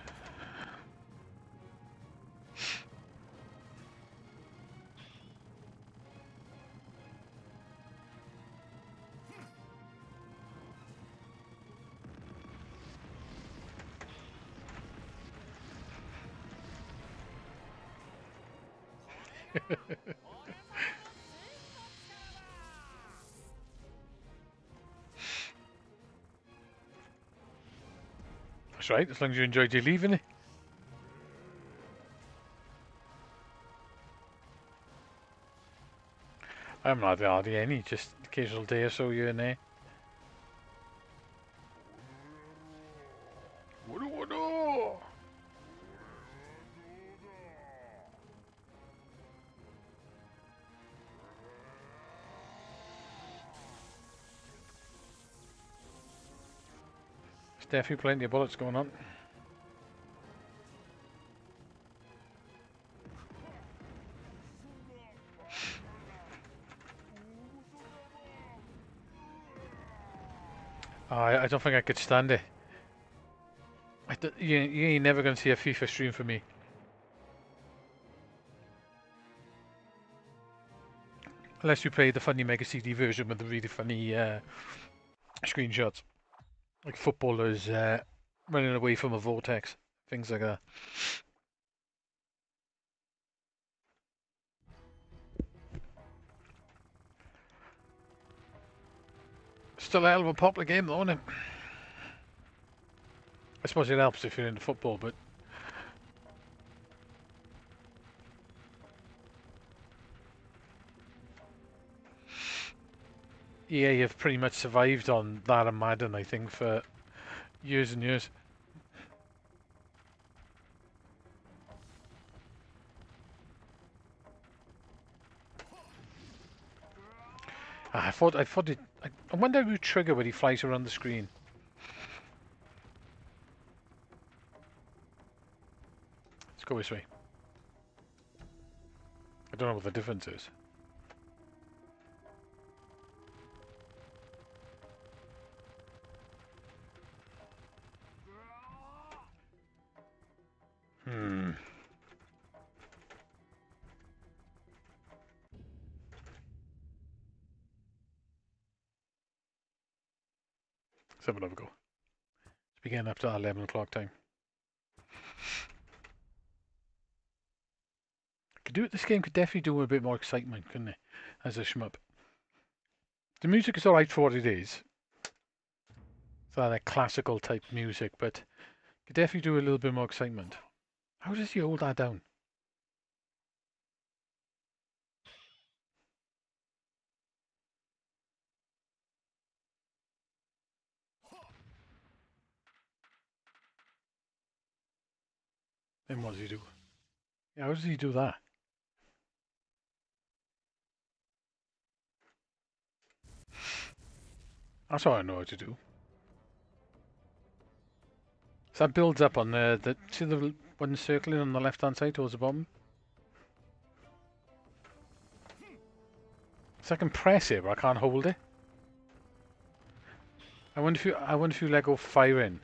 That's right, as long as you enjoyed your leaving it. I'm not hardly any, just occasional day or so here and there. There's definitely plenty of bullets going on. I don't think I could stand it. You ain't never going to see a FIFA stream for me. Unless you play the funny Mega CD version with the really funny screenshots. Like footballers running away from a vortex. Things like that. Still a hell of a popular game though, isn't it? I suppose it helps if you're into football, but EA have pretty much survived on that and Madden, I think, for years and years. I thought it. I wonder who trigger when he flies around the screen. Let's go this way. I don't know what the difference is. Let's have another go. It's beginning up to 11 o'clock time. This game could definitely do with a bit more excitement, couldn't it? As a shmup. The music is alright for what it is. It's like classical type music, but could definitely do a little bit more excitement. How does he hold that down? Then what does he do? Yeah, how does he do that? That's all I know how to do. So that builds up on see the one circling on the left hand side towards the bottom? So I can press it, but I can't hold it. I wonder if you let go firing.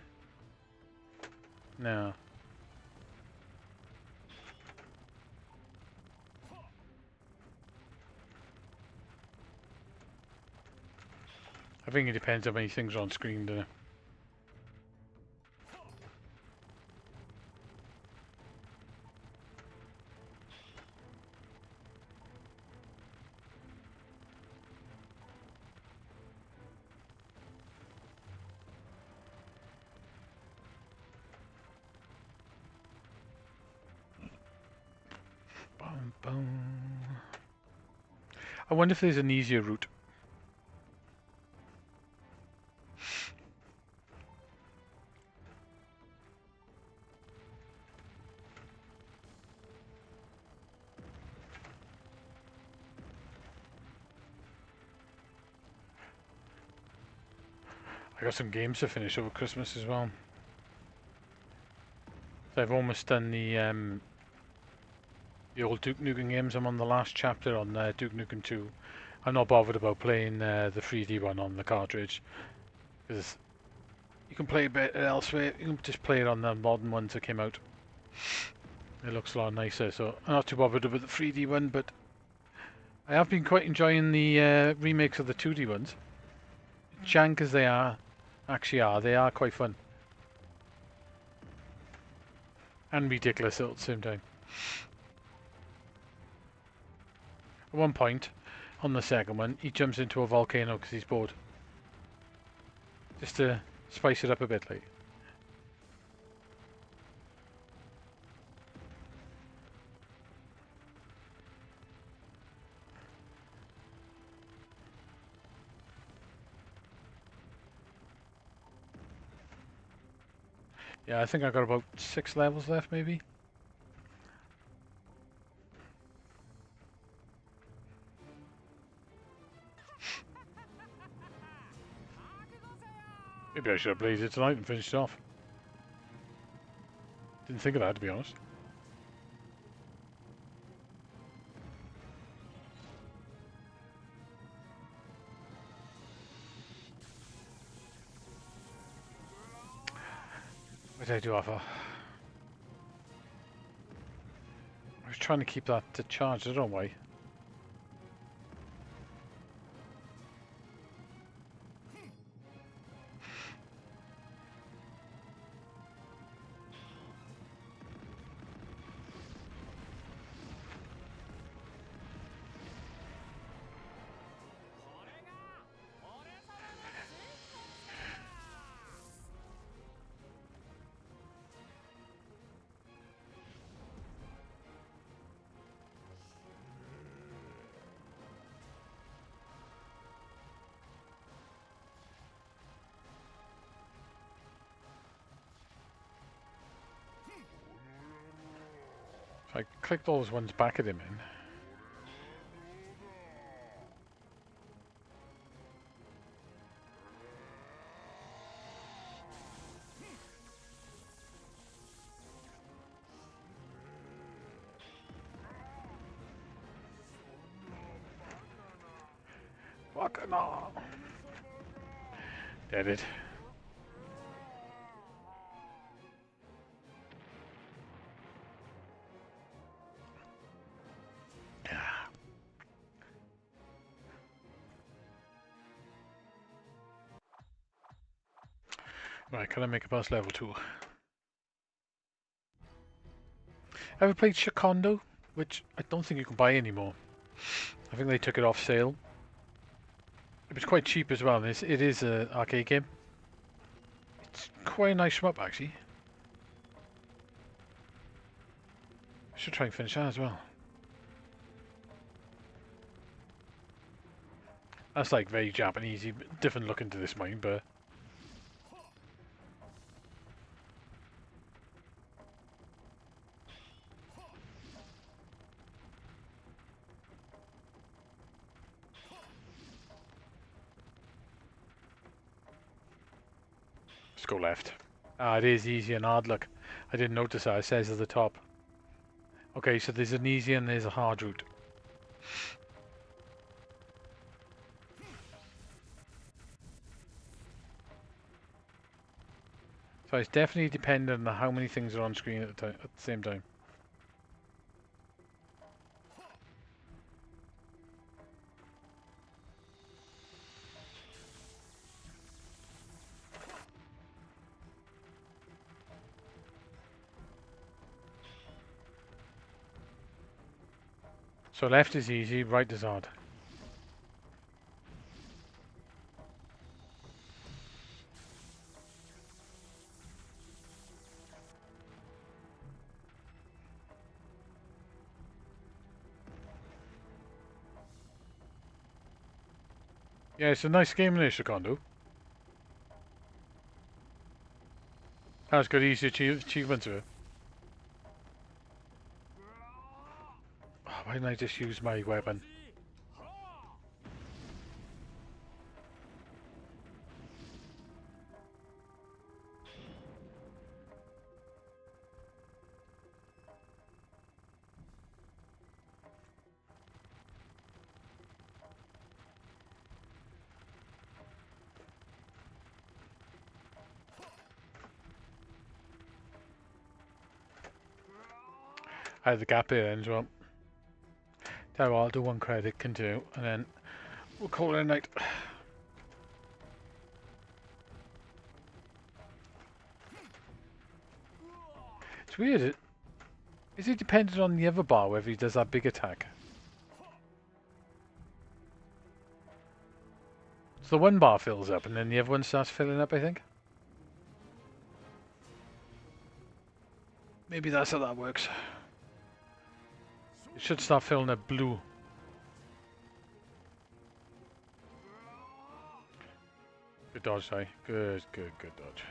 No. I think it depends how many things are on screen, doesn't it? Boom, boom. I wonder if there's an easier route. I got some games to finish over Christmas as well. So I've almost done the old Duke Nukem games. I'm on the last chapter on Duke Nukem 2. I'm not bothered about playing the 3D one on the cartridge because You can play a bit elsewhere. You can just play it on the modern ones that came out. It looks a lot nicer, so I'm not too bothered about the 3D one, but I have been quite enjoying the remakes of the 2D ones. Jank as they they are quite fun. And ridiculous at the same time. At one point, on the second one, he jumps into a volcano because he's bored. Just to spice it up a bit, like. Yeah, I think I've got about 6 levels left, maybe. Maybe I should have played it tonight and finished it off. Didn't think of that, to be honest. What did I do offer? I was trying to keep that to charge, I don't know why. So I clicked all those ones back at him in. Fucking no. Did it. Yeah. Right, can I make it past level 2? Ever played Shakondo? Which I don't think you can buy anymore. I think they took it off sale. It was quite cheap as well. It is an arcade game. It's quite a nice shmup, actually. I should try and finish that as well. That's like very Japanesey, different looking to this mine, but let's go left. Ah, it is easy and hard, look. I didn't notice that, it says at the top. Okay, so there's an easy and there's a hard route. So it's definitely dependent on how many things are on screen at the same time. So left is easy, right is hard. Yeah, it's a nice game in Shakondo. Has got easy achievements to it. Oh, why didn't I just use my weapon? I had the gap here then as well. Tell you what, I'll do one credit, continue, and then we'll call it a night. It's weird. Is it dependent on the other bar whether he does that big attack? So the one bar fills up and then the other one starts filling up, I think. Maybe that's how that works. It should start filling up blue. Good dodge, Si. Good dodge.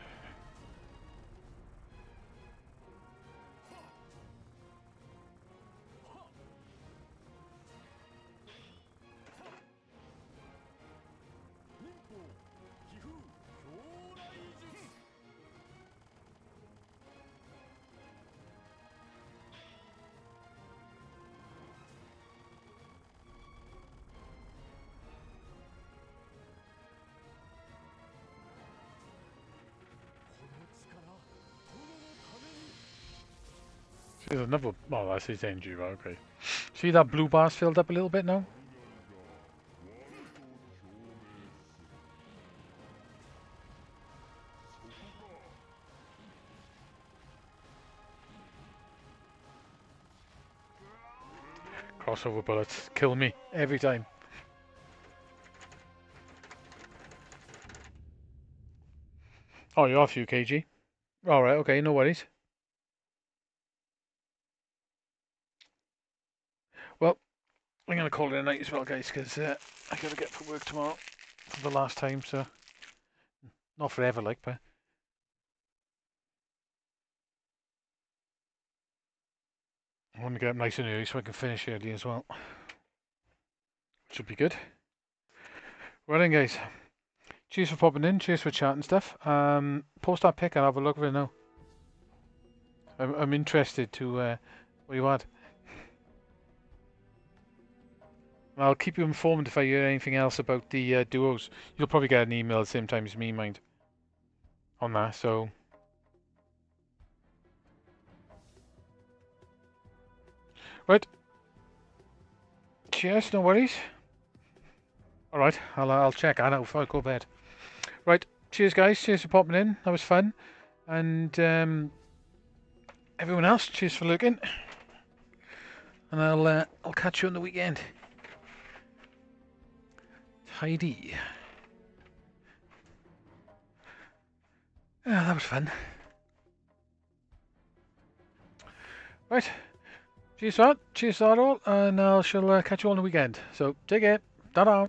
There's another. Oh, that's his energy, right? Okay. See that blue bar's filled up a little bit now? Crossover bullets kill me every time. Oh, you're off, UKG. Alright, okay, no worries. Well, I'm going to call it a night as well, guys, because I got to get for work tomorrow for the last time, so... Not forever, like, but... I want to get up nice and early so I can finish early as well. Should be good. Well then, guys. Cheers for popping in, cheers for chatting stuff. Post that pic and have a look at it now. I'm interested to what you had. I'll keep you informed if I hear anything else about the duos. You'll probably get an email at the same time as me, mind. On that, so... Right. Cheers, no worries. Alright, I'll check Anna before I go to bed. Right, cheers guys, cheers for popping in, that was fun. And everyone else, cheers for looking. And I'll catch you on the weekend. Tidy. Yeah, that was fun. Right. Cheers for that all, and I shall catch you on the weekend. So, take care. Ta-da!